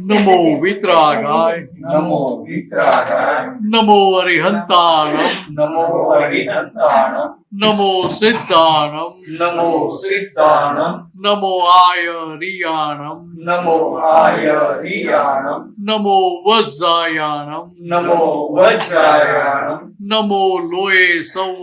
નમો વિતરાગાય, નમો વિતરાગાય, નમો અરિહંતાણમ, નમો હરિહંતાણમ, નમો સિદ્ધાણમ, નમો સિદ્ધાણમ, નમો આયરિયાણમ, નમો આયરિયાણમ, નમો વજ્જાયાણમ, નમો વજ્રાયાણમ, નમો લોય સૌ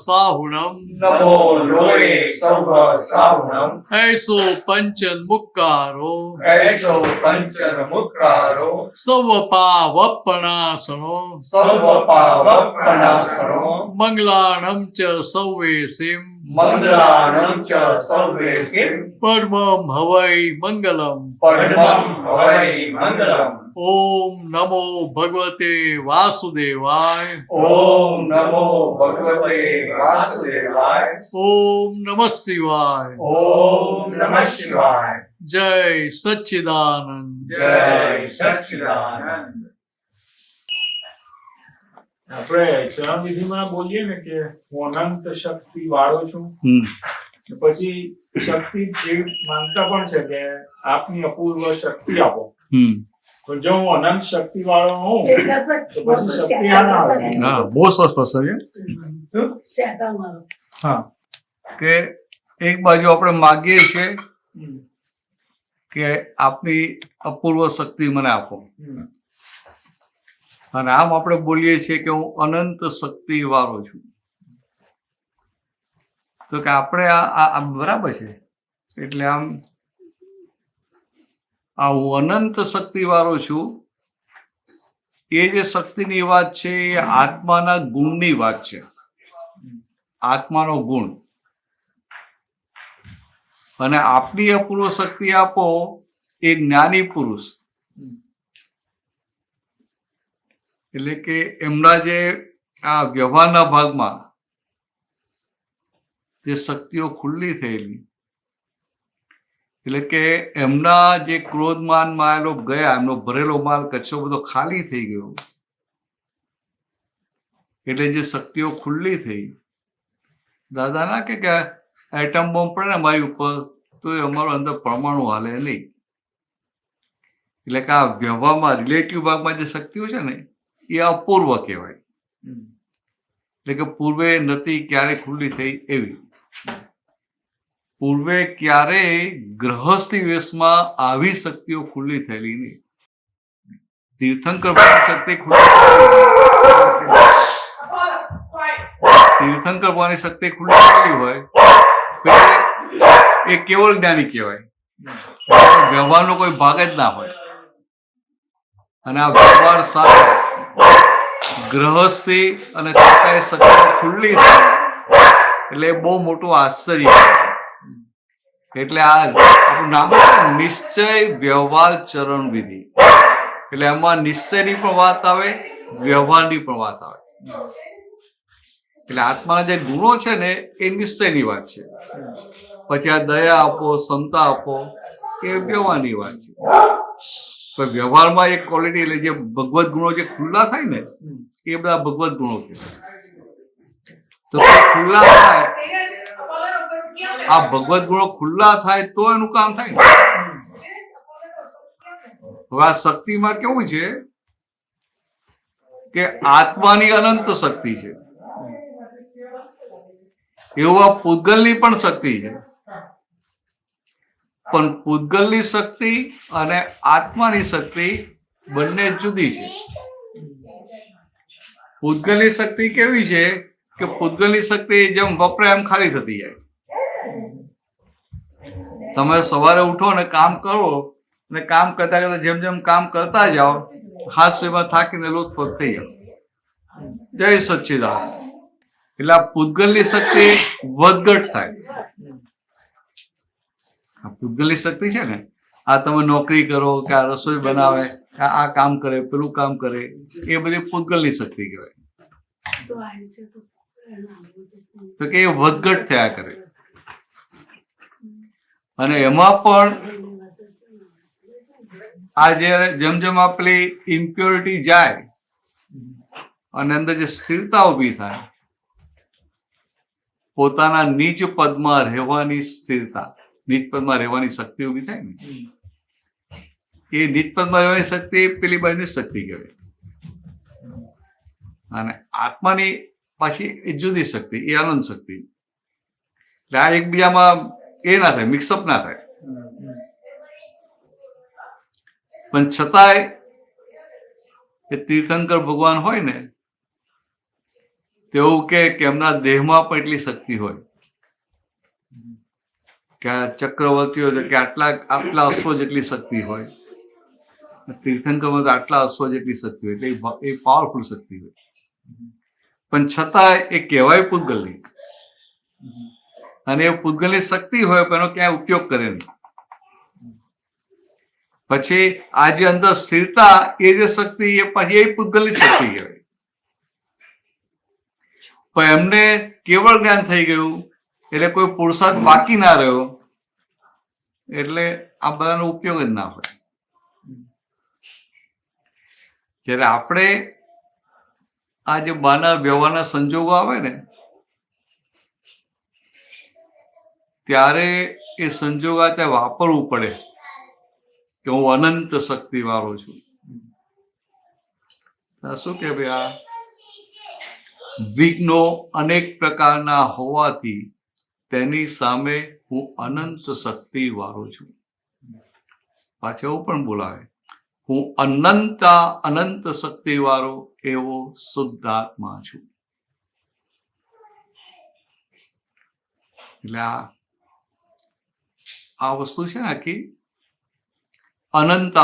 સાહુણમ, નમો લોય સૌ સાવણમ, એસો પંચન મુક્કારો, એસો પંચન મુક્કારો, સૌ પાવપણાસનો, સર્વ પાવપણાસનો, મંગલાણમ ચ સૌવેસિમ, મંગલાણમ ચ સર્વેસિમ, પરમમ હવૈ મંગલમ. પરમં હવૈ મંગલમ. ઓમ નમો ભગવતે વાસુદેવાય, ઓમ નમો ભગવતે વાસુદેવાય, ઓમ નમઃ શિવાય, ઓમ નમઃ શિવાય, જય સચ્ચિદાનંદ. જય સચ્ચિદાનંદ. આપણે ચરણ વિધિમાં બોલીએ ને કે હું અનંત શક્તિ વાળો છું, પછી શક્તિ જે માનતા પણ છે કે આપની અપૂર્વ શક્તિ આપો. તો જો હું અનંત શક્તિ વાળો હોઉં તો પછી શક્તિ આ ના આવે. હા, બહુ સરસ પ્રસંગ છે. હા, કે એક બાજુ આપણે માગીએ છીએ કે આપની અપૂર્વ શક્તિ મને આપો, અને આમ આપણે બોલીએ છીએ કે હું અનંત શક્તિ વાળો છું. તો કે આપણે આ બરાબર છે. એટલે આમ હું અનંત શક્તિ વાળો છું, એ જે શક્તિની વાત છે એ આત્માના ગુણની વાત છે. આત્માનો ગુણ. અને આપની અપૂર્વ શક્તિ આપો એ જ્ઞાની પુરુષ, એટલે કે એમના જે આ વ્યવહારના ભાગમાં જે શક્તિઓ ખુલ્લી થયેલી, એટલે કે એમના જે ક્રોધમાન માયેલો ગયા, એમનો ભરેલો માલ કચ્છો બધો ખાલી થઈ ગયો, એટલે જે શક્તિઓ ખુલ્લી થઈ. દાદા ના કે એટમ બોમ્બ પડે ને અમારી ઉપર તો એ અમારો અંદર પરમાણુ હાલે નહીં. એટલે કે આ વ્યવહારમાં રિલેટિવ ભાગમાં જે શક્તિઓ છે ને એ અપૂર્વ કહેવાય. એટલે કે પૂર્વે નથી, ક્યારે ખુલ્લી થઈ એવી. પૂર્વે ક્યારેય ગ્રહસ્થી વેશમાં આવી શક્તિઓ ખુલ્લી થયેલી નહીં. તીર્થંકર શક્તિ ખુલ્લી, તીર્થંકર ભગવાનની શક્તિ ખુલ્લી થયેલી હોય એ કેવળ જ્ઞાની કહેવાય. વ્યવહારનો કોઈ ભાગ જ ના હોય. અને આ વ્યવહાર સાથે ગ્રહસ્થી અને શક્તિઓ ખુલ્લી થાય એટલે બહુ મોટું આશ્ચર્ય. એટલે આ આપણું નામ છે નિશ્ચય વ્યવહાર ચરણ વિધિ. એટલે એમાં નિશ્ચયની પણ વાત આવે, વ્યવહારની પણ વાત આવે. એટલે આત્માના જે ગુણો છે ને એ નિશ્ચયની વાત છે. પછી આ દયા આપો, ક્ષમતા આપો એ વ્યવહારની વાત છે. તો વ્યવહારમાં એક ક્વોલિટી, એટલે જે ભગવત ગુણો જે ખુલ્લા થાય ને એ બધા ભગવત ગુણો છે. તો ખુલ્લા થાય, આ ભગવત ગુણો ખુલ્લા થાય તો એનું કામ થાય ને. હવે આ શક્તિમાં કેવું છે કે આત્માની અનંત શક્તિ છે, એવું આ પૂતગલની પણ શક્તિ છે. પણ પૂતગલની શક્તિ અને આત્માની શક્તિ બંને જુદી છે. પૂતગલની શક્તિ કેવી છે કે પૂતગલની શક્તિ જેમ વપરાય એમ ખાલી થતી જાય. તમે સવારે ઉઠો ને કામ કરો, અને કામ કરતા કરતા જેમ જેમ કામ કરતા જાઓ હાથ સુધીમાં થાકીને લોથપોથ થઈ જાઓ. જય સચ્ચિદાનંદ. એટલે આ પૂતગલની શક્તિ વધઘટ થાય. આ પૂતગલની શક્તિ છે ને, આ તમે નોકરી કરો કે આ રસોઈ બનાવે, આ કામ કરે, પેલું કામ કરે, એ બધી પૂતગલની શક્તિ કહેવાય. તો કે એ વધઘટ થયા કરે. અને એમાં પણ આ જેમ જેમ આપણી ઇમ્પ્યોરિટી જાય અને અંદર જે સ્થિરતા ઊભી થાય, પોતાના નીચ પદમાં રહેવાની સ્થિરતા, નીચ પદમાં રહેવાની શક્તિ ઊભી થાય ને, એ નિજપદમાં રહેવાની શક્તિ પેલી બાજુની શક્તિ કહેવાય, અને આત્માની પાછી એ જુદી શક્તિ, એ અનંત શક્તિ. એટલે આ એકબીજામાં એ ના થાય, મિક્સઅપ ના થાય. પણ છતાંય એ તીર્થંકર ભગવાન હોય ને તેવું કે એમના દેહમાં પણ એટલી શક્તિ હોય કે આ ચક્રવર્તીઓ કે આટલા અશ્વ જેટલી શક્તિ હોય, તીર્થંકરમાં તો આટલા અશ્વ જેટલી શક્તિ હોય, એટલે એ પાવરફુલ શક્તિ હોય. પણ છતાં એ કહેવાય પૂતગલની, અને એ પૂતગલની શક્તિ હોય પણ એનો ક્યાંય ઉપયોગ કરે નહીં. પછી આ જે અંદર સ્થિરતા, એ જે શક્તિ એ પછી એ પૂતગલની શક્તિ કહેવાય. પણ એમને કેવળ જ્ઞાન થઈ ગયું એટલે કોઈ પુરુષાર્થ બાકી ના રહ્યો, એટલે આ બધાનો ઉપયોગ જ ના હોય. જ્યારે આપણે આ જે બાના વ્યવહારના સંજોગો આવે ને ત્યારે એ સંજોગો ત્યાં વાપરવું પડે કે હું અનંત શક્તિ વાળો છું. શું કે ભાઈ, આ વિઘ્નો અનેક પ્રકારના હોવાથી તેની સામે હું અનંત શક્તિ વાળો છું. પાછળ એવું પણ બોલાવે, હું અનંત શક્તિ વાળો એવો શુદ્ધાત્મા છું. એટલે આ વસ્તુ છે ને આખી અનંત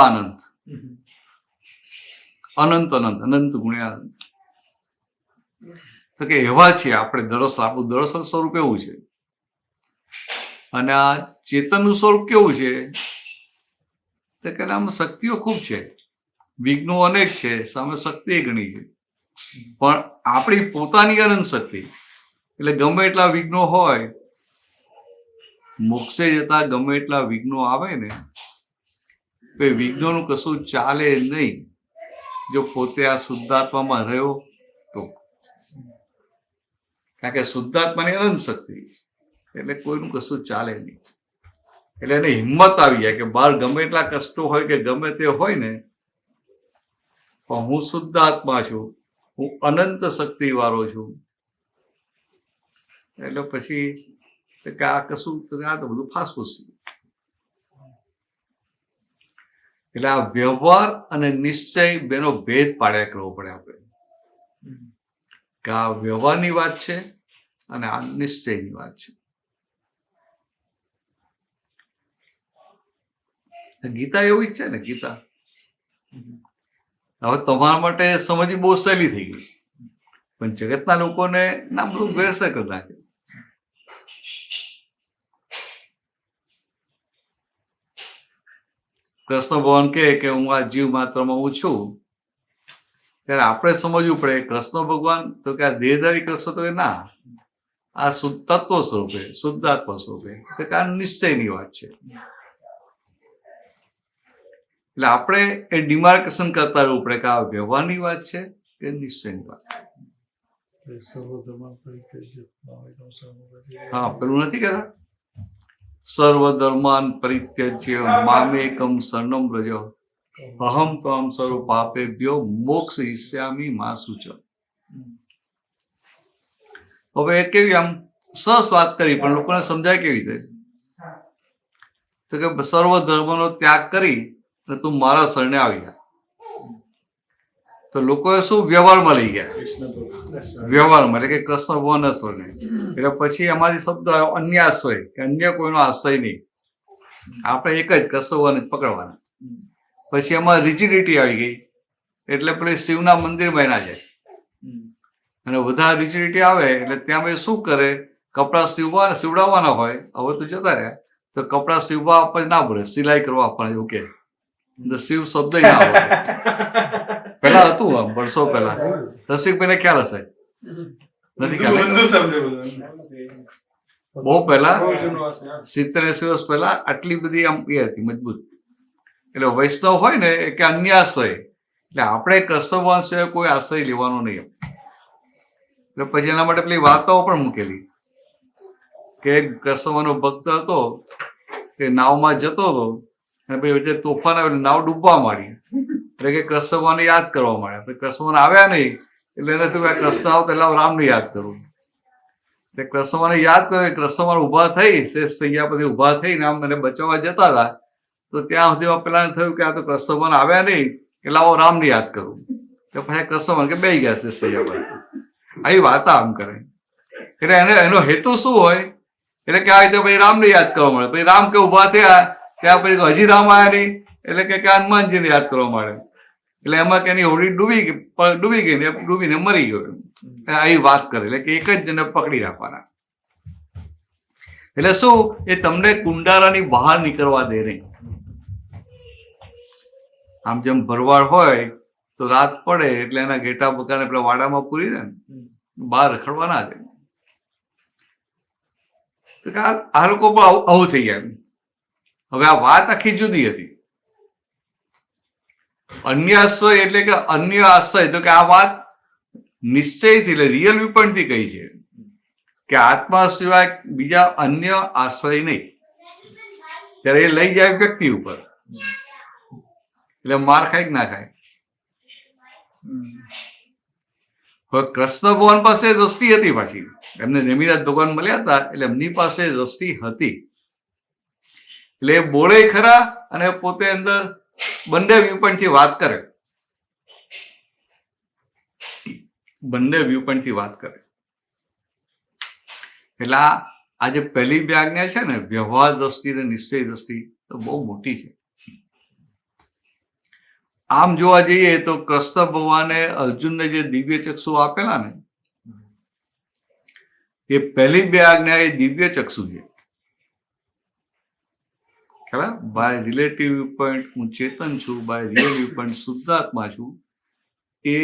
ગુણ્યા અનંત. તો કે એવા છે આપણે દરઅસલ, આપણું દરઅસલ સ્વરૂપ એવું છે. અને આ ચેતનનું સ્વરૂપ કેવું છે? તો કે આમાં શક્તિઓ ખૂબ છે, વિઘ્નો અનેક છે, સામે શક્તિ ઘણી છે. પણ આપણી પોતાની અનંત શક્તિ, એટલે ગમે એટલા વિઘ્નો હોય, મોક્ષે જતા ગમે એટલા વિઘ્નો આવે ને, તો વિઘ્નોનું કશું ચાલે નહીં જો પોતે આ શુદ્ધાત્મામાં રહ્યો તો. કારણ કે શુદ્ધાત્માની અનંત શક્તિ, એટલે કોઈનું કશું ચાલે નહીં. એટલે એને હિંમત આવી જાય કે બહાર ગમે એટલા કષ્ટો હોય કે ગમે તે હોય ને, પણ હું શુદ્ધાત્મા છું, હું અનંત શક્તિ વાળો છું. એટલે પછી આ કશું, આ તો બધું ફાસ્ટ વસ્તુ. એટલે આ વ્યવહાર અને નિશ્ચય બેનો ભેદ પાડ્યા કરવો પડે આપણે, કે આ વ્યવહારની વાત છે અને આ નિશ્ચયની વાત છે. ગીતા એવું જ છે ને. ગીતા હવે તમારા માટે સમજવી બહુ સહેલી થઈ ગઈ, પણ જગતના લોકોને ના બધું વેરસે કરી નાખે. કૃષ્ણ ભગવાન કહે કે હું આ જીવ માત્રમાં હું છું, ત્યારે આપણે સમજવું પડે કૃષ્ણ ભગવાન તો કે આ દેહધારી કૃષ્ણ, તો કે ના, આ શુદ્ધ તત્વ સ્વરૂપે, શુદ્ધાત્મા સ્વરૂપે, તો કે આ નિશ્ચયની વાત છે. એટલે આપણે એ ડિમાર્કેશન કરતા રહેવું પડે કે આ વ્યવહારની વાત છે કે નિશ્ચયની વાત છે. હા, પેલું નથી કહેતા, સર્વધર્માન પરિત્યજ્ય મામેકમ શરણમ વ્રજ અહમ ત્વં સર્વ પાપેભ્યો મોક્ષયિષ્યામિ મા શુચ. હવે કેવી આમ સરસ વાત કરી, પણ લોકોને સમજાય કેવી રીતે? તો કે સર્વ ધર્મનો ત્યાગ કરી અને તું મારા શરણે આવી જા. તો લોકોએ શું વ્યવહારમાં લઈ ગયા, વ્યવહારમાં, એટલે કે કૃષ્ણ ભગવાનના શરણે. એટલે પછી અમારી શબ્દ આવ્યો અન્ય આશ્રય, કે અન્ય કોઈનો આશ્રય નહીં, આપણે એક જ કૃષ્ણ ભગવાન જ પકડવાના. પછી એમાં રિજિડિટી આવી ગઈ, એટલે પેલી શિવના મંદિરમાં ના જાય, અને વધારે રિજિડિટી આવે એટલે ત્યાં ભાઈ શું કરે, કપડા સીવડાવવાના હોય, હવે તો જતા રહ્યા, તો કપડા સીવવા આપવા ના પડે, સિલાઈ કરવા આપવાના, એવું કે શિવ શબ્દ ના આવે. પેલા હતું આમ વર્ષો પહેલા, રસિકભાઈને ખ્યાલ હશે, નથી ખ્યાલ? બહુ પહેલા 70-80 વર્ષ પહેલા આટલી બધી આમ એ હતી મજબૂત. એટલે વૈષ્ણવ હોય ને કે અન્ય આશ્રય, એટલે આપણે કૃષ્ણ ભગવાન સિવાય કોઈ આશ્રય લેવાનો નહીં. એટલે પછી એના માટે પેલી વાર્તાઓ પણ મૂકેલી કે કૃષ્ણ ભગવાનનો ભક્ત હતો, કે નાવમાં જતો હતો, અને પછી વચ્ચે તોફાન આવ્યું નાવ ડૂબવા માંડી, એટલે કે કૃષ્ણ ભગવાનને યાદ કરવા માંડ્યા. પછી કૃષ્ણ ભગવાન આવ્યા નહીં એટલે એને થયું કે કૃષ્ણ આવ પહેલા હું રામને યાદ કરું. એટલે કૃષ્ણ ભગવાનને યાદ કર્યો. કૃષ્ણ ભગવાન ઉભા થઈ સૈયા પછી ઉભા થઈને આમ મને બચાવવા જતા હતા, તો ત્યાં સુધી પેલા થયું કે આ તો કૃષ્ણ ભગવાન આવ્યા નહીં એટલે હું રામને યાદ કરું. તો પછી કૃષ્ણ ભગવાન કે બેસી ગયા છે સૈયા પર. આવી વાર્તા આમ કરે. એટલે એનો હેતુ શું હોય? એટલે કે આ રીતે પછી રામને યાદ કરવા મળે. પછી રામ કે ઉભા થયા ત્યાં પછી હજી રામ આવ્યા નહીં એટલે કે હનુમાનજીને યાદ કરવા મળે. એટલે એમાં કે એની હોડી ડૂબી ગઈ ને ડૂબીને મરી ગયો. આવી વાત કરે. એટલે કે એક જ જણને પકડી રાખવાના. એટલે શું? એ તમને કુંડારાની બહાર નીકળવા દે નહીં. આમ જેમ ભરવાડ હોય તો રાત પડે એટલે એના ઘેટા બકાને પેલા વાડામાં પૂરી દે ને, બહાર રખડવા ના દે. આ લોકો પણ આવું થઈ ગયા. હવે આ વાત આખી જુદી હતી. અન્ય આશ્રય એટલે કે અન્ય આશ્રય, તો કે આ વાત નિશ્ચયથી એટલે રિયલ વ્યૂ પોઈન્ટથી કહી છે કે આત્મા સિવાય બીજા અન્ય આશ્રય નહીં. ત્યારે એ લઈ જાય વ્યક્તિ ઉપર, એટલે માર ખાય કે ના ખાય. હવે કૃષ્ણ ભગવાન પાસે દ્રષ્ટિ હતી. પાછી એમને નેમિનાથ ભગવાન મળ્યા હતા એટલે એમની પાસે દ્રષ્ટિ હતી. એટલે એ બોલે ખરા અને પોતે અંદર બંને વ્યૂ પોઈન્ટથી વાત કરે. બંને વ્યૂ પોઈન્ટથી વાત કરે. એટલે આ જે પહેલી બે આજ્ઞા છે ને, વ્યવહાર દ્રષ્ટિ અને નિશ્ચય દ્રષ્ટિ, તો બહુ મોટી છે. આમ જોવા જઈએ તો કૃષ્ણ ભગવાને અર્જુનને જે દિવ્ય ચક્ષુ આપેલા ને, એ પહેલી બે આજ્ઞા એ દિવ્ય ચક્ષુ છે. બાય રિલેટિવ વ્યૂ પોઈન્ટ હું ચેતન છું, બાય રિયલ વ્યૂ પોઈન્ટ શુદ્ધાત્મા છું. એ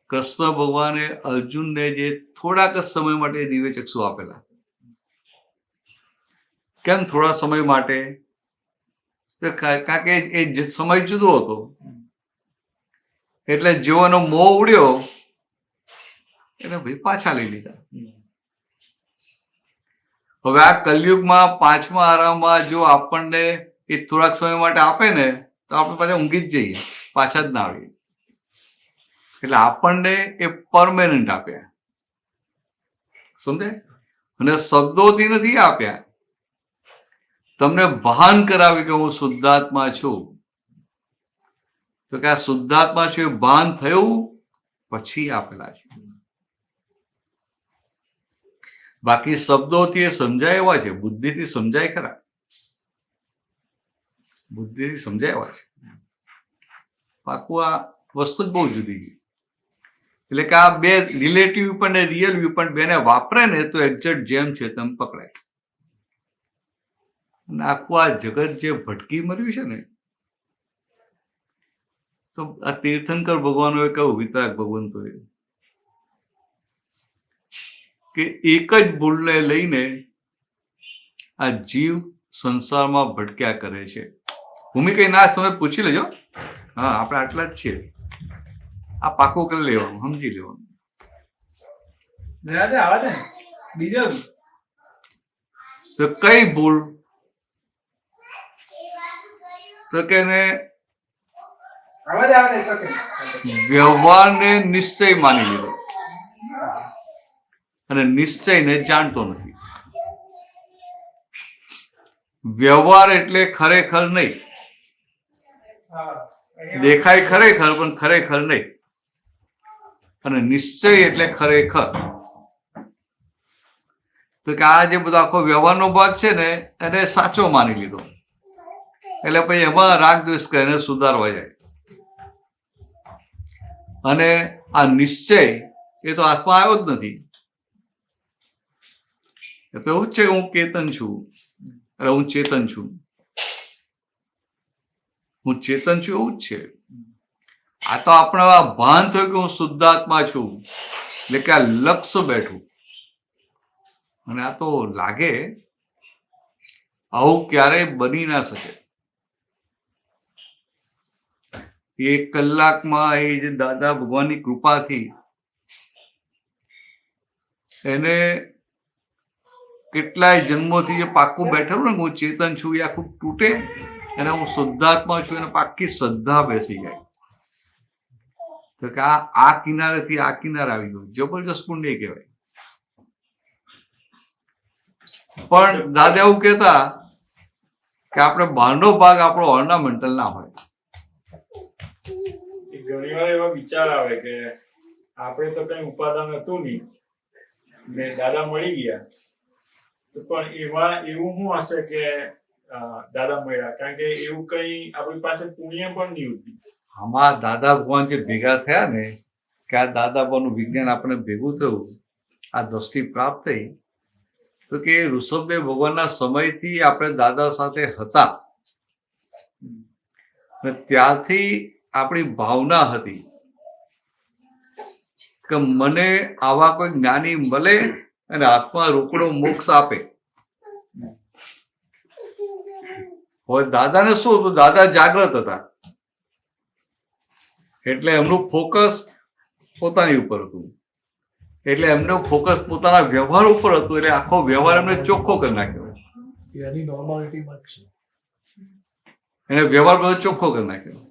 કૃષ્ણ ભગવાને અર્જુનને જે થોડાક જ સમય માટે દિવ્ય ચક્ષુ આપેલા. કેમ થોડા સમય માટે? કારણ કે એ સમય જુદો હતો. એટલે જેવો એનો મોહ ઉડ્યો એટલે ભાઈ પાછા લઈ લીધા. હવે આ કલયુગમાં પાંચમા આરામમાં જો આપણને એ થોડાક સમય માટે આપે ને તો આપણે પાછા ઊંઘી જ જઈએ, પાછા જ ના આવીએ. એટલે આપણને એ પરમેનન્ટ આપ્યા. સમજે? અને શબ્દોથી નથી આપ્યા. તમને ભાન કરાવ્યું કે હું શુદ્ધાત્મા છું. તો કે આ શુદ્ધાત્મા છું એ ભાન થયું પછી આપેલા છે. બાકી શબ્દોથી એ સમજાય એવા છે, બુદ્ધિથી સમજાય ખરા, બુદ્ધિથી સમજાય એવા છે. પાકું આ વસ્તુ જ બહુ જુદી છે. એટલે કે આ બે રિલેટિવ વ્યૂ પોઈન્ટ અને રિયલ વ્યૂ પોઈન્ટ બેને વાપરે ને તો એક્ઝેક્ટ જેમ છે તેમ પકડાય. અને આખું આ જગત જે ભટકી મર્યું છે ને, તો આ તીર્થંકર ભગવાનોએ કહ્યું, વિતરાગ ભગવંતોએ, કે એક જ ભૂલને લઈને આ જીવ સંસારમાં ભટક્યા કરે છે. ભૂમિ કઈ ના સમય પૂછી લેજો. હા, આપણે આટલા જ છીએ. આ પાકું કરી લેવાનું, સમજી લેવાનું. તો કઈ ભૂલ? તો કે વ્યવહારને નિશ્ચય માની લીધો અને નિશ્ચયને જાણતો નથી. વ્યવહાર એટલે ખરેખર નહીં, દેખાય ખરેખર પણ ખરેખર નહીં. અને નિશ્ચય એટલે ખરેખર. તો કે આ જે બધો આખો વ્યવહારનો ભાગ છે ને એને સાચો માની લીધો. એટલે પછી એમાં રાગ દ્વેષ કરીને સુધારવા જાય. અને આ નિશ્ચય એ તો હાથમાં આવ્યો જ નથી. એ તો એવું જ છે કે હું કેતન છું, એટલે હું ચેતન છું, હું ચેતન છું, એવું જ છે. આ તો આપણે ભાન થયું કે હું શુદ્ધાત્મા છું, એટલે કે આ લક્ષ્ય બેઠું. અને આ તો લાગે આવું ક્યારેય બની ના શકે. એક કલાકમાં એ જે દાદા ભગવાનની કૃપાથી એને કેટલાય જન્મોથી જે પાક્કું બેઠેલું ને હું ચેતન છું એ આખું તૂટે અને હું શુદ્ધાત્મા છું એને પાક્કી શ્રદ્ધા બેસી જાય તો કે આ કિનારેથી આ કિનારે આવી ગયું, જબરજસ્ત પુણ્ય કહેવાય. પણ દાદા એવું કહેતા કે આપણે બહારનો ભાગ આપણો ઓર્નામેન્ટલ ના હોય. ઘણી વાર એવા વિચાર આવે કે આપણે તો કઈ ઉપાદાન હતું નહીં ને દાદા મળી ગયા, તો પણ એવું શું હશે કે દાદા મળ્યા, કારણ કે એવું કઈ આપણી પાસે પુણ્ય પણ નહીં હતું. આમાં દાદા ભગવાન જે ભેગા થયા ને કે આ દાદા ભગવાનનું વિજ્ઞાન આપણે ભેગું થયું, આ દ્રષ્ટિ પ્રાપ્ત થઈ, તો કે ઋષભદેવ ભગવાનના સમયથી આપણે દાદા સાથે હતા અને ત્યારથી આપણી ભાવના હતી કે મને આવા કોઈ જ્ઞાની મળે અને આત્મા રોકડો મોક્ષ આપે. હવે દાદાને શું હતું, દાદા જાગ્રત હતા એટલે એમનું ફોકસ પોતાની ઉપર હતું, એટલે એમનું ફોકસ પોતાના વ્યવહાર ઉપર હતું, એટલે આખો વ્યવહાર એમને ચોખ્ખો કરી નાખ્યો. એની નોર્માલિટીમાં જ છે, એને વ્યવહાર બધો ચોખ્ખો કરી નાખ્યો.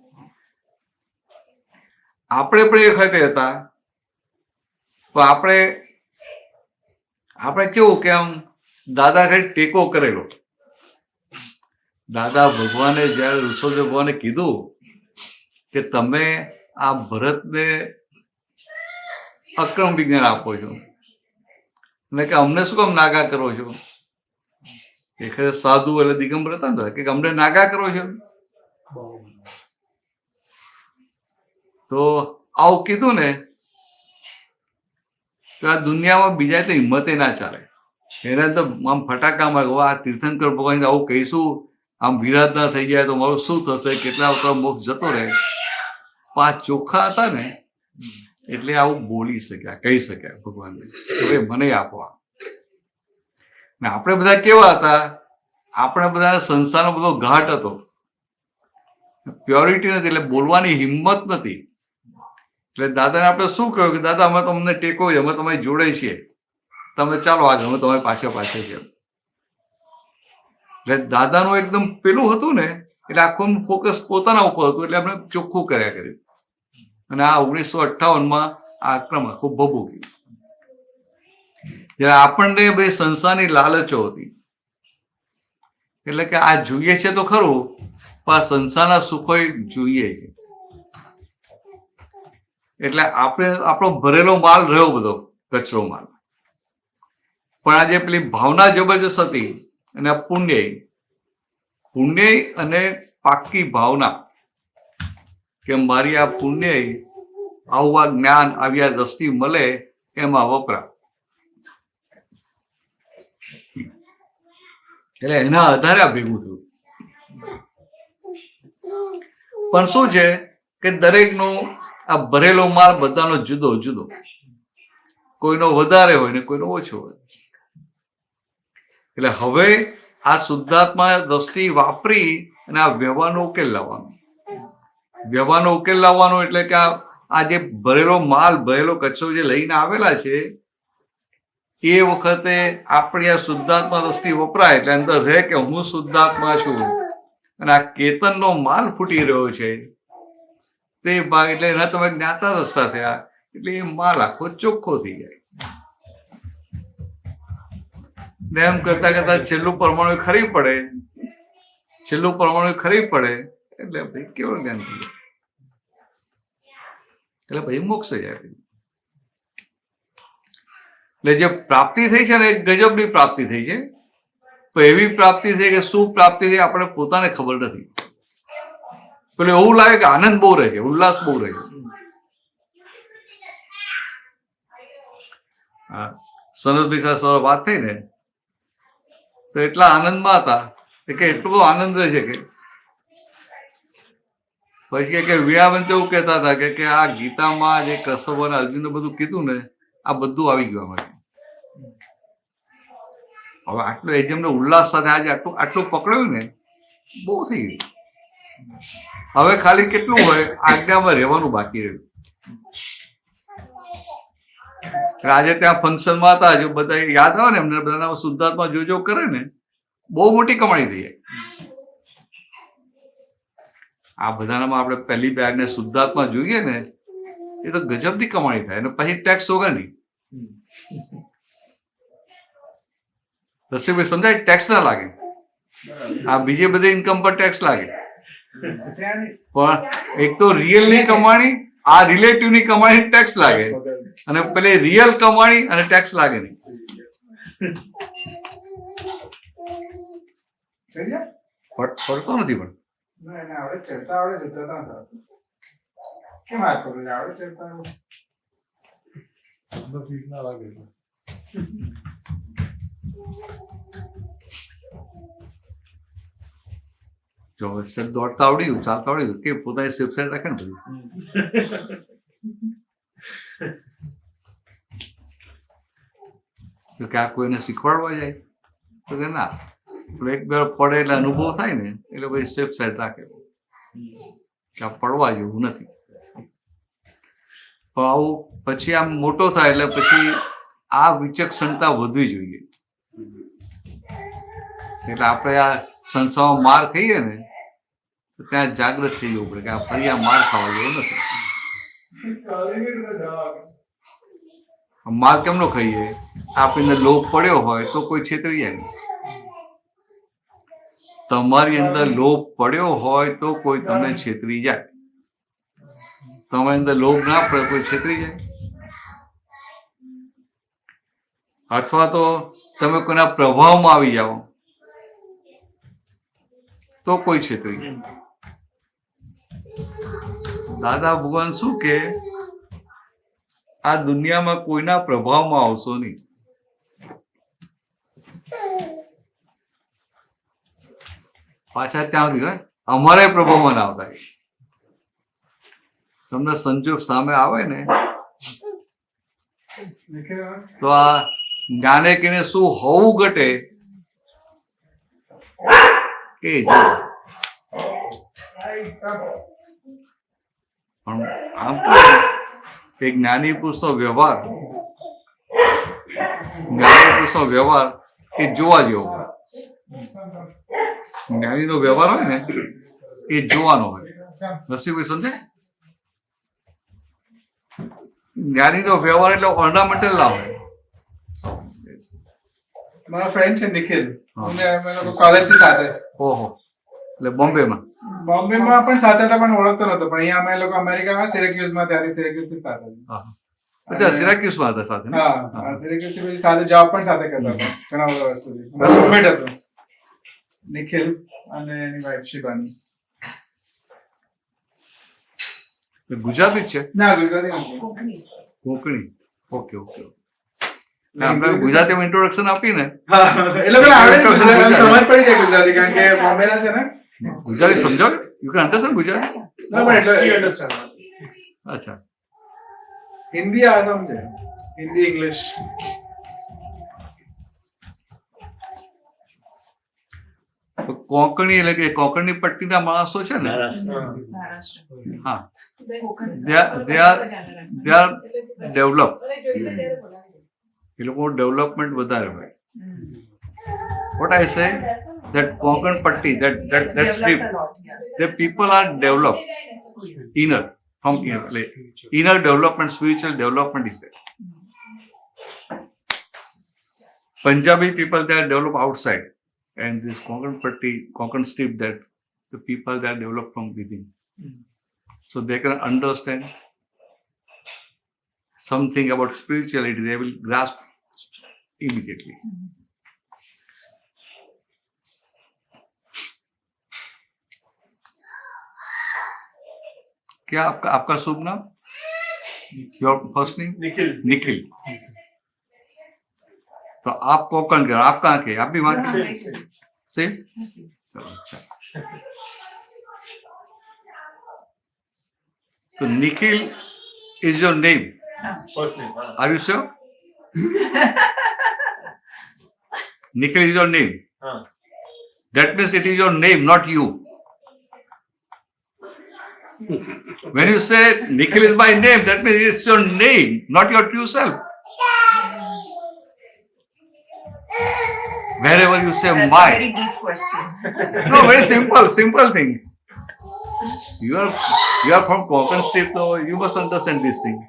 આપણે પણ એ વખતે હતા, તો આપણે કેવું કે આમ દાદા કઈ ટેકો કરેલો. દાદા ભગવાને જયારે ઋષભદેવ ભગવાને કીધું કે તમે આ ભરતને અક્રમ વિજ્ઞાન આપો છો અને કે અમને શું કામ નાગા કરો છો? એ ખરે સાધુ એટલે દિગંબર હતા ને કે અમને નાગા કરો છો. તો આવું કીધું ને તો આ દુનિયામાં બીજા તો હિંમતે ના ચાલે. એને તો આમ ફટાકામાં આ તીર્થંકર ભગવાન આવું કહીશું, આમ વિરાટ ના થઈ જાય તો મારું શું થશે, કેટલા વખત મોક્ષ જતો રહે. પાંચ ચોખ્ખા હતા ને એટલે આવું બોલી શક્યા, કહી શક્યા ભગવાનને હવે મને આપો. ને આપણે બધા કેવા હતા, આપણે બધા સંસારનો બધો ઘાટ હતો, પ્યોરિટી નથી, એટલે બોલવાની હિંમત નથી. એટલે દાદાને આપણે શું કહ્યું કે દાદા અમે તમને ટેકો છે, અમે તમારી જોડે છીએ, તમે ચાલો આગળ, અમે તમારી પાછળ છીએ. એટલે દાદાનું એકદમ પેલું હતું ને એટલે આખું ફોકસ પોતાના ઉપર હતું, એટલે આપણે ચોખ્ખું કર્યા કર્યું. અને આ 1958 આ આક્રમણ ખૂબ ભભૂક્યું. જ્યારે આપણને બધી સંસારની લાલચો હતી, એટલે કે આ જોઈએ છે તો ખરું પણ આ સંસારના સુખો જોઈએ છે. એટલે આપણો ભરેલો માલ રહ્યો બધો કચરો માલ, પણ આજે પેલી ભાવના જબરજસ્ત હતી અને આ પુણ્ય અને પાક્કી ભાવના કે મારી આ પુણ્ય આવું આ જ્ઞાન આવી આ દ્રષ્ટિ મળે એમાં વપરા. એટલે એના આધારે આ ભેગું થયું. પણ શું છે કે દરેકનો આ ભરેલો માલ બધાનો જુદો જુદો, કોઈનો વધારે હોય ને કોઈનો ઓછો હોય. એટલે હવે આ શુદ્ધાત્મા દ્રષ્ટિ વાપરી અને આ વ્યવહારનો ઉકેલ લાવવાનો. વ્યવહારનો ઉકેલ લાવવાનો એટલે કે આ જે ભરેલો માલ, ભરેલો કચરો જે લઈને આવેલા છે એ વખતે આપણી આ શુદ્ધાત્મા દ્રષ્ટિ વપરાય એટલે અંદર રહે કે હું શુદ્ધાત્મા છું અને આ કેતનનો માલ ફૂટી રહ્યો છે તે ભાગ, એટલે એના તમે જ્ઞાતા રસ્તા થયા એટલે એ માલ આખો ચોખ્ખો થઈ જાય. ને એમ કરતા કરતા છેલ્લું પરમાણુ ખરી પડે એટલે ભાઈ કેવળ જ્ઞાન થઈ જાય, એટલે ભાઈ મોક્ષ જાય. એટલે જે પ્રાપ્તિ થઈ છે ને એ ગજબની પ્રાપ્તિ થઈ છે, તો એવી પ્રાપ્તિ થઈ કે શું પ્રાપ્તિ થઈ આપણે પોતાને ખબર નથી. પેલું એવું લાગે કે આનંદ બહુ રહે છે, ઉલ્લાસ બહુ રહે છે. હા, સનતભાઈ સાથે વાત થઈ ને તો એટલા આનંદમાં હતા કે એટલો બધો આનંદ રહે છે કે પછી કે વીણાબેન તો એવું કહેતા હતા કે આ ગીતામાં જે કસબ અને અર્જુને બધું કીધું ને આ બધું આવી ગયું અમારે. હવે આટલું એ જેમને ઉલ્લાસ સાથે આજે આટલું પકડ્યું ને બહુ થઈ ગયું. હવે ખાલી કેટલું હોય આજ્ઞામાં રહેવાનું બાકી રહ્યું. એટલે આજે ત્યાં ફંક્શનમાં હતા, જો બધા યાદ આવે ને એમને બધાના શુદ્ધાત્મા જો કરે ને બહુ મોટી કમાણી થઈ જાય. આ બધાનામાં આપણે પહેલી બેગને શુદ્ધાત્મા જોઈએ ને એ તો ગજબની કમાણી થાય અને પછી ટેક્સ વગરની. રસીભાઈ સમજાય? ટેક્સ ના લાગે. આ બીજી બધી ઇન્કમ પર ટેક્સ લાગે, પણ એક તો રિયલ ની કમાણી, આ રિલેટિવ ની કમાણી ટેક્સ લાગે, અને પેલી રિયલ કમાણી અને ટેક્સ લાગે નહીં. પડતો નથી પણ તમને ઠીક ના લાગે એટલે. જો સર દોડતા આવડી ગયું, ચાલતા આવડી ગયું કે પોતાની સેફ સાઈડ રાખે ને બધું. તો કે આ કોઈને શીખવાડવા જાય તો કે ના, પણ એક બે પડે એટલે અનુભવ થાય ને એટલે પછી સેફ સાઈડ રાખે કે આ પડવા જેવું નથી. પણ આવું પછી આમ મોટો થાય એટલે પછી આ વિચક્ષણતા વધવી જોઈએ. એટલે આપણે આ સંસ્થામાં માર ખાઈએ ને તો ત્યાં જાગૃત થઈ જવું પડે કે આ ફરી આ માર ખાવા જેવું નથી. માર કેમ નો ખાઈએ? આપણી અંદર લોભ પડ્યો હોય તો કોઈ છેતરી જાય નહીં. તમારી અંદર લોભ પડ્યો હોય તો કોઈ તમને છેતરી જાય. તમારી અંદર લોભ ના પડે કોઈ છેતરી જાય. અથવા તો તમે કોઈના પ્રભાવમાં આવી જાઓ તો કોઈ છેતરી જાય. દાદા ભગવાન શું કે આ દુનિયામાં કોઈના પ્રભાવમાં આવશો નહીં. પાછા ત્યાં સુધી હોય અમારે પ્રભાવમાં ના આવતા. તમને સંજોગ સામે આવે ને તો આ જ્ઞાને કીને શું હોવું ઘટે એ જો. પણ આમ તો કે જ્ઞાની પુરુષનો વ્યવહાર એ જોવા જેવો હોય. જ્ઞાનીનો વ્યવહાર હોય ને એ જોવાનો હોય. નરસિંહભાઈ સમજે? જ્ઞાનીનો વ્યવહાર એટલે ઓર્નામેન્ટલ ના હોય. મારા ફ્રેન્ડ છે નિખિલ, અમે લોકો કોલેજથી સાથે છે. ઓહો, એટલે બોમ્બેમાં બોમ્બેમાં પણ સાથે હતા પણ ઓળખતો નતો, પણ અહીંયા અમે લોકો અમેરિકામાં સિરેક્યુઝમાં ત્યારે સિરેક્યુઝથી સાથે હતા. અચ્છા, સિરાક્યુઝમાં હતા સાથે ને? હા, સિરેક્યુઝથી પછી સાથે જોબ પણ સાથે કરતા હતા ઘણા બધા વર્ષ સુધી. મારો રૂમમેટ હતો નિખિલ અને એની વાઇફ શિવાની. ગુજરાતી જ છે? ના, ગુજરાતી નથી. કોંકણી. Okay okay. આપણે ગુજરાતીમાં ઇન્ટ્રોડક્શન આપીને હા, એ લોકોને આવડે છે ગુજરાતી, સમજ પડી જાય ગુજરાતી, કારણ કે બોમ્બેના છે ને. ગુજરાતી સમજો? You can understand Gujarati? ના, પણ એટલે અચ્છા. હિન્દી આ સમજે, હિન્દી ઇંગ્લિશ. તો કોંકણી એટલે કે કોંકણની પટ્ટીના માણસો છે ને, હા, they are develop. એ લોકો ડેવલપમેન્ટ વધારે હોય. What I say that Konkan Patti, that strip, the people are developed inner, from inner, like, inner development, spiritual development is there. Punjabi people, they are developed outside, and this Konkan Patti, Konkan strip, that the people they are developed from within, so they can understand something about spirituality. They will grasp immediately. क्या आपका शुभ नाम? Your first name? Nikhil. Nikhil. तो आप कोंकण के, आप कहाँ के? आप भी वहाँ के? सेम. अच्छा. तो Nikhil is your name? First name. Are you sure? Nikhil is your name. That means it is your name, not you. When you say Nikhil is my name, that means it's your name, not your true self. Wherever you say That's a my, very deep question. no, very simple thing. You are from Konkan state, so you must understand this thing.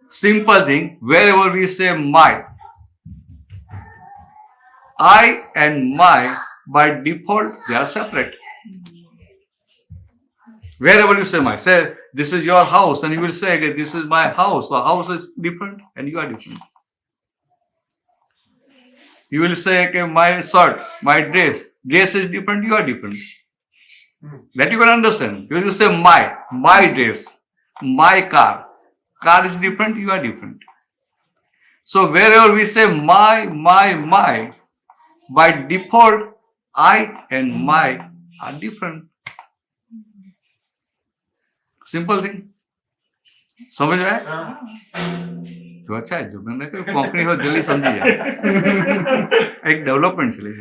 Simple thing. Wherever we say my, I and my by default they are separate. Wherever you say my, say this is your house, and you will say again this is my house. So house is different, and you are different. You will say okay, my shirt, my dress is different. You are different. That you can understand. You will say my dress, my car is different. You are different. So wherever we say my, by default, I and my are different. Simple thing. समझ में आया? जो अच्छा है जो मैंने कहा कोंकणी हो जल्दी समझी જાય એક ડેવલપમેન્ટ છે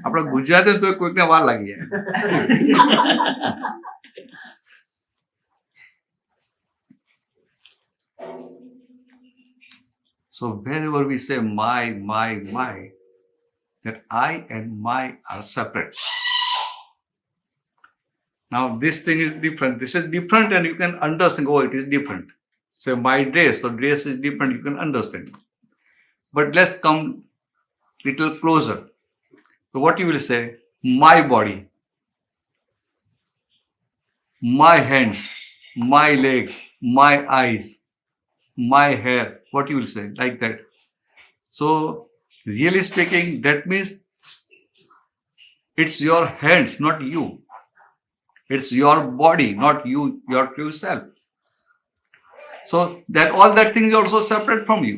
આપણા ગુજરાતી તો કોઈકને વાર લાગી જાય So wherever we say my, that I and my are separate. Now this thing is different. This is different, and you can understand. Oh, it is different. Say my dress, so dress is different. You can understand. But let's come little closer. So what you will say? My body, my hands, my legs, my eyes, my hair. What you will say? Like that. So really speaking, that means it's your hands, not you. It's your body, not you, your true self. So that all that thing is also separate from you.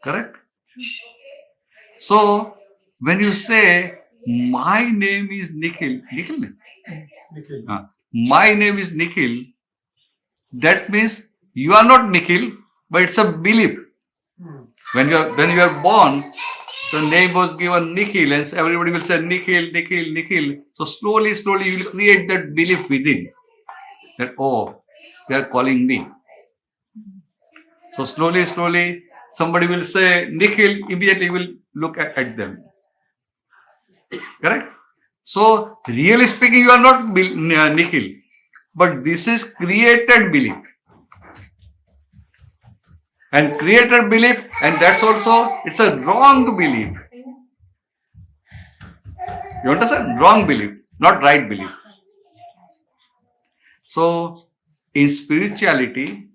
Correct? So when you say my name is Nikhil, my name is Nikhil, that means you are not Nikhil, but it's a belief. When you are born, the name was given Nikhil, and everybody will say Nikhil. So slowly you will create that belief within that, oh, they are calling me. So slowly somebody will say Nikhil, immediately you will look at them. Correct? So really speaking, you are not Nikhil, but this is created belief. And created belief, and that's also, it's a wrong belief. You understand? Wrong belief, not right belief. So in spirituality,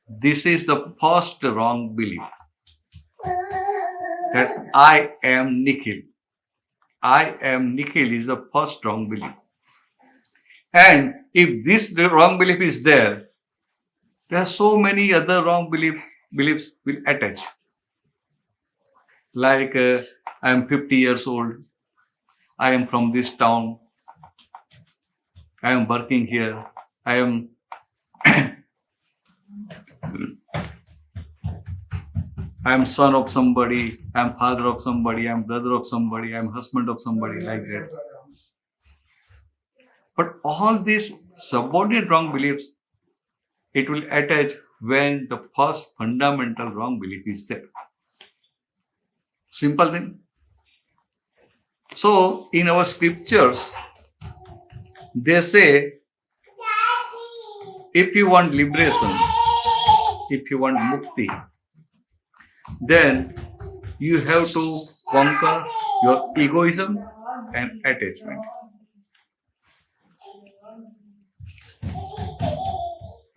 this is the first wrong belief. That I am Nikhil. I am Nikhil is the first wrong belief. And if this wrong belief is there are so many other wrong beliefs will attach. Like I am 50 years old. I am from this town. I am working here. I am son of somebody. I am father of somebody. I am brother of somebody. I am husband of somebody, like that. But all these subordinate wrong beliefs, it will attach when the first fundamental wrong belief is there. Simple thing. So in our scriptures, they say, if you want liberation, if you want mukti, then you have to conquer your egoism and attachment.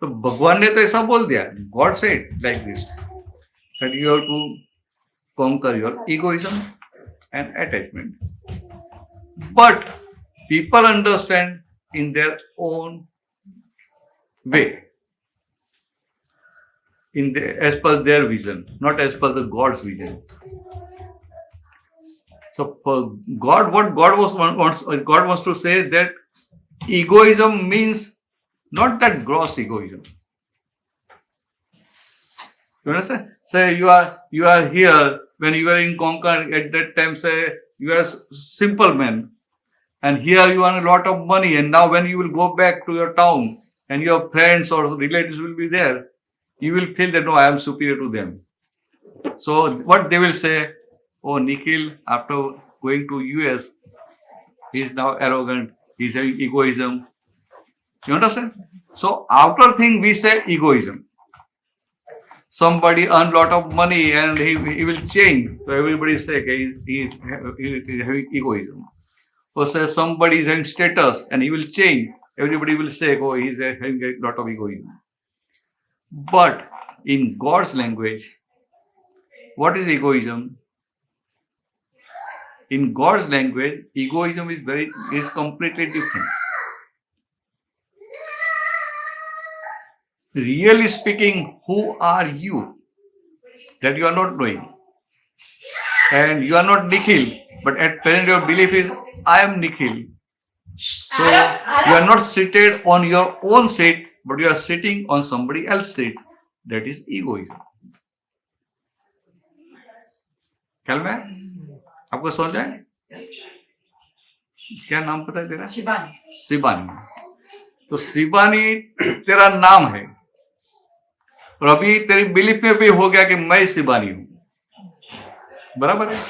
तो भगवान ने तो ऐसा बोल दिया, God said like this, that you have to conquer your egoism and attachment. But people understand in their own way, as per their vision, not as per the God's vision. So for God, what God wants to say that egoism means not that gross egoism. You understand? Say you are here, when you are in Konkan at that time, say you are a simple man, and here you earn a lot of money, and now when you will go back to your town and your friends or relatives will be there, you will feel that no, I am superior to them. So what they will say, oh, Nikhil, after going to US, he is now arrogant, he is having egoism. You understand? So after thing we say egoism. Somebody earn lot of money and he will change. So everybody say okay, he is having egoism. Or say somebody is having status and he will change. Everybody will say, oh, he is having a lot of egoism. But in God's language, what is egoism? In God's language, egoism is completely different. Really speaking, who are you? That you are not knowing. And you are not Nikhil, but at present your belief is, I am Nikhil. So you are not seated on your own seat, but you are sitting on somebody else's seat. That is egoism. ख्याल में है? आपको समझ आए? क्या नाम पता है तेरा? शिवानी। शिवानी। तो शिवानी तेरा नाम है और अभी तेरी बिलीफ में भी हो गया कि मैं शिवानी हूं, बराबर है?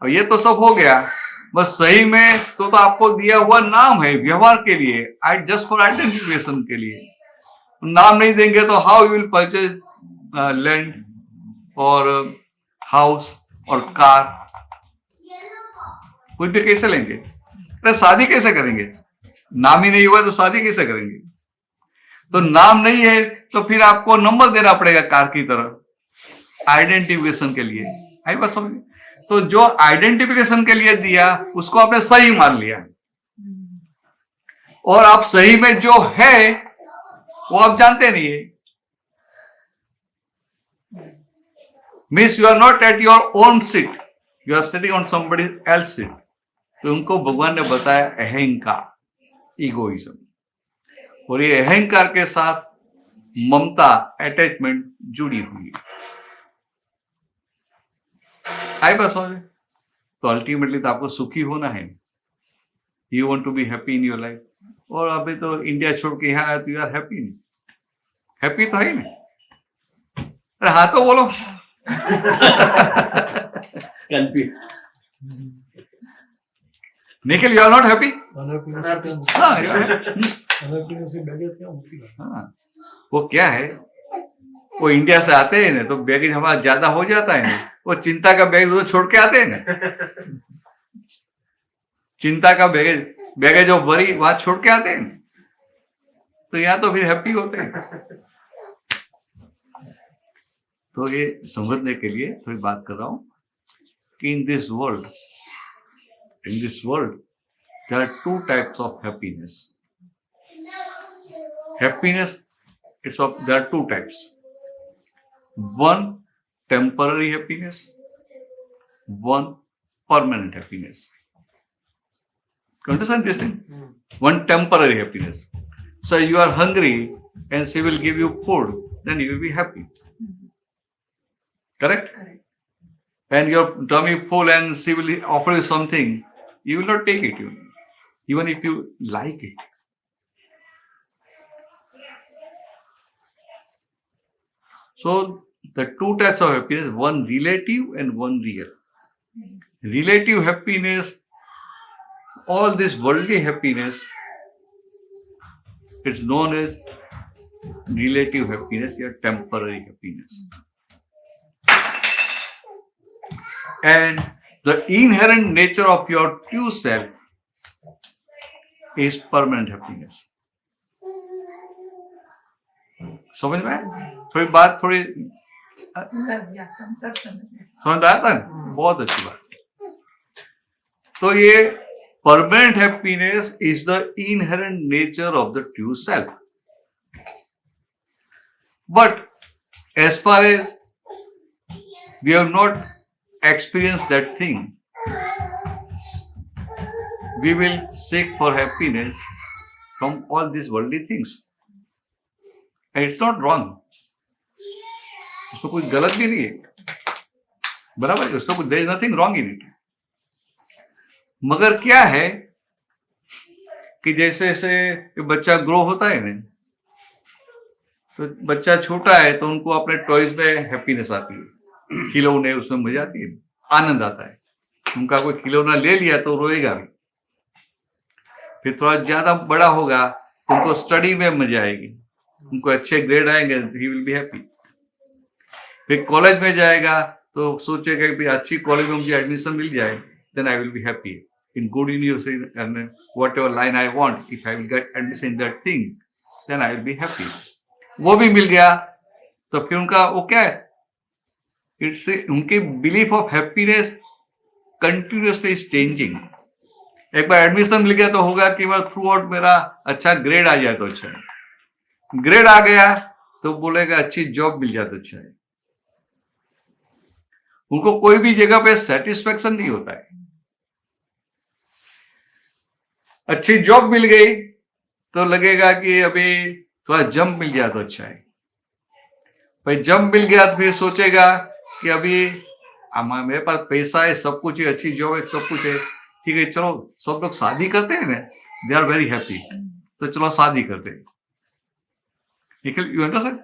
और ये तो सब हो गया, बस सही में तो आपको दिया हुआ नाम है व्यवहार के लिए, जस्ट फॉर आइडेंटिफिकेशन के लिए। नाम नहीं देंगे तो how you will purchase land और हाउस और कार, कुछ भी कैसे लेंगे? अरे शादी कैसे करेंगे? नाम ही नहीं हुआ तो शादी कैसे करेंगे? तो नाम नहीं है तो फिर आपको नंबर देना पड़ेगा कार की तरह आइडेंटिफिकेशन के लिए। आई बात समझ? तो जो आइडेंटिफिकेशन के लिए दिया उसको आपने सही मान लिया और आप सही में जो है वो आप जानते नहीं है। Means you are not at your own seat, you are sitting on somebody else seat. तो उनको भगवान ने बताया अहंकार, इगोइज्म, और ये अहंकार के साथ ममता, अटैचमेंट जुड़ी हुई है। आई बात समझ? तो अल्टीमेटली तो आपको सुखी होना है, you want to be happy in your life. और अभी तो इंडिया छोड़ के यहाँ आया तो यू आर हैप्पी नहीं, हैप्पी तो है ही नहीं। अरे हाँ तो बोलो। Nikhil, you are not happy? हाँ, वो क्या है, वो इंडिया से आते हैं ना तो बैगेज हमारा ज्यादा हो जाता है ना, वो चिंता का बैग तो छोड़ के आते हैं ना, चिंता का बैगेज जो भरी वहां छोड़ के आते हैं, तो यहाँ तो फिर हैप्पी होते हैं। तो ये समझने के लिए थोड़ी बात कर रहा हूं कि इन this world there are two types of happiness. Happiness, there are two types. One temporary happiness, one permanent happiness. You understand this thing? One temporary happiness. So you are hungry and she will give you food, then you will be happy. Correct? And your tummy full and she will offer you something, you will not take it, even if you like it. So the two types of happiness, one relative and one real. Relative happiness, all this worldly happiness, it's known as relative happiness or temporary happiness. And the inherent nature of your true self is permanent happiness. समझ में? थोड़ी बात थोड़ी समझ आया था? बहुत अच्छी बात। तो ये permanent happiness is the inherent nature of the true self. But as far as we have not experienced that thing, we will seek for happiness from all these worldly things. And it's not wrong. उसमें कुछ गलत भी नहीं है, बराबर है, उसमें कुछ there is nothing wrong in it. मगर क्या है कि जैसे जैसे बच्चा ग्रो होता है ना, तो बच्चा छोटा है तो उनको अपने टॉयज में हैप्पीनेस आती है, खिलौने उसमें मजा आती है, आनंद आता है। उनका कोई खिलौना ले लिया तो रोएगा भी। फिर थोड़ा ज्यादा बड़ा होगा तो उनको स्टडी में मजा आएगी, उनको अच्छे ग्रेड आएंगे, ही विल बी हैप्पी। फिर कॉलेज में जाएगा तो सोचेगा कि अच्छी कॉलेज में मुझे एडमिशन मिल जाए, then I will be happy in good university and whatever line I want, if I will get admission in that thing then I will be happy. वो भी मिल गया तो फिर उनका वो क्या है, इट्स उनकी belief of happiness continuously is changing. एक बार एडमिशन मिल गया तो होगा कि मैं थ्रू आउट मेरा अच्छा ग्रेड आ जाए तो अच्छा है, ग्रेड आ गया तो बोलेगा अच्छी जॉब मिल जाए तो अच्छा है। उनको कोई भी जगह पे सेटिस्फेक्शन नहीं होता है। अच्छी जॉब मिल गई तो लगेगा कि अभी थोड़ा जंप मिल गया तो अच्छा है, भाई जंप मिल गया तो फिर सोचेगा कि अभी मेरे पास पैसा है, सब कुछ है, अच्छी जॉब है, सब कुछ है, ठीक है चलो सब लोग शादी करते हैं ना, दे आर वेरी हैप्पी, तो चलो शादी करते हैं। You understand?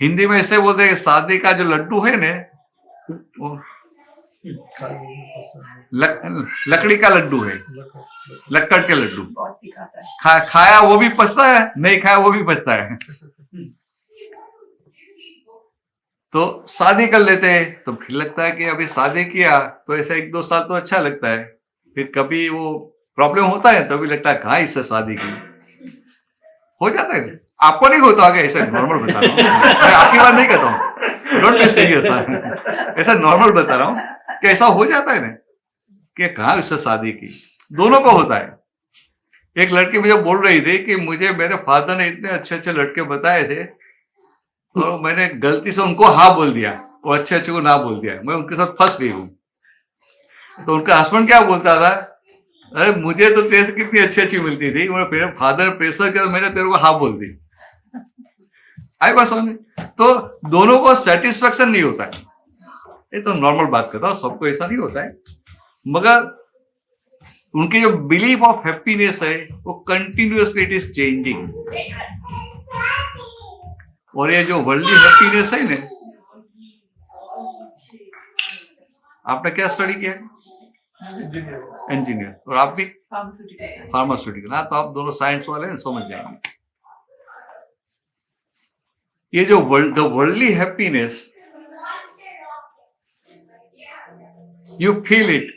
हिंदी में ऐसे बोलते हैं शादी का जो लड्डू है ना, वो लकड़ी का लड्डू है, लक्कड़ के लड्डू, बहुत सिखाता है। खाया वो भी पछता है, नहीं खाया वो भी पछता है। तो शादी कर लेते हैं तो फिर लगता है कि अभी शादी किया तो ऐसा 1-2 साल तो अच्छा लगता है, फिर कभी वो प्रॉब्लम होता है तो भी लगता है कहाँ इससे शादी की, हो जाता है। आपको नहीं होता आगे, ऐसा नॉर्मल बता रहा हूँ, मैं आपकी बात नहीं कहता हूँ, डोंट बी सीरियस, ऐसा नॉर्मल बता रहा हूँ कि ऐसा हो जाता है ना कि कहाँ इससे शादी की, दोनों को होता है। एक लड़की मुझे बोल रही थी कि मुझे मेरे फादर ने इतने अच्छे अच्छे लड़के बताए थे तो मैंने गलती से उनको हाँ बोल दिया और अच्छे अच्छे को ना बोल दिया, मैं उनके साथ फंस गई हूँ। तो उनका हस्बैंड क्या बोलता था, अरे मुझे तो तेरे से कितनी अच्छी अच्छी मिलती थी, मेरे फादर ने प्रेशर किया तो मैंने तेरे को हाँ बोल दी। आई बस तो दोनों को सेटिस्फेक्शन नहीं होता है, ये तो नॉर्मल बात करता हूँ, सबको ऐसा नहीं होता है, मगर उनकी जो बिलीफ ऑफ हैप्पीनेस है वो कंटिन्यूअसली इट इज चेंजिंग। और ये जो वर्ल्डली हैप्पीनेस है ना, आपने क्या स्टडी किया? इंजीनियर। और आप भी फार्मास्यूटिकल। हाँ, तो आप दोनों साइंस वाले हैं, समझ जाएंगे। ये जो worldly happiness, you feel it.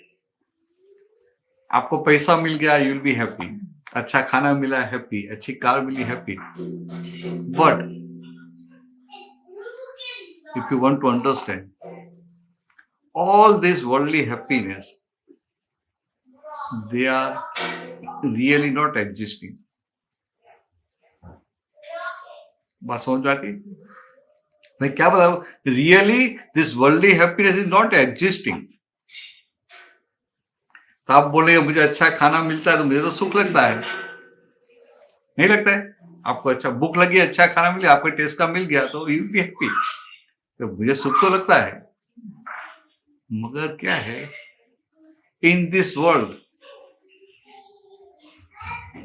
आपको पैसा मिल गया, यू विल बी हैप्पी, अच्छा खाना मिला हैप्पी, अच्छी कार मिली happy. But if you want to understand all this worldly happiness, they are really not existing. बात समझ आती? मैं क्या बता रहा हूं? Really, this worldly happiness is not existing. तो आप बोलेंगे मुझे अच्छा खाना मिलता है तो मुझे तो सुख लगता है, नहीं लगता है? आपको अच्छा भूख लगी, अच्छा खाना मिला, आपको टेस्ट का मिल गया तो यू विल बी हैप्पी, तो मुझे सुख तो लगता है। मगर क्या है, in this world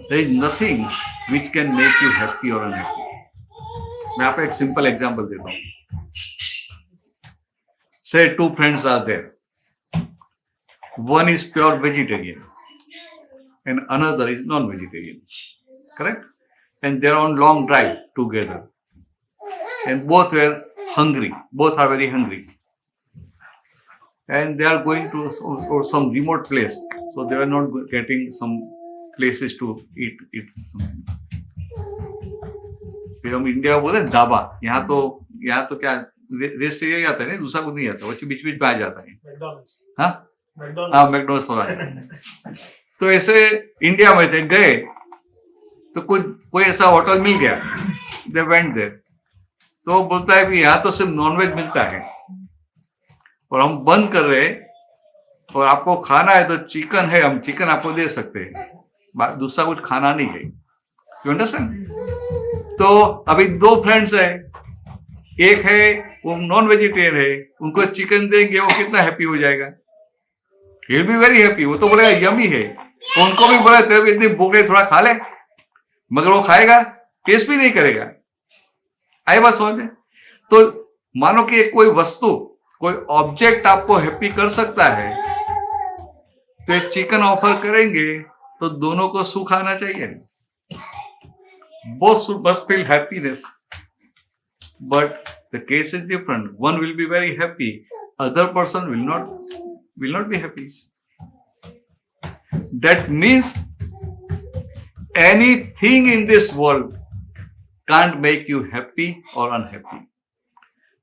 there is nothing which can make you happy और अनहैप्पी। मैं आपको एक सिंपल एग्जांपल देता हूं। Say 2 friends are there, one is pure vegetarian and another is non-vegetarian, correct? And they are on long drive together, and both were hungry, both are very hungry, and they are going to or some remote place, so they are not getting some places to eat. फिर हम India में बोलते ढाबा, यहाँ तो क्या rest area आता है ना, दूसरा कुछ नहीं आता, वो बीच बीच में आ जाता है। हाँ, मैकडॉनल्ड्स हो रहा है। तो ऐसे इंडिया में थे, गए तो कोई ऐसा होटल मिल गया, दे वेंट देयर, तो बोलता है कि यहाँ तो सिर्फ नॉनवेज मिलता है और हम बंद कर रहे हैं, और आपको खाना है तो चिकन है, हम चिकन आपको दे सकते हैं, दूसरा कुछ खाना नहीं है। You understand? तो अभी 2 फ्रेंड्स है, एक है वो नॉन वेजिटेरियन है, उनको चिकन देंगे, वो कितना हैप्पी हो जाएगा, he will be very happy, वो तो बोलेगा यमी है। उनको भी बोला तेरे को इतनी भूख है, थोड़ा खा ले, मगर वो खाएगा, टेस्ट भी नहीं करेगा, आई बात समझ में? तो मानो कि कोई वस्तु, कोई ऑब्जेक्ट आपको हैप्पी कर सकता है, तो एक चिकन ऑफर करेंगे तो दोनों को सुख आना चाहिए, both must feel happiness, but the case is different. One will be very happy, other person will not be happy. That means anything in this world can't make you happy or unhappy,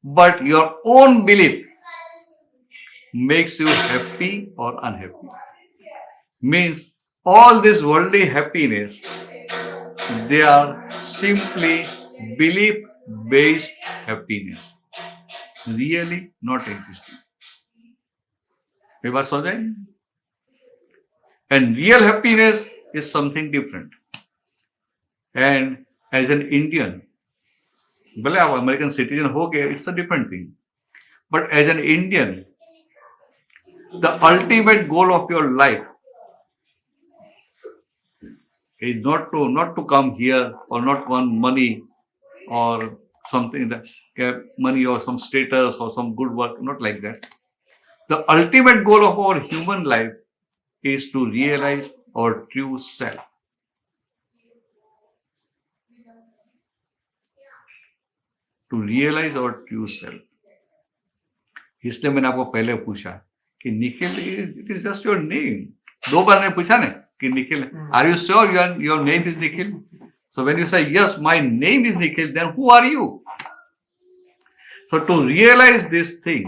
but your own belief makes you happy or unhappy. Means all this worldly happiness, they are simply belief based happiness, really not existing. ये बात समझ आई? And real happiness is something different. And as an Indian, भले आप American citizen हो गए, it's a different thing. But as an Indian, the ultimate goal of your life is not to come here or not to earn money or something that money or some status or some good work, not like that. The ultimate goal of our human life is to realize our true self. To realize our true self. इसलिए मैंने आपको पहले पूछा कि Nikhil, it is just your name. 2 बार ने पूछा ना कि Nikhil, are you sure your name is Nikhil? So when you say yes, my name is Nikhil, then who are you? So to realize this thing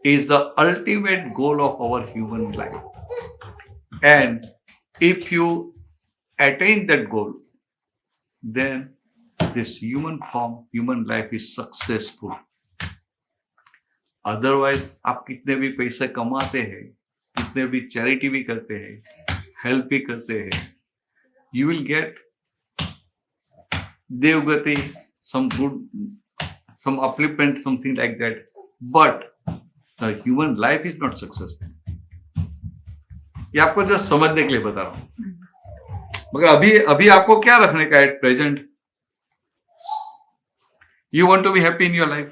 is the ultimate goal of our human life. And if you attain that goal, then this human form, human life is successful. Otherwise, आप कितने भी पैसे कमाते हैं, कितने भी charity भी करते हैं, हेल्प भी करते हैं, you will get Devgati, some good, some upliftment, something like that. But the human life is not successful. ये आपको जो समझने के लिए बता रहा हूं. मगर अभी आपको क्या रखने का है? Present. You want to be happy in your life.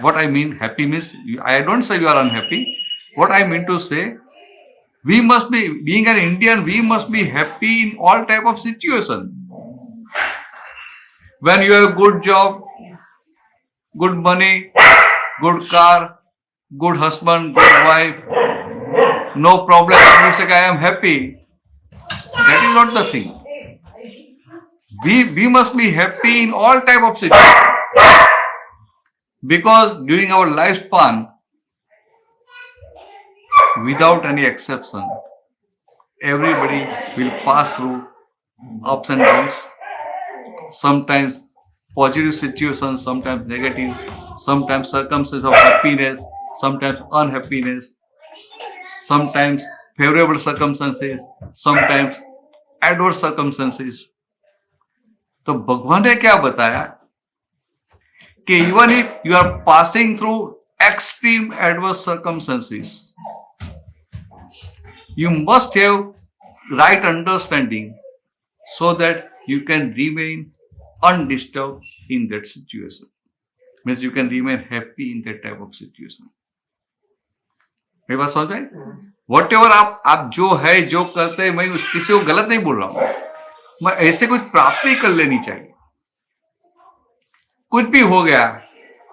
What I mean happy means, I don't say you are unhappy. What I mean to say, we must be, being an Indian, we must be happy in all type of situation. When you have a good job, good money, good car, good husband, good wife, no problem, you say I am happy. That is not the thing. We must be happy in all type of situations. Because during our lifespan, without any exception, everybody will pass through ups and downs. Sometimes positive situations, sometimes negative, sometimes circumstances of happiness, sometimes unhappiness, sometimes favorable circumstances, sometimes adverse circumstances. तो भगवान ने क्या बताया कि even if you are passing through extreme adverse circumstances, you must have right understanding so that you can remain undisturbed in that situation. Means you can remain happy in that type of situation. मेरी बात समझ में? Whatever आप जो है, जो करते हैं, मैं किसी को गलत नहीं बोल रहा हूं. मैं ऐसे कुछ प्राप्ति कर लेनी चाहिए. कुछ भी हो गया,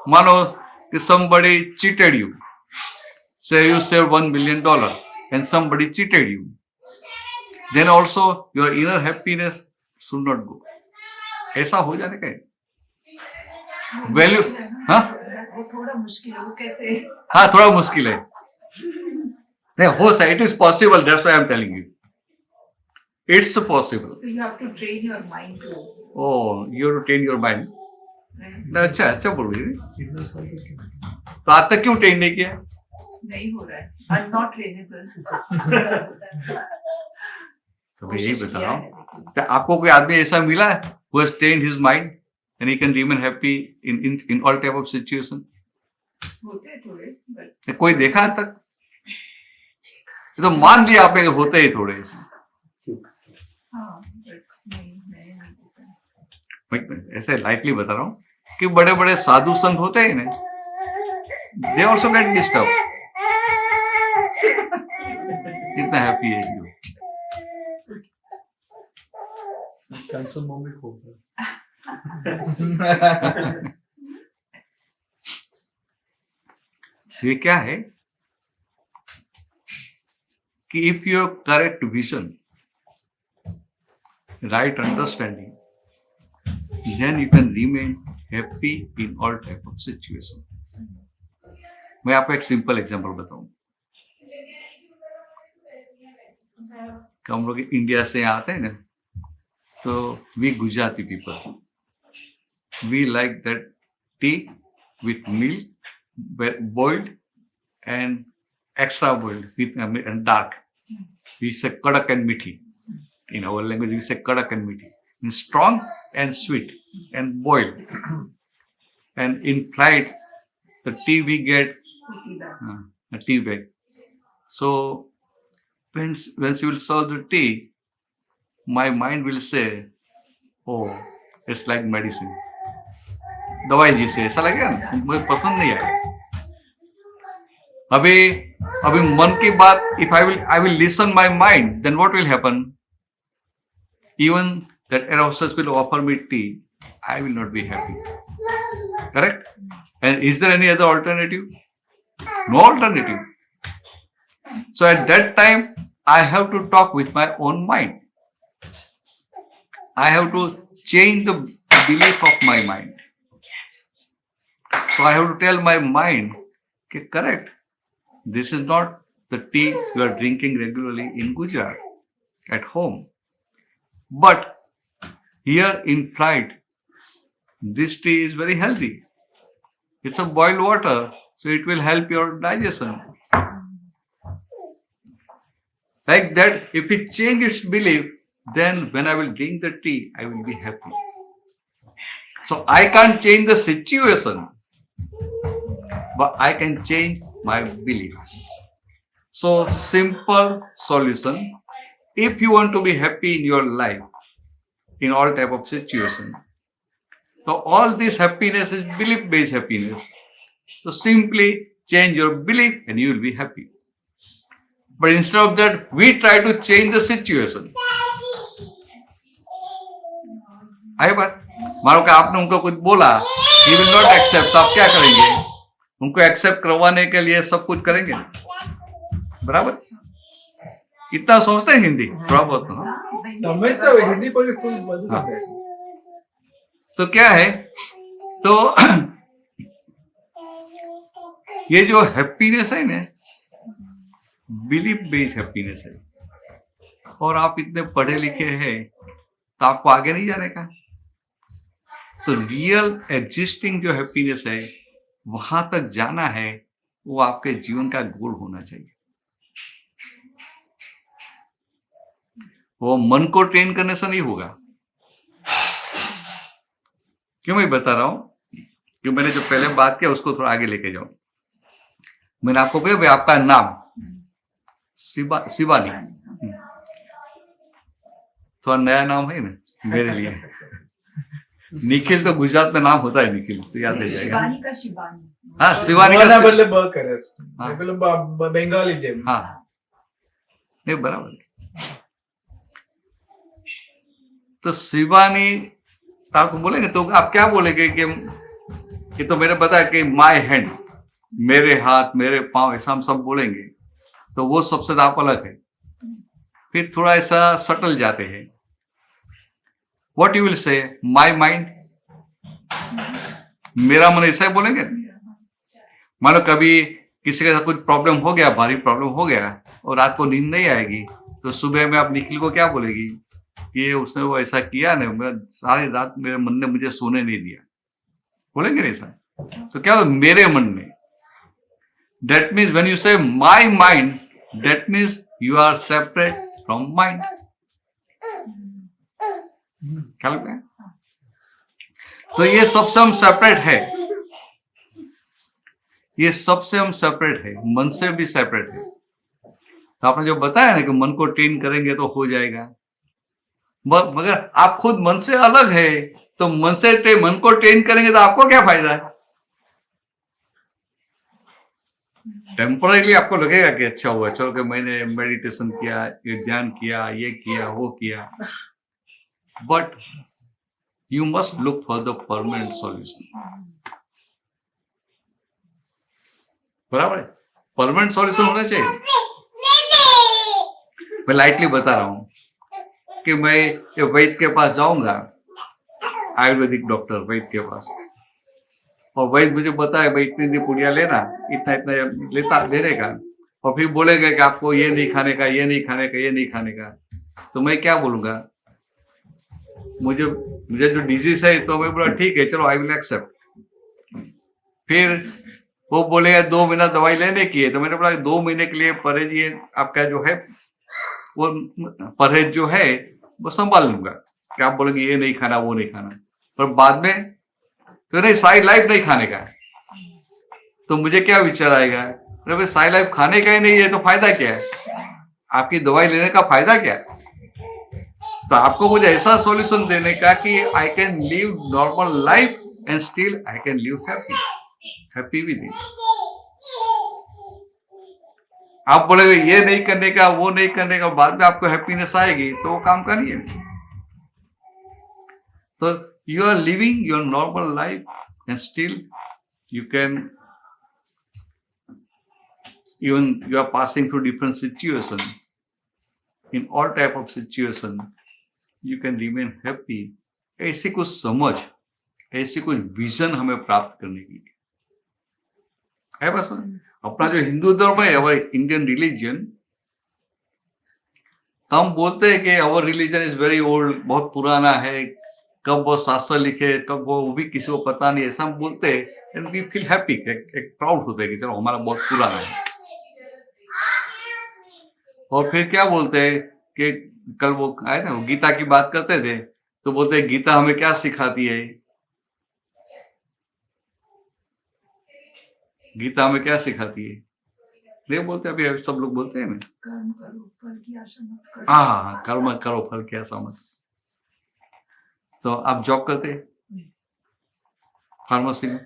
मानो कि somebody cheated you. Say you saved $1 million and somebody cheated you. Then also your inner happiness should not go. ऐसा हो जाने का वैल्यू. हाँ, वो थोड़ा मुश्किल है. वो कैसे? हाँ, थोड़ा मुश्किल है. नहीं हो सकता. It is possible. That's why I am telling you. It's possible. So you have to train your mind to. Oh, you have to train your mind. Right? अच्छा बोल रही है. तो आज तक क्यों ट्रेन नहीं किया? नहीं हो रहा है. I'm not trainable. तो मैं यही बता रहा हूँ. क्या आपको कोई आदमी ऐसा मिला है who has trained his mind and he can remain happy in all type of situation? होते हैं थोड़े, but कोई देखा आज तक? तो मान लिया आपने कि होते ही थोड़े ऐसे. हाँ, but नहीं देखा. ऐसे लाइटली बता रहा हूँ कि बड़े बड़े साधु संत होते हैं ना, दे ऑल्सो गेट डिस्टर्ब। कितना हैप्पी है यू। कैंसर मम्मी को ये क्या है कि if your correct vision, right understanding, then you can remain happy in all type of situation. मैं आपको एक सिंपल एग्जांपल बताऊं कि हम लोग इंडिया से आते हैं ना, तो we Gujarati people, we like that tea with milk boiled and extra boiled with and dark. We say kadak and mithi. In our language, we say kadak and mithi. In strong and sweet and boiled. And in fried, the tea we get a tea bag. So when she will serve the tea, my mind will say, "Oh, it's like medicine." दवाई जैसे ऐसा लगेगा ना, मुझे पसंद नहीं आएगा। अभी मन की बात, if I will listen my mind, then what will happen? Even that air hostess will offer me tea, I will not be happy. Correct? And is there any other alternative? No alternative. So at that time, I have to talk with my own mind. I have to change the belief of my mind. So I have to tell my mind, okay, correct, this is not the tea you are drinking regularly in Gujarat at home. But here in flight, this tea is very healthy. It's a boiled water, so it will help your digestion. Like that, if it changes its belief, then when I will drink the tea, I will be happy. So I can't change the situation, but I can change my belief. So simple solution. If you want to be happy in your life, in all type of situation, so all this happiness is belief-based happiness. So simply change your belief and you will be happy. But instead of that, we try to change the situation. आई बात, मानो कि आपने उनको कुछ बोला, he will not accept, तो आप क्या करेंगे? उनको एक्सेप्ट करवाने के लिए सब कुछ करेंगे, बराबर? इतना समझते हैं हिंदी थोड़ा बहुत? समझते हो हिंदी पर कुछ बदल सकते हैं। तो क्या है, तो ये जो हैप्पीनेस है ना, बिलीफ बेस्ड हैप्पीनेस है। और आप इतने पढ़े लिखे हैं तो आपको आगे नहीं जाने का। तो रियल एग्जिस्टिंग जो हैप्पीनेस है, वहां तक जाना है, वो आपके जीवन का गोल होना चाहिए। वो मन को ट्रेन करने से नहीं होगा। क्यों मैं बता रहा हूं? कि मैंने जो पहले बात किया उसको थोड़ा आगे लेके जाऊं। मैंने आपको कहा भाई आपका नाम शिवानी, थोड़ा नया नाम है ना मेरे लिए। निखिल तो गुजरात में नाम होता है निखिल, तो याद रह जाएगा। शिवानी का शिवानी। हाँ, शिवानी का बदले ब करे, हाँ। मतलब बंगाली जेम। हाँ, नहीं बराबर। तो शिवानी आपको बोलेंगे तो आप क्या बोलेंगे कि तो मैंने बताया कि माय हैंड, मेरे हाथ, मेरे पांव, ऐसा हम सब बोलेंगे। तो वो सबसे आप अलग है। फिर थोड़ा ऐसा सटल जाते हैं। What you will say? My mind, मेरा मन, ऐसा ही बोलेंगे। मानो कभी किसी के साथ कुछ प्रॉब्लम हो गया, भारी प्रॉब्लम हो गया और रात को नींद नहीं आएगी, तो सुबह में आप निखिल को क्या बोलेगी कि उसने वो ऐसा किया ना, मैं सारी रात मेरे मन ने मुझे सोने नहीं दिया, बोलेंगे नहीं ऐसा? तो क्या हो, मेरे मन में। That means when you say my mind, that means you are separate from mind. क्या लगता है? तो ये सबसे हम सेपरेट है, ये सबसे हम सेपरेट है, मन से भी सेपरेट है। तो आपने जो बताया ना कि मन को ट्रेन करेंगे तो हो जाएगा, मगर आप खुद मन से अलग है, तो मन को ट्रेन करेंगे तो आपको क्या फायदा है? टेम्पररी आपको लगेगा कि अच्छा हुआ, चलो कि मैंने मेडिटेशन किया, ये ध्यान किया, ये किया, वो किया, but you must look for the permanent solution. बराबर है, परमानेंट सॉल्यूशन होना चाहिए। मैं लाइटली बता रहा हूं कि मैं ये वैद्य के पास जाऊंगा, आयुर्वेदिक डॉक्टर वैद्य के पास, और वैद्य मुझे बताए भाई इतनी पुड़िया लेना, इतना इतना लेने का, और फिर बोलेगा कि आपको ये नहीं खाने का, ये नहीं खाने का, ये नहीं खाने का, तो मैं क्या बोलूंगा? मुझे जो डिजीज है, तो मैं बोला ठीक है चलो आई विल एक्सेप्ट। फिर वो बोलेगा 2 महीना दवाई लेने की है, तो मैंने बोला 2 महीने के लिए परहेज, ये आपका जो है वो परहेज जो है वो संभाल लूंगा, कि आप बोलेंगे ये नहीं खाना, वो नहीं खाना, पर बाद में तो नहीं, सारी लाइफ नहीं खाने का है, तो मुझे क्या विचार आएगा? अरे भाई सारी लाइफ खाने का ही नहीं है तो फायदा क्या है? आपकी दवाई लेने का फायदा क्या है? तो आपको मुझे ऐसा सॉल्यूशन देने का कि I can live normal life and still I can live happy with it. आप बोलेगे ये नहीं करने का, वो नहीं करने का, बाद में आपको हैप्पीनेस आएगी, तो वो काम का नहीं है। तो you are living your normal life and still you can, even you are passing through different situations, in all type of situation you can remain happy। ऐसी कुछ समझ, ऐसी कुछ विजन हमें प्राप्त करने की है। बस अपना जो हिंदू धर्म है, हमारे इंडियन रिलीजन, हम बोलते हैं कि अवर रिलीजन इज वेरी ओल्ड, बहुत पुराना है, कब वो शास्त्र लिखे, कब वो भी किसी को पता नहीं, ऐसा हम बोलते हैं, एंड वी फील हैप्पी, एक प्राउड होता है कि चलो हमारा बहुत पुराना है। और फिर क्या बोलते हैं कि कल वो आए ना, वो गीता की बात करते थे, तो बोलते हैं गीता हमें क्या सिखाती है? गीता हमें क्या सिखाती है? नहीं बोलते, अभी सब लोग बोलते हैं ना, कर्म करो फल की आशा मत करो। हाँ, कर्म करो फल की आशा मत। तो आप जॉब करते फार्मेसी में,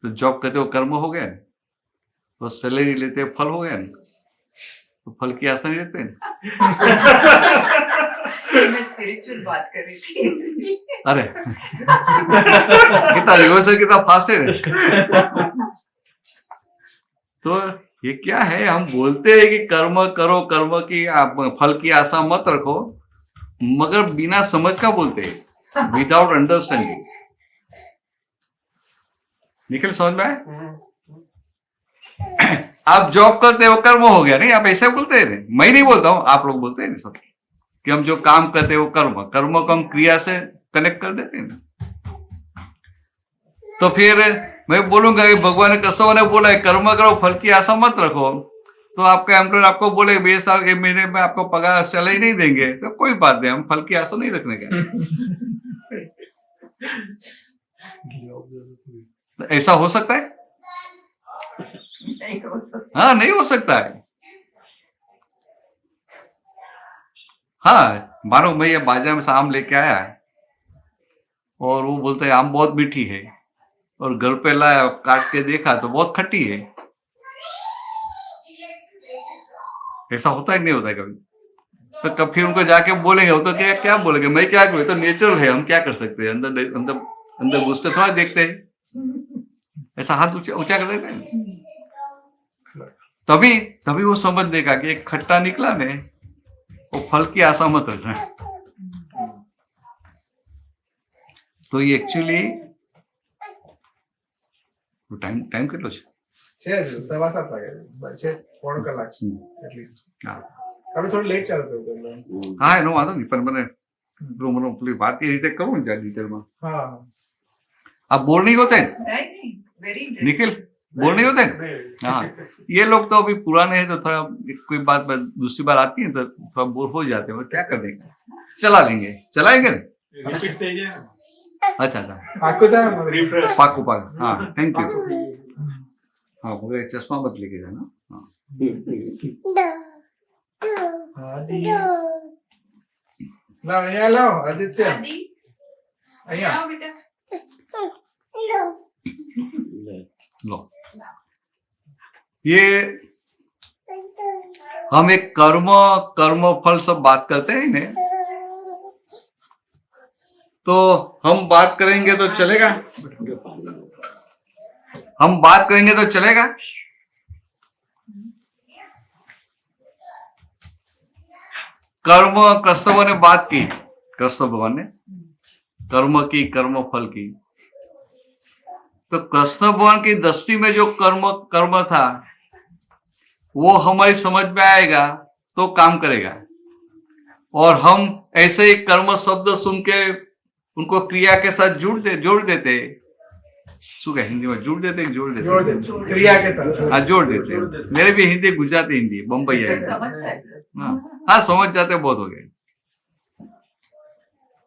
तो जॉब करते हो कर्म हो गया, तो सैलरी लेते फल हो गया, तो फल की आशा नहीं लेते। मैं स्पिरिचुअल बात कर रही थी इसलिए। अरे कितना रिवर्सल, कितना फास्ट है। तो ये क्या है, हम बोलते हैं कि कर्म करो, कर्म की फल की आशा मत रखो, मगर बिना समझ का बोलते हैं, विदाउट अंडरस्टैंडिंग। निखिल समझ में आए? आप जॉब करते हो कर्म हो गया, नहीं आप ऐसे बोलते हैं, मैं नहीं बोलता हूं, आप लोग बोलते हैं सब कि हम जो काम करते हैं वो कर्म, कर्म को हम क्रिया से कनेक्ट कर देते हैं। तो फिर मैं बोलूंगा कि भगवान ने कसों ने बोला है कर्म करो फल की आशा मत रखो, तो आपका एम्प्लॉयर आपको बोले 20 साल के महीने में आपको पगार सैलरी नहीं देंगे, तो कोई बात नहीं, हम फल की आशा नहीं रखने का। ऐसा हो सकता है? नहीं हो सकता। हाँ, नहीं हो सकता है। हाँ, मानो मैं ये बाजार में से आम लेके आया और वो बोलते हैं आम बहुत मीठी है, और घर पे लाया, काट के देखा तो बहुत खट्टी है। ऐसा होता है कि नहीं होता है कभी? तो कब फिर उनको जाके बोलेंगे, वो तो क्या क्या बोलेंगे, मैं क्या करूँ, तो नेचुरल है, हम क्या कर सकते हैं, अंदर अंदर अंदर घुस के थोड़ा देखते हैं, ऐसा हाथ ऊंचा कर देते हैं। तभी वो समझ देगा कि एक खट्टा निकला ने, वो फल की आशा मत रखना। तो ये एक्चुअली टाइम કેટલો છે? 6:15 વાગે, 6:15 કલાક એટલીસ્ટ. હા, હવે થોડું લેટ ચાલુ થયું એટલે. હા, એનો વાંધો નહીં, પણ મને પેલી વાત એ રીતે કરું ને ડિટેલમાં। હા, आप बोर नहीं होते हैं नहीं वेरी निखिल? बोर नहीं होते हैं? हाँ, ये लोग तो अभी पुराने हैं, तो थोड़ा कोई बात दूसरी बार आती है तो थोड़ा बोर हो जाते हैं, क्या कर देंगे, चलाएंगे રિપીટ થઈ જાય ને, अच्छा अच्छा, આખું થાય રિફ્રેશ। पाकू पाक, हाँ थैंक यू। हाँ, मुझे चश्मा मत लेके जाना। हाँ, લાવ અહીંયા લાવ આદિત્ય. અહીંયા आओ बेटा लो, ये हम एक कर्म फल सब बात करते हैं ने, तो हम बात करेंगे तो चलेगा, हम बात करेंगे तो चलेगा। कर्म कृष्ण ने बात की, कृष्ण भगवान ने कर्म की, कर्म फल की, तो कृष्ण भगवान की दृष्टि में जो कर्म था वो हमारी समझ में आएगा तो काम करेगा, और हम ऐसे ही कर्म शब्द सुन के उनको क्रिया के साथ जोड़ देते શું કહે હિન્દીમાં जोड़ देते जोड़ दे क्रिया के साथ हाँ जोड़ देते। मेरे भी हिंदी गुजराती हिंदी बम्बई है, समझता है सर हाँ हाँ समझ जाते बहुत हो गए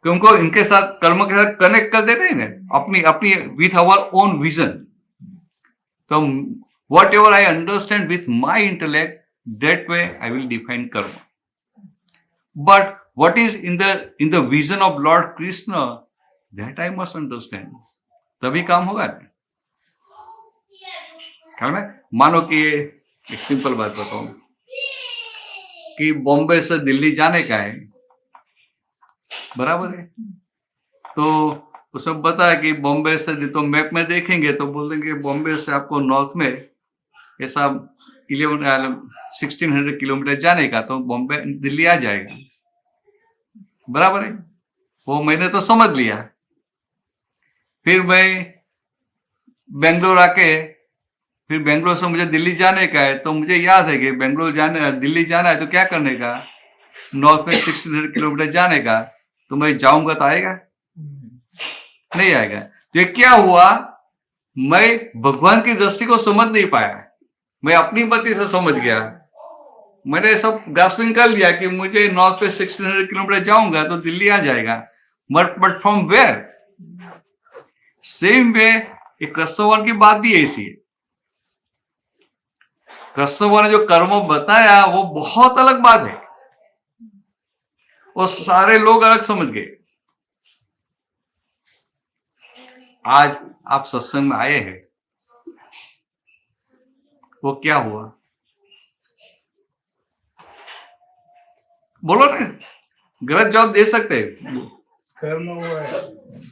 कि उनको इनके साथ कर्म के साथ कनेक्ट कर देते हैं ना अपनी अपनी विथ आवर ओन विजन। तो what ever I understand with my intellect that way I will define karma. But what is in the vision of Lord Krishna, that I must understand. तभी काम होगा। ख्याल में मानो कि एक सिंपल बात बताऊं कि बॉम्बे से दिल्ली जाने का है, बराबर है, तो उसमें बताया कि बॉम्बे से, तो मैप में देखेंगे तो बोल देंगे बॉम्बे से आपको नॉर्थ में ऐसा 1600 किलोमीटर जाने का, तो बॉम्बे दिल्ली आ जाएगा, बराबर है। वो मैंने तो समझ लिया। फिर मैं बेंगलोर आके, फिर बेंगलोर से मुझे दिल्ली जाने का है, तो मुझे याद है कि दिल्ली जाना है तो क्या करने का, नॉर्थ में 1600 किलोमीटर जाने का, तो मैं जाऊंगा तो आएगा नहीं आएगा। तो ये क्या हुआ, मैं भगवान की दृष्टि को समझ नहीं पाया, मैं अपनी मति से समझ गया। मैंने सब ग्रास्पिंग कर लिया कि मुझे नॉर्थ पे 1600 किलोमीटर जाऊंगा तो दिल्ली आ जाएगा, but from where. Same way एक कृष्णवर की बात भी ऐसी है। कृष्णवर ने जो कर्म बताया वो बहुत अलग बात है, और सारे लोग अलग समझ गए। आज आप सत्संग में आए हैं, वो क्या हुआ बोलो ना, गलत जवाब दे सकते हैं। कर्म हुआ है।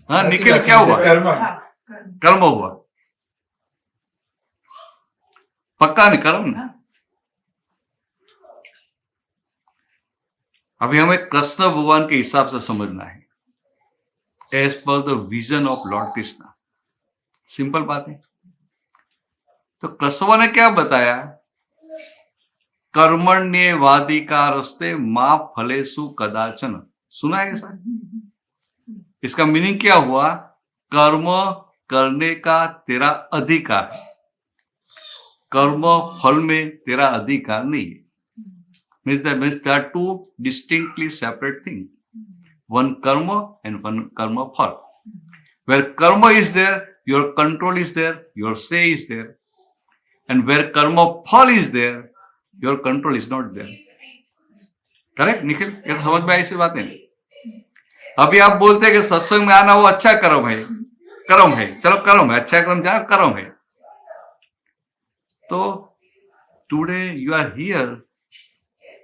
हाँ निखिल क्या हुआ, कर्म हाँ, कर्म हुआ, पक्का नहीं कर्म ना। अभी हमें कृष्ण भगवान के हिसाब से समझना है, as per the vision of lord Krishna. Simple बात है। तो कृष्ण ने क्या बताया, कर्मण्येवाधिकारस्ते मा फलेषु कदाचन। सुना है ऐसा? इसका मीनिंग क्या हुआ, कर्म करने का तेरा अधिकार है, कर्म फल में तेरा अधिकार नहीं है। Means there are two distinctly separate things, one karma and one karma phal. Where karma is there, your control is there, your say is there, and where karma phal is there, your control is not there. Correct Nikhil? ये तो समझ में आई सी बात है। अभी आप बोलते हैं कि सत्संग में आना वो अच्छा कर्म है, कर्म है, चलो कर्म है, अच्छा कर्म जाना कर्म है। तो today you are here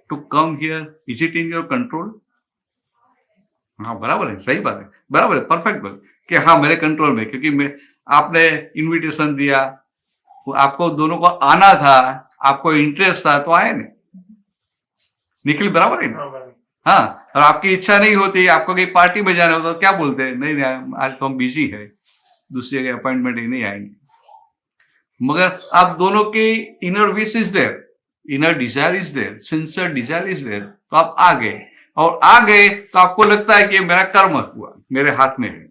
to come here, is it in your control? हाँ बराबर है, सही बात है, बराबर है, परफेक्ट बात कि हाँ मेरे कंट्रोल में, क्योंकि मैं आपने इनविटेशन दिया, आपको दोनों को आना था, आपको इंटरेस्ट था तो आए नहीं। निखिल बराबर है ना? हाँ, और आपकी इच्छा नहीं होती, आपको कहीं पार्टी में जाना होता तो क्या बोलते हैं, नहीं आज तो हम बिजी है, दूसरी जगह अपॉइंटमेंट ही नहीं आएंगे। मगर आप दोनों की inner wish is there, inner desire is there, sincere desire is there, तो आप आ गए, और आ गए तो आपको लगता है कि मेरा कर्म हुआ, मेरे हाथ में है।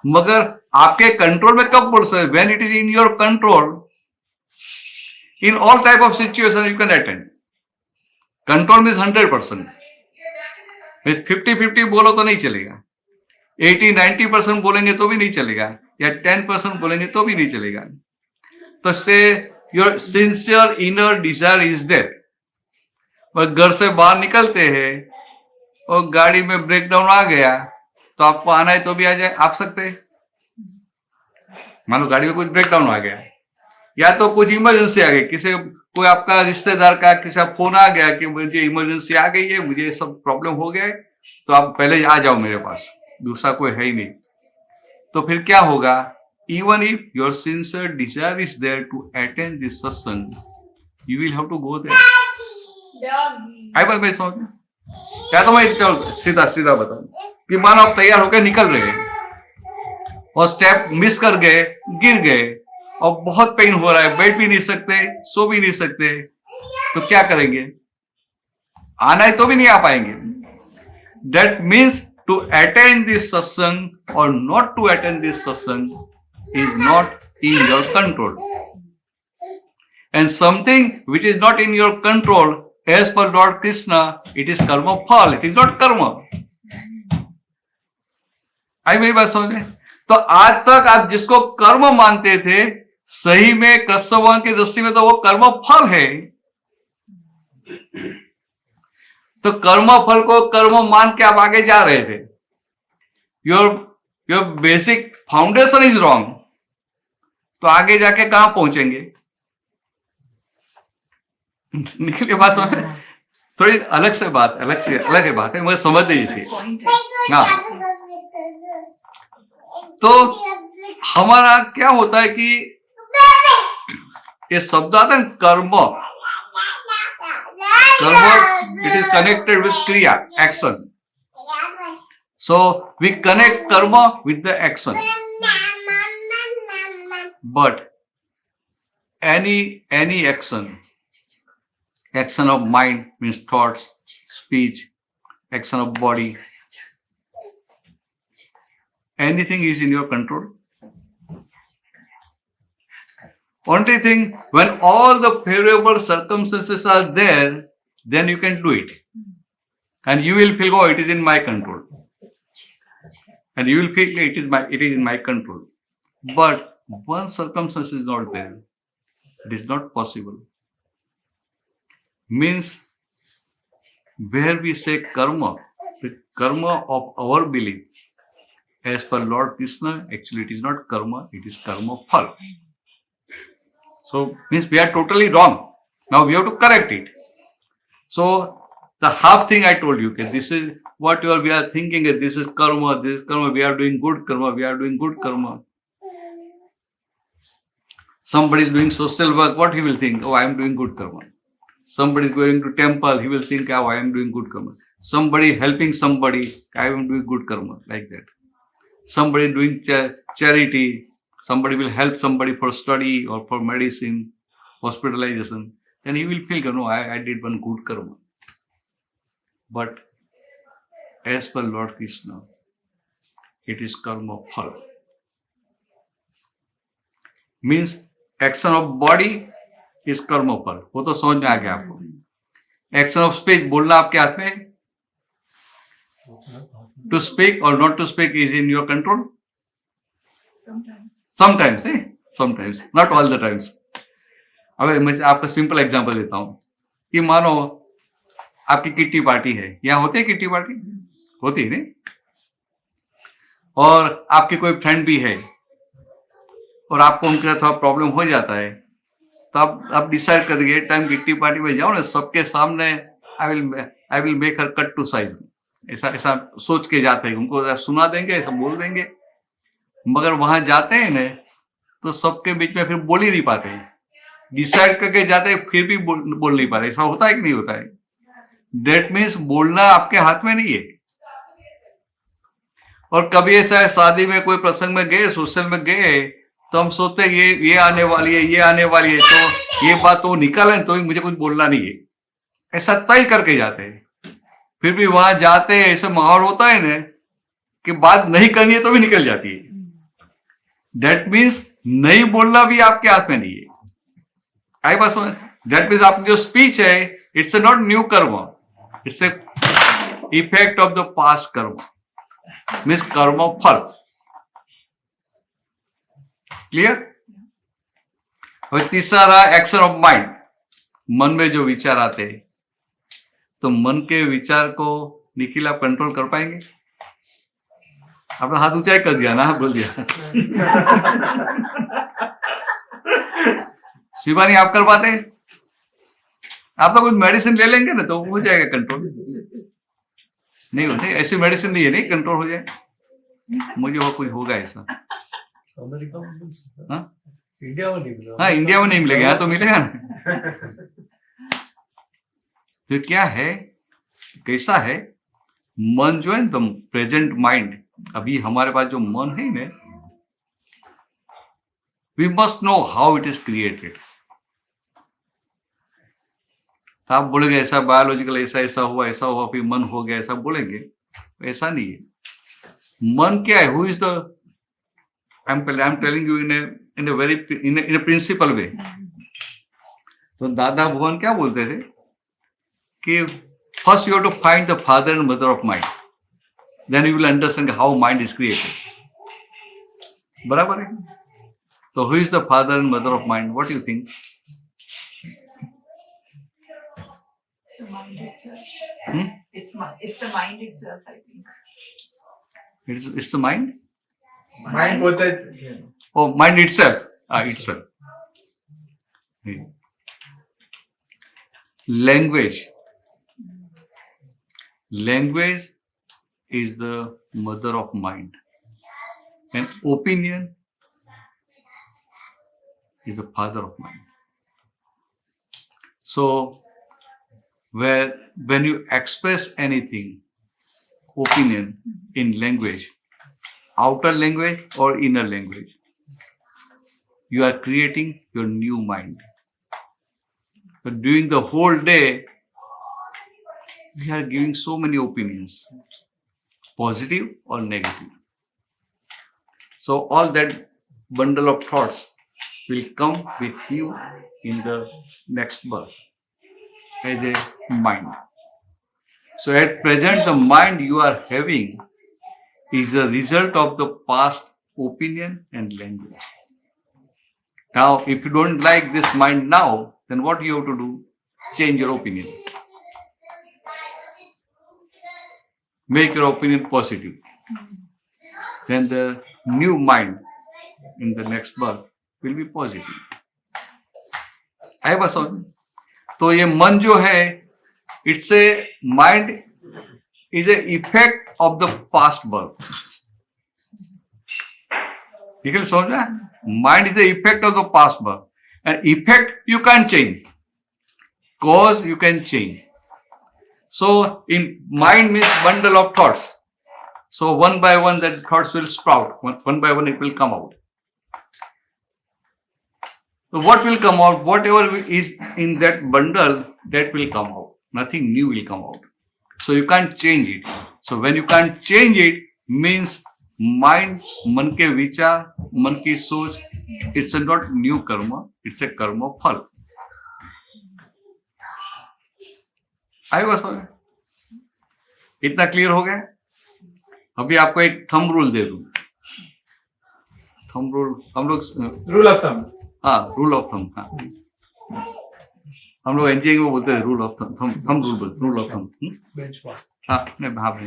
मगर आपके कंट्रोल में कब बोल सकते, when it is in your control, in all type of situation you can attend. Control means 100%, 50-50 बोलो तो नहीं चलेगा, 80-90% बोलेंगे तो भी नहीं चलेगा, या 10% बोलेंगे तो भी नहीं चलेगा। तो say your sincere inner desire is there. और घर से बाहर निकलते हैं और गाड़ी में ब्रेकडाउन आ गया तो आपको आना है तो भी आ जाए, आप सकते हैं। मान लो गाड़ी में कुछ ब्रेकडाउन आ गया, या तो कुछ इमरजेंसी आ गई, किसी कोई आपका रिश्तेदार का किसी का फोन आ गया कि मुझे इमरजेंसी आ गई है, मुझे ये सब प्रॉब्लम हो गया है, तो आप पहले आ जाओ मेरे पास, दूसरा कोई है ही नहीं। तो फिर क्या होगा? Even if your sincere desire is there to attend this satsang, you will have to go there. आई बात मैं समझ, क्या तो मैं चलो सीधा सीधा बताऊं कि मानो आप तैयार होकर निकल रहे हैं और स्टेप मिस कर गए, गिर गए और बहुत पेन हो रहा है, बैठ भी नहीं सकते, सो भी नहीं सकते, तो क्या करेंगे? आना है तो भी नहीं आ पाएंगे। That means to attend this satsang और not to attend this satsang is not in your control, and something which is not in your control as per lord Krishna it is कर्म फल, इट इज नॉट कर्म। आई मेरी बात समझ में? तो आज तक आप जिसको कर्म मानते थे, सही में कृष्ण भगवान की दृष्टि में तो वो कर्म फल है। तो कर्म फल को कर्म मान के आप आगे जा रहे थे। Your basic foundation is wrong, तो आगे जाके कहां पहुंचेंगे? निकलिए बात समझ, थोड़ी अलग से बात, अलग है बात है, मुझे समझ दीजिए। Point है। हाँ, तो हमारा क्या होता है कि ये शब्द आता है कर्म, इट इज कनेक्टेड विथ क्रिया, एक्शन। सो वी कनेक्ट कर्म with the action, but any action of mind means thoughts, speech, action of body, anything is in your control. Only thing, when all the favorable circumstances are there, then you can do it. And you will feel, oh, it is in my control. And you will feel it is in my control. But once circumstance is not there, it is not possible. Means where we say karma, the karma of our belief, as per Lord Krishna, actually it is not karma, it is karma phal. So means we are totally wrong. Now we have to correct it. So the half thing I told you, okay, this is what we are thinking, this is karma, we are doing good karma. Somebody is doing social work, what he will think? Oh, I am doing good karma. Somebody is going to temple, he will think, oh, I am doing good karma. Somebody helping somebody, I am doing good karma, like that. Somebody doing charity, somebody will help somebody for study or for medicine, hospitalization, then he will feel, no, I did one good karma. But as per Lord Krishna, it is karma phal. Means action of body is कर्म फल, वो तो समझ में आ गया आपको। Action of speech, बोलना आपके हाथ में है। टू स्पीक और not to speak is in your control. Sometimes not all the times. अब मैं आपका सिंपल एग्जांपल देता हूं कि मानो आपकी किट्टी पार्टी है, यहाँ होती है किट्टी पार्टी, होती है नहीं, और आपके कोई फ्रेंड भी है और आपको उनके साथ थोड़ा प्रॉब्लम हो जाता है, तो आप डिसाइड कर देंगे टाइम किट्टी पार्टी में जाओ ना, सबके सामने I will make her cut to size, ऐसा सोच के जाते हैं, उनको सुना देंगे, ऐसा बोल देंगे। मगर वहां जाते हैं ना तो सबके बीच में फिर बोल ही नहीं पाते हैं, डिसाइड करके जाते हैं फिर भी बोल नहीं पाते। ऐसा होता है कि नहीं होता है? दैट मीन्स बोलना आपके हाथ में नहीं है। और कभी ऐसा है, शादी में कोई प्रसंग में गए, सोशल में गए, तो हम सोचते हैं ये आने वाली है, ये आने वाली है, तो ये बात तो निकालें तो मुझे कुछ बोलना नहीं है, ऐसा तय करके जाते हैं। फिर भी वहां जाते हैं, ऐसा माहौल होता है ना कि बात नहीं करनी है तो भी निकल जाती है। दैट मीन्स नहीं बोलना भी आपके हाथ में नहीं है। आई बात समझ? दैट मीन्स आपकी जो स्पीच है, इट्स नॉट न्यू कर्म, it's a effect of the past कर्म, मीन्स कर्म फल। क्लियर? और तीसरा रहा एक्शन ऑफ माइंड, मन में जो विचार आते हैं, तो मन के विचार को निखिल आप कंट्रोल कर पाएंगे? आपने हाथ ऊंचाई कर दिया ना, बोल दिया। शिवानी आप कर पाते? आप तो कुछ मेडिसिन ले लेंगे ना तो हो जाएगा कंट्रोल। नहीं होते ऐसी मेडिसिन नहीं है, नहीं कंट्रोल हो जाए। मुझे वो कुछ होगा ऐसा। अमेरिका में मिल सकता है। हाँ? इंडिया में नहीं मिला। हाँ, इंडिया में नहीं मिलेगा, यहाँ तो मिलेगा ना। तो क्या है, कैसा है मन जो है ना, प्रेजेंट माइंड, अभी हमारे पास जो मन है ना, we must know how it is created. तो आप बोलेंगे ऐसा बायोलॉजिकल ऐसा हुआ फिर मन हो गया, ऐसा बोलेंगे, ऐसा नहीं है। मन क्या है? Who is the, I am telling you in a very in a principle way. तो दादा भगवान क्या बोलते थे कि first you have to find the father and mother of mind, then you will understand how mind is created. बराबर है? तो who is the father and mother of mind? What you think? The mind itself. Hmm? It's the mind itself, I think. It's the mind? Mind होता है Oh, mind itself. Itself. Language. Language is the mother of mind. And opinion is the father of mind. So, when you express anything, opinion in language, outer language or inner language, you are creating your new mind. But during the whole day, we are giving so many opinions, positive or negative. So all that bundle of thoughts will come with you in the next birth as a mind. So at present, the mind you are having is a result of the past opinion and language. Now, if you don't like this mind now, then what you have to do? Change your opinion. Make your opinion positive. Then the new mind in the next birth will be positive. I was on. तो ये मन जो है, it's a mind is a effect of the past birth. निकल समझा? Mind is a effect of the past birth and effect you can change, cause you can change. So in mind means bundle of thoughts, so one by one that thoughts will sprout, one by one it will come out. So what will come out? Whatever is in that bundle, that will come out. Nothing new will come out. So you can't change it. So when you can't change it, means mind, मन के विचार, मन की सोच, it's a not new karma, it's a karma phal. I was इतना clear हो गया? अभी आपको एक थंब रूल दे दूं। थंब रूल हम लोग रूल ऑफ थंब। हाँ, रूल ऑफ थंब। हाँ, हम लोग इंजीनियरिंग में बोलते हैं rule of thumb, thumb rule बोलते, रूल ऑफ थंब। बेंचमार्क। हाँ, नहीं भाव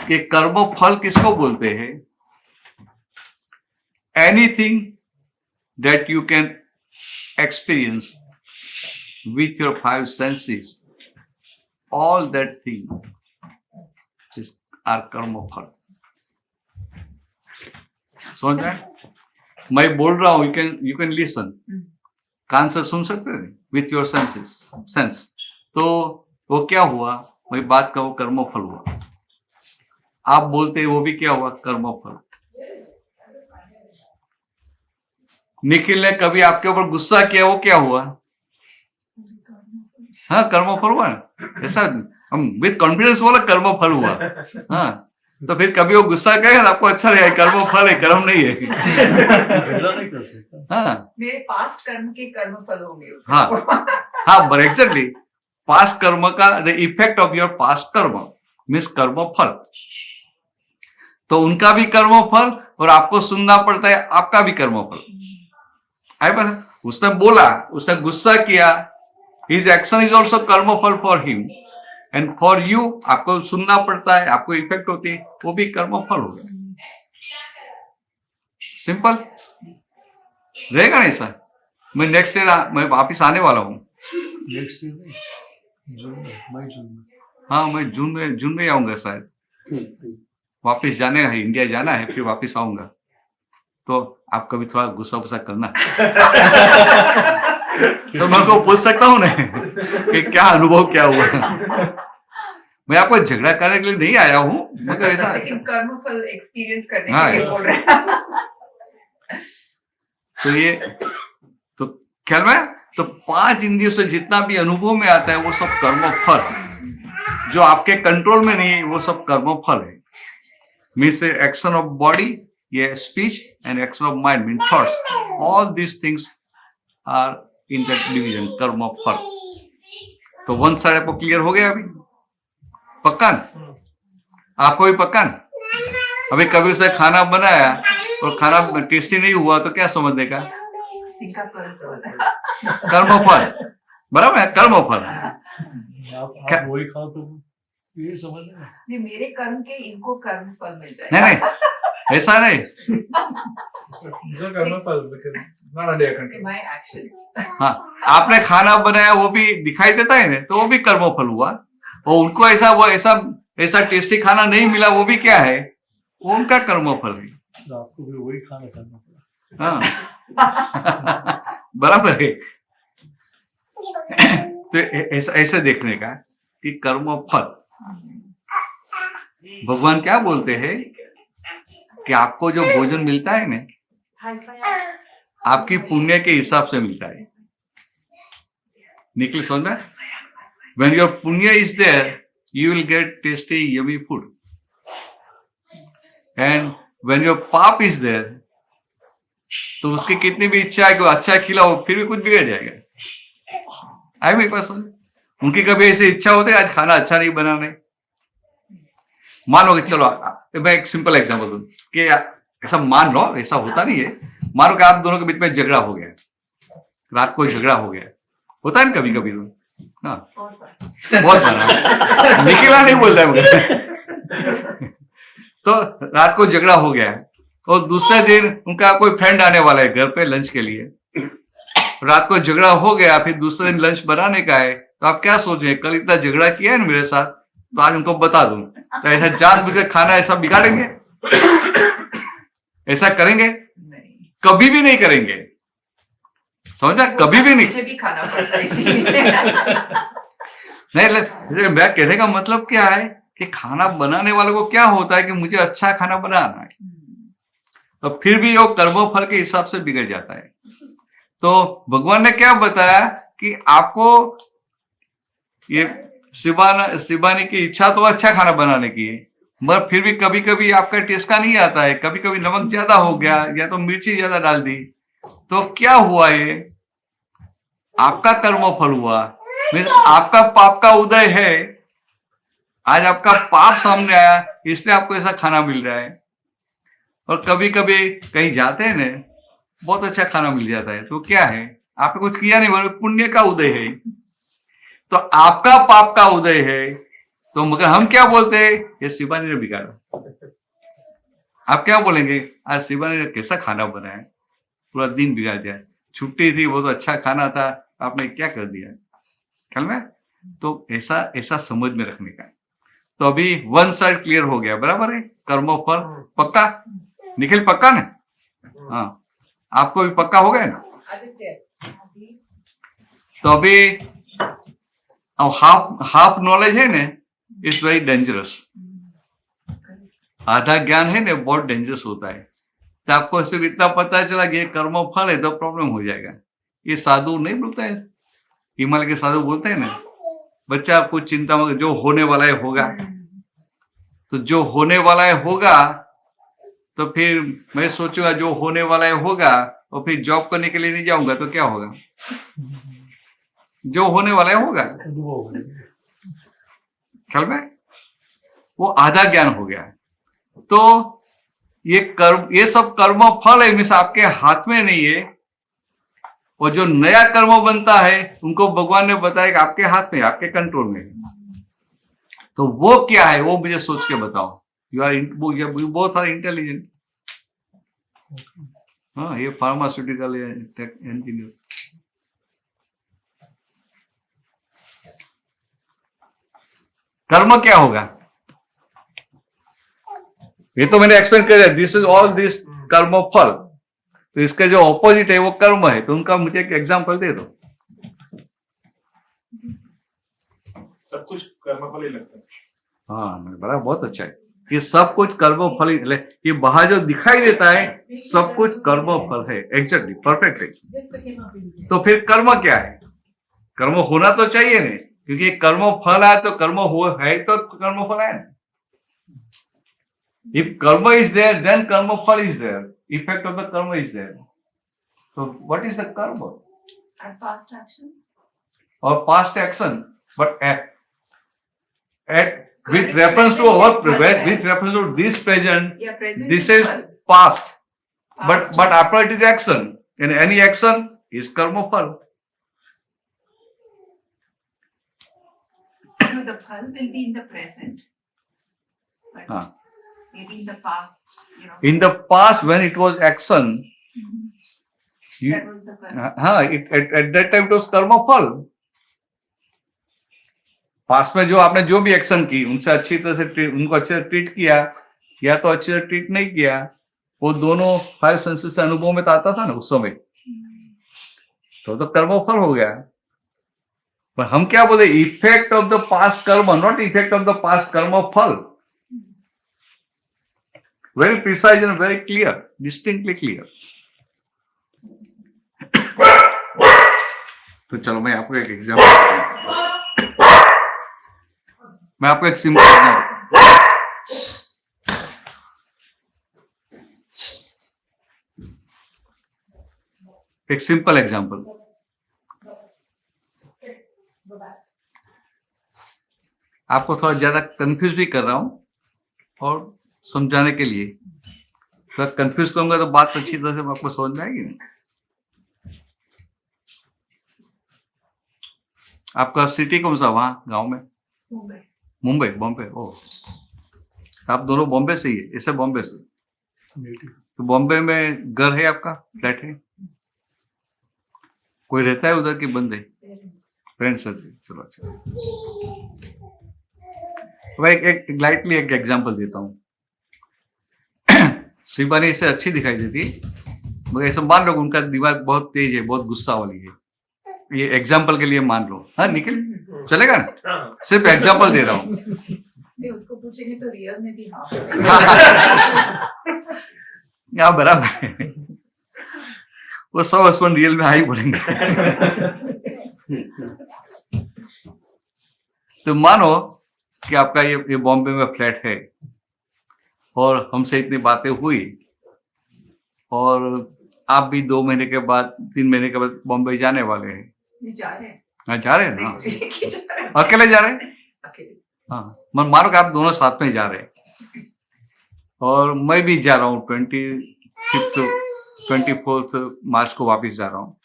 ये कर्म फल किसको बोलते हैं? Anything that you can experience with your 5 senses, all that thing is our कर्म फल। समझ रहे? मैं बोल रहा हूं, यू कैन लिसन, कान से सुन सकते हैं विथ योर सेंस। तो वो क्या हुआ? वही बात का वो कर्म फल हुआ। आप बोलते हैं वो भी क्या हुआ? कर्म फल। निखिल ने कभी आपके ऊपर गुस्सा किया, वो क्या हुआ? हाँ, कर्म फल हुआ ना। ऐसा हम विथ कॉन्फिडेंस बोला कर्म फल हुआ। हाँ, तो फिर कभी वो गुस्सा करेगा तो आपको अच्छा लगेगा, कर्म फल है, कर्म नहीं है। झगड़ा नहीं कर सकता। हाँ मेरे पास्ट कर्म के कर्म फल होंगे। हाँ हाँ, बट एक्चुअली पास्ट कर्म का the effect of your past कर्म मीन्स कर्म फल। तो उनका भी कर्म फल और आपको सुनना पड़ता है आपका भी कर्म फल। आई बस उसने बोला, उसने गुस्सा किया, हिज एक्शन इज ऑल्सो कर्म फल for him, and for you आपको सुनना पड़ता है, आपको इफेक्ट होती है, वो भी कर्म फल हो गया। सिंपल रहेगा नहीं सर? मैं नेक्स्ट ईयर मैं वापिस आने वाला हूँ। नेक्स्ट ईयर नहीं, जून में, मई जून में। हाँ, मैं जून में आऊंगा शायद, वापिस जाने है, इंडिया जाना है, फिर वापिस आऊंगा। तो आप कभी थोड़ा गुस्सा वुस्सा करना तो मैं को पूछ सकता हूँ ना कि क्या अनुभव क्या हुआ। मैं आपको झगड़ा करने के लिए नहीं आया हूँ, मगर ऐसा लेकिन कर्मफल एक्सपीरियंस करने हाँ, के लिए बोल रहे हैं। तो ये तो ख्याल में तो 5 इंद्रियों से जितना भी अनुभव में आता है वो सब कर्म फल, जो आपके कंट्रोल में नहीं है वो सब कर्म फल है। मीन्स एक्शन ऑफ बॉडी, ये speech and action of mind mean thoughts, all these things are in that division कर्म फल। तो वन साइड आपको क्लियर हो गया अभी? पक्का न? आपको भी पक्का न? अभी कभी उसने खाना बनाया और खाना टेस्टी नहीं हुआ तो क्या समझने का? सिंका कर्मफल। कर्मफल, बराबर है, कर्मफल। आप वही खाओ तो ये समझ लेना। नहीं, मेरे कर्म के इनको कर्मफल मिल जाए। नहीं, ऐसा नहीं। जो कर्मफल not under your control. My actions. हाँ, आपने खाना बनाया वो भी दिखाई देता है ना, तो वो भी कर्मफल हुआ। और उनको ऐसा टेस्टी खाना नहीं मिला, वो भी क्या है? वो उनका कर्मफल है। तो आपको भी वही खाना करना पड़ा। हाँ बराबर है। तो ऐसा देखने का कि कर्म फल, भगवान क्या बोलते हैं कि आपको जो भोजन मिलता है ना, आपकी पुण्य के हिसाब से मिलता है। निकल समझ में? When your punya is there, you will get tasty, yummy food. And when your पाप is there, तो उसकी कितनी भी इच्छा है कि वो अच्छा खिलाओ, फिर भी कुछ बिगड़ जाएगा। आई मेरे पास उनकी कभी ऐसी इच्छा होती है आज खाना अच्छा नहीं बनाने। मानो कि चलो मैं एक सिंपल एग्जांपल दूं कि ऐसा मान लो, ऐसा होता नहीं है, मानो कि आप दोनों के बीच में झगड़ा हो गया, रात को झगड़ा हो गया, होता है ना कभी कभी। तो हाँ, बहुत बड़ा निकला नहीं बोलता है मुझे। तो रात को झगड़ा हो गया और दूसरे दिन उनका कोई फ्रेंड आने वाला है घर पे लंच के लिए। रात को झगड़ा हो गया, फिर दूसरे दिन लंच बनाने का है, तो आप क्या सोच रहे हैं? कल इतना झगड़ा किया है ना मेरे साथ, तो आज उनको बता दूं। तो ऐसा जानबूझकर खाना ऐसा बिगाड़ेंगे? ऐसा करेंगे? कभी भी नहीं करेंगे। समझा? कभी भी नहीं। मुझे भी खाना पड़ता है इसीलिए। नहीं, मैं कहने का मतलब क्या है कि खाना बनाने वाले को क्या होता है कि मुझे अच्छा खाना बनाना है, तो फिर भी वो कर्म फल के हिसाब से बिगड़ जाता है। तो भगवान ने क्या बताया कि आपको ये शिवानी की इच्छा तो अच्छा खाना बनाने की है, मगर फिर भी कभी कभी आपका टेस्ट का नहीं आता है, कभी कभी नमक ज्यादा हो गया या तो मिर्ची ज्यादा डाल दी, तो क्या हुआ? ये आपका कर्म फल हुआ। आपका पाप का उदय है, आज आपका पाप सामने आया इसलिए आपको ऐसा खाना मिल रहा है। और कभी कभी कहीं जाते हैं ना, बहुत अच्छा खाना मिल जाता है, तो क्या है? आपने कुछ किया नहीं, पुण्य का उदय है। तो आपका पाप का उदय है, तो मगर हम क्या बोलते हैं? ये शिवानी ने बिगाड़ा। आप क्या बोलेंगे? आज शिवानी ने कैसा खाना बनाया, पूरा दिन बिगाड़ दिया, छुट्टी थी, बहुत अच्छा खाना था, आपने क्या कर दिया। ख्याल में? तो ऐसा समझ में रखने का। तो अभी वन साइड क्लियर हो गया, बराबर है? कर्म फल पक्का? निखिल पक्का ना? हाँ, आपको भी पक्का हो गया ना? तो अभी हाफ नॉलेज है ना, इट्स वेरी डेंजरस। आधा ज्ञान है ना, बहुत डेंजरस होता है। तो आपको सिर्फ इतना पता चला कि ये कर्म फल है, तो प्रॉब्लम हो जाएगा। ये साधु नहीं बोलते हैं, हिमालय के साधु बोलते हैं ना, बच्चा आपको चिंता मत, जो होने वाला है होगा। तो जो होने वाला है होगा, तो फिर मैं सोचूंगा जो होने वाला है होगा, और फिर जॉब करने के लिए नहीं जाऊंगा तो क्या होगा? जो होने वाला है होगा। ख्याल में? वो आधा ज्ञान हो गया। तो ये सब कर्म फल है, मिस आपके हाथ में नहीं है। और जो नया कर्म बनता है उनको भगवान ने बताया कि आपके हाथ में, आपके कंट्रोल में है। तो वो क्या है, वो मुझे सोच के बताओ। You both are intelligent. हाँ, ये फार्मास्यूटिकल इंजीनियर। कर्म क्या होगा, ये तो मैंने एक्सप्लेन कर दिया। दिस इज ऑल दिस कर्म फल। तो इसका जो ऑपोजिट है वो कर्म है। तो उनका मुझे एक एग्जांपल दे दो। सब कुछ कर्मफल ही लगता है। हाँ, बड़ा बहुत अच्छा है। ये सब कुछ कर्म फल ही, ये बाहर जो दिखाई देता है सब कुछ कर्म फल है। एग्जैक्टली, परफेक्ट है। तो फिर कर्म क्या है? कर्म होना तो चाहिए नहीं, क्योंकि कर्म फल है तो कर्म हो है तो कर्म फल है। If karma is there, then karma phal is there. Effect of the karma is there. So what is the karma? And past actions. Or past action, but at with reference to our with reference to this present, Yeah, present. this is pal. past. Past. But after it is action, and any action is karma phal. No, the phal will be in the present. But Huh. maybe in the past, In the past, when it was action, you, that was the karma. at that time it was karma phal. Past में जो आपने जो भी action की, उनसे अच्छी तरह से उनको अच्छे से ट्रीट किया या तो अच्छे से ट्रीट नहीं किया, वो दोनों 5 सेंसेस से अनुभव में तो आता था ना उस समय, तो कर्मफल हो गया। पर हम क्या बोले, इफेक्ट ऑफ द पास्ट कर्म, not effect of the past कर्म फल। Very precise and very clear, distinctly clear. तो चलो मैं आपको एक एग्जाम्पल, मैं आपको एक सिंपल एग्जांपल आपको थोड़ा ज्यादा कंफ्यूज भी कर रहा हूं और समझाने के लिए। थोड़ा कंफ्यूज करूंगा तो बात अच्छी तरह से आपको समझ में आएगी ना। आपका सिटी कौन सा, वहां गांव में? Mumbai. मुंबई, बॉम्बे। ओ, आप दोनों बॉम्बे से ही है? इसे बॉम्बे से। तो बॉम्बे में घर है आपका, फ्लैट है? कोई रहता है उधर की बंद है? Parents. फ्रेंड्स है। चलो अच्छा, भाई एक लाइटली एक एग्जांपल देता हूँ। शिबानी इसे अच्छी दिखाई देती है, मगर ऐसा मान लो उनका दिमाग बहुत तेज है, बहुत गुस्सा वाली है। ये एग्जांपल के लिए मान लो। हाँ, निखिल चलेगा ना? सिर्फ एग्जांपल दे रहा हूँ। नहीं, उसको पूछेंगे तो रियल में भी हाँ हाँ, बराबर है। वो 100% रियल में हाई बोलेंगे। तो मानो कि आपका ये बॉम्बे में फ्लैट है और हमसे इतनी बातें हुई और आप भी 2 महीने के बाद 3 महीने के बाद बॉम्बे जाने वाले हैं। नहीं, जा रहे हैं। हाँ, जा रहे हैं ना? Next week ही जा रहे हैं। अकेले जा रहे हैं? अकेले। हाँ, मानो कि आप दोनों साथ में जा रहे हैं और मैं भी जा रहा हूँ 24 मार्च को वापस जा रहा हूँ।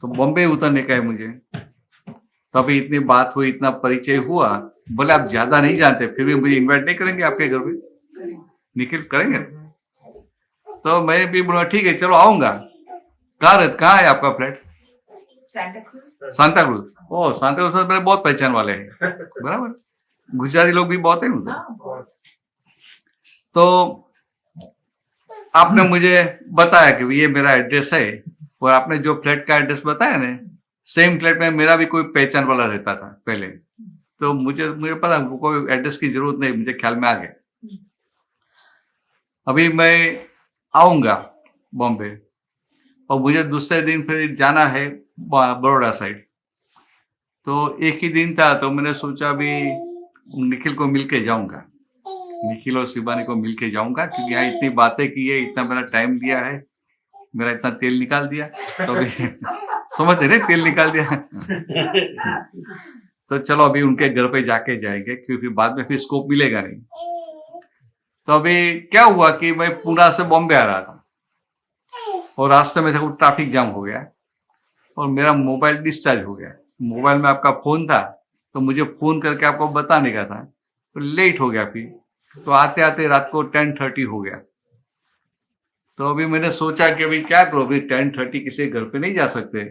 तो बॉम्बे उतरने का है मुझे। तो अभी इतनी बात हुई, इतना परिचय हुआ, बोले आप ज्यादा नहीं जानते, फिर भी मुझे इनवाइट नहीं करेंगे आपके घर पे? निखिल करेंगे? तो मैं भी बोला ठीक है चलो आऊंगा। कहाँ है आपका flat? Santa Cruz. Santa Cruz. ओ, सांता क्रूज मेरे बहुत पहचान वाले हैं, बराबर। गुजराती लोग भी बहुत है उधर। हाँ, बहुत। तो आपने मुझे बताया कि ये मेरा एड्रेस है, और आपने जो फ्लैट का एड्रेस बताया ना, सेम फ्लैट में मेरा भी कोई पहचान वाला रहता था पहले। तो मुझे पता कोई एड्रेस की जरूरत नहीं, मुझे ख्याल में आ गया। अभी मैं आऊंगा बॉम्बे और मुझे दूसरे दिन फिर जाना है बड़ौदा साइड। तो एक ही दिन था, तो मैंने सोचा अभी निखिल को मिलके जाऊंगा, निखिल और शिबानी को मिलके जाऊंगा, क्योंकि यहाँ इतनी बातें की है, इतना मेरा टाइम दिया है, मेरा इतना तेल निकाल दिया। तो अभी समझते नहीं, तेल निकाल दिया। तो चलो अभी उनके घर पे जाके जाएंगे, क्योंकि बाद में फिर स्कोप मिलेगा नहीं। तो अभी क्या हुआ कि मैं पुणे से बॉम्बे आ रहा था और रास्ते में देखो ट्रैफिक जाम हो गया और मेरा मोबाइल डिस्चार्ज हो गया। मोबाइल में आपका फोन था, तो मुझे फोन करके आपको बताने का था, तो लेट हो गया। फिर तो आते आते रात को 10:30 हो गया। तो अभी मैंने सोचा कि अभी क्या करो, अभी 10:30 किसी घर पे नहीं जा सकते।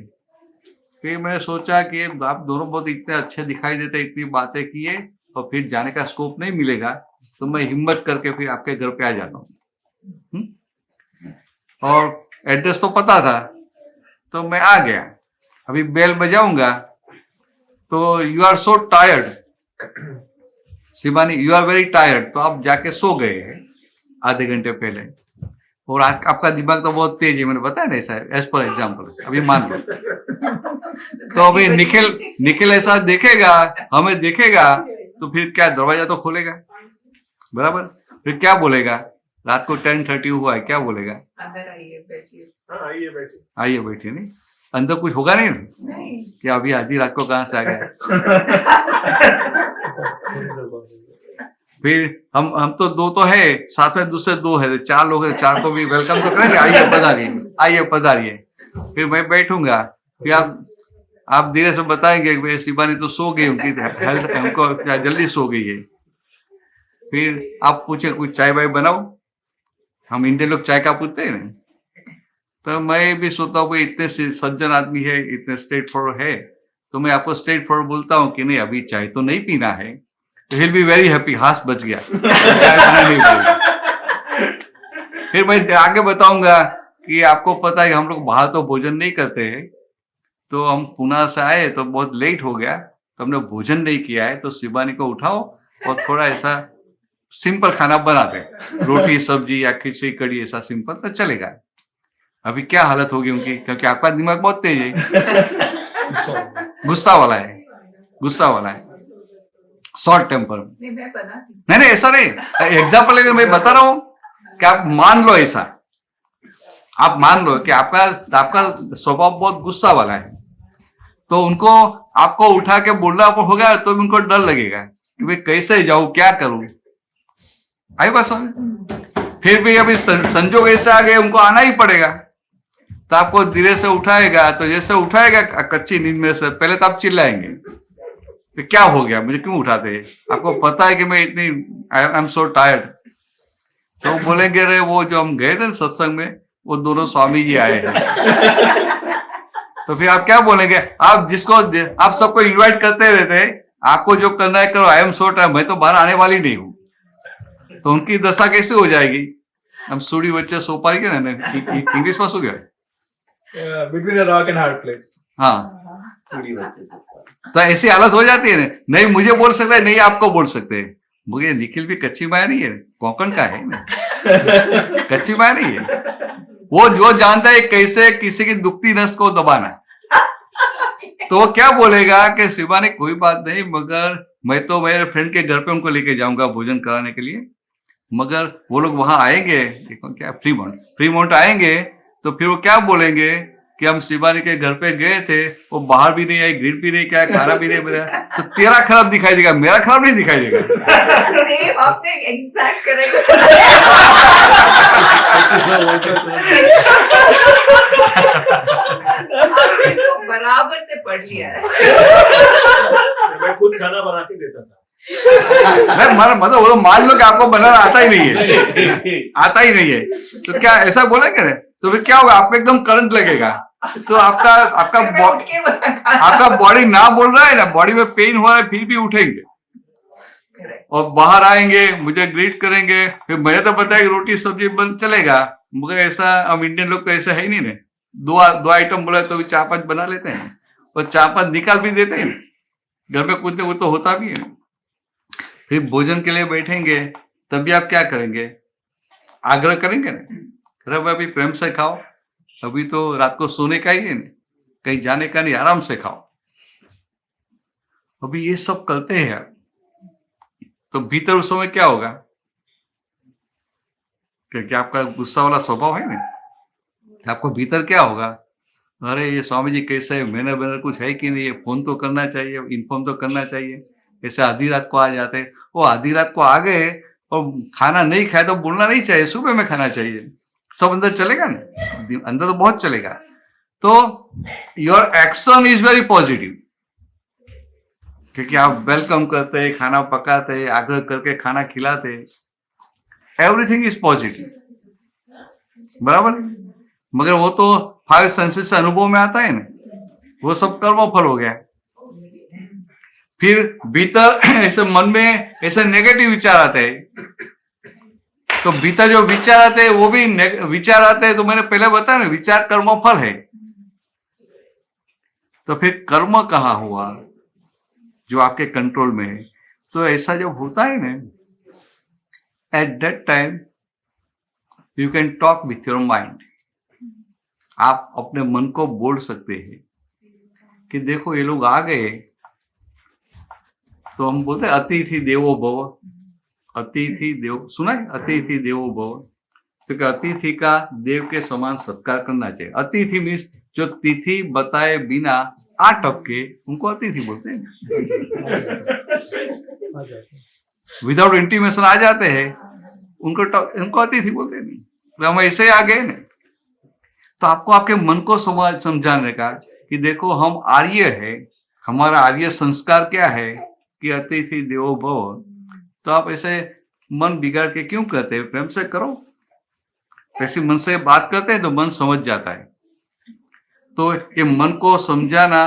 फिर मैंने सोचा कि आप दोनों बहुत इतने अच्छे दिखाई देते, इतनी बातें किए और फिर जाने का स्कोप नहीं मिलेगा, तो मैं हिम्मत करके फिर आपके घर पे आ जाता हूँ। और एड्रेस तो पता था, तो मैं आ गया। अभी बेल बजाऊंगा तो you are so tired Shivani, you are very tired, तो आप जाके सो गए हैं आधे घंटे पहले। और आपका दिमाग तो बहुत तेज है, मैंने बताया ना ऐसा, एज पर एग्जाम्पल, अभी मान लो। तो अभी निखिल ऐसा देखेगा, हमें देखेगा, तो फिर क्या दरवाजा तो खोलेगा, बराबर? फिर क्या बोलेगा? रात को 10:30 हुआ है, क्या बोलेगा? अंदर आइए बैठिए। आइए बैठिए। आइए बैठिए। नहीं, अंदर कुछ होगा नहीं नहीं कि अभी आधी रात को कहां से आ गया। फिर हम तो दो तो है, साथ में दूसरे दो है, 4 लोग है, 4 को भी वेलकम तो करेंगे, आइए पधारिए, आइए पधारिए। फिर मैं बैठूंगा, फिर आप धीरे से बताएंगे शिवानी तो सो गई, उनकी हेल्थ हमको जल्दी सो गई है। फिर आप पूछे कुछ चाय वाय बनाओ, हम इंडियन लोग चाय का पूछते हैं ना। तो मैं भी सोचता हूँ इतने सज्जन आदमी है, इतने स्ट्रेट फॉरवर्ड है, तो मैं आपको स्ट्रेट फॉरवर्ड बोलता हूँ कि नहीं अभी चाय तो नहीं पीना है, तो विल बी वेरी हैप्पी, हाथ बच गया, चाय पीना नहीं पड़ेगा। फिर मैं आगे बताऊंगा कि आपको पता है हम लोग बाहर तो भोजन नहीं करते हैं, तो हम पुणे से आए तो बहुत लेट हो गया, तो हमने भोजन नहीं किया है, तो शिवानी को उठाओ और थोड़ा ऐसा सिंपल खाना बना दे, रोटी सब्जी या खिचड़ी कड़ी, ऐसा सिंपल तो चलेगा। अभी क्या हालत होगी उनकी, क्योंकि आपका दिमाग बहुत तेज है, गुस्सा वाला है, शॉर्ट टेम्पर। नहीं मैं बनाती नहीं ऐसा नहीं, एग्जाम्पल लेकर मैं बता रहा हूं कि आप मान लो, ऐसा आप मान लो कि आपका स्वभाव बहुत गुस्सा वाला है, तो उनको आपको उठा के बोलना होगा तो उनको डर लगेगा कि भाई कैसे जाऊं, क्या करूं। आई बात समझ? फिर भी अभी संजोग ऐसे आ गए, उनको आना ही पड़ेगा, तो आपको धीरे से उठाएगा, तो जैसे उठाएगा कच्ची नींद में से, पहले तो आप चिल्लाएंगे तो क्या हो गया, मुझे क्यों उठाते हैं, आपको पता है कि मैं इतनी आई एम सो टायर्ड। तो बोलेंगे रे वो जो हम गए थे सत्संग में, वो दोनों स्वामी जी आए हैं। तो फिर आप क्या बोलेंगे, आप सबको इनवाइट करते रहते, आपको जो करना है करो, आई एम सो टायर्ड, मैं तो बाहर आने वाली नहीं हूँ। तो उनकी दशा कैसे हो जाएगी? हम सूढ़ी बच्चे सो पाएंगे ना, इंग्लिश में सो गया, between a rock and hard place. हाँ, तो ऐसी हालत हो जाती है ना, नहीं मुझे बोल सकता है, नहीं आपको बोल सकते हैं। मुझे निखिल भी कच्ची माया नहीं है, कोंकण का है ना, कच्ची माया नहीं है, वो जो जानता है कैसे किसी की दुखती नस को दबाना। तो वो क्या बोलेगा कि शिवानी कोई बात नहीं, मगर मैं तो मेरे फ्रेंड के घर पे उनको लेके जाऊंगा भोजन कराने के लिए, मगर वो लोग वहां आएंगे, देखो क्या फ्रीमोंट आएंगे, तो फिर वो क्या बोलेंगे कि हम शिवानी के घर पे गए थे, वो बाहर भी नहीं आई, ग्रिल भी नहीं किया, खाना भी नहीं मिला, तो तेरा खराब दिखाई देगा, मेरा खराब नहीं दिखाई देगा। सेम आपने एग्जैक्ट करेक्ट आपने इसको बराबर से पढ़ लिया है। मैं खुद खाना बना के देता था। मतलब वो तो मान लो कि आपको बनाना आता ही नहीं है, तो क्या ऐसा बोलेंगे ना, तो फिर क्या होगा, आपको एकदम करंट लगेगा, तो आपका बॉडी ना बोल रहा है ना, बॉडी में पेन हो रहा है, फिर भी उठेंगे और बाहर आएंगे, मुझे ग्रीट करेंगे। फिर मैंने तो बताया कि रोटी सब्जी बन चलेगा, मगर ऐसा हम इंडियन लोग तो ऐसा है ही नहीं ना, दो आइटम बोला तो भी 4-5 बना लेते हैं और 4-5 निकाल भी देते हैं, घर में कुछ ना कुछ तो होता भी है। फिर भोजन के लिए बैठेंगे, तभी आप क्या करेंगे, आग्रह करेंगे ना, अरे अभी प्रेम से खाओ, अभी तो रात को सोने का ही है, कहीं जाने का नहीं, आराम से खाओ। अभी ये सब करते हैं, तो भीतर उस समय क्या होगा, क्योंकि आपका गुस्सा वाला स्वभाव है ना, तो आपको भीतर क्या होगा, अरे ये स्वामी जी कैसे है, मैंने कुछ है कि नहीं, फोन तो करना चाहिए, इन्फॉर्म तो करना चाहिए। ऐसे आधी रात को आ जाते, वो आधी रात को आ गए और खाना नहीं खाए तो बोलना नहीं चाहिए, सुबह में खाना चाहिए, सब अंदर चलेगा ना, अंदर तो बहुत चलेगा। तो your action is very positive, क्योंकि आप वेलकम करते, खाना पकाते, आग्रह करके खाना खिलाते, एवरीथिंग इज पॉजिटिव, बराबर। मगर वो तो 5 सेंसेस से अनुभव में आता है ना, वो सब कर्म फल हो गया। फिर भीतर ऐसे मन में ऐसे नेगेटिव विचार आते हैं, तो भीतर जो विचार आते हैं वो भी विचार आते हैं, तो मैंने पहले बताया ना, विचार कर्म फल है। तो फिर कर्म कहाँ हुआ जो आपके कंट्रोल में है? तो ऐसा जब होता है ना, at that time you can talk with your mind. आप अपने मन को बोल सकते हैं कि देखो ये लोग आ गए, तो हम बोलते हैं अतिथि देवो भव। अतिथि देव सुना है, अतिथि देवो भव, क्योंकि अतिथि का देव के समान सत्कार करना चाहिए। अतिथि मीन्स जो तिथि बताए बिना आ टपके, उनको अतिथि बोलते हैं। विदाउट इंटीमेशन आ जाते हैं, उनको अतिथि बोलते नहीं। तो हम ऐसे आ गए ना, तो आपको आपके मन को समझाने का कि देखो हम आर्य है, हमारा आर्य संस्कार क्या है कि अतिथि देवो भव। तो आप ऐसे मन बिगाड़ के क्यों कहते हैं? प्रेम से करो। ऐसे मन से बात करते हैं तो मन समझ जाता है। तो ये मन को समझाना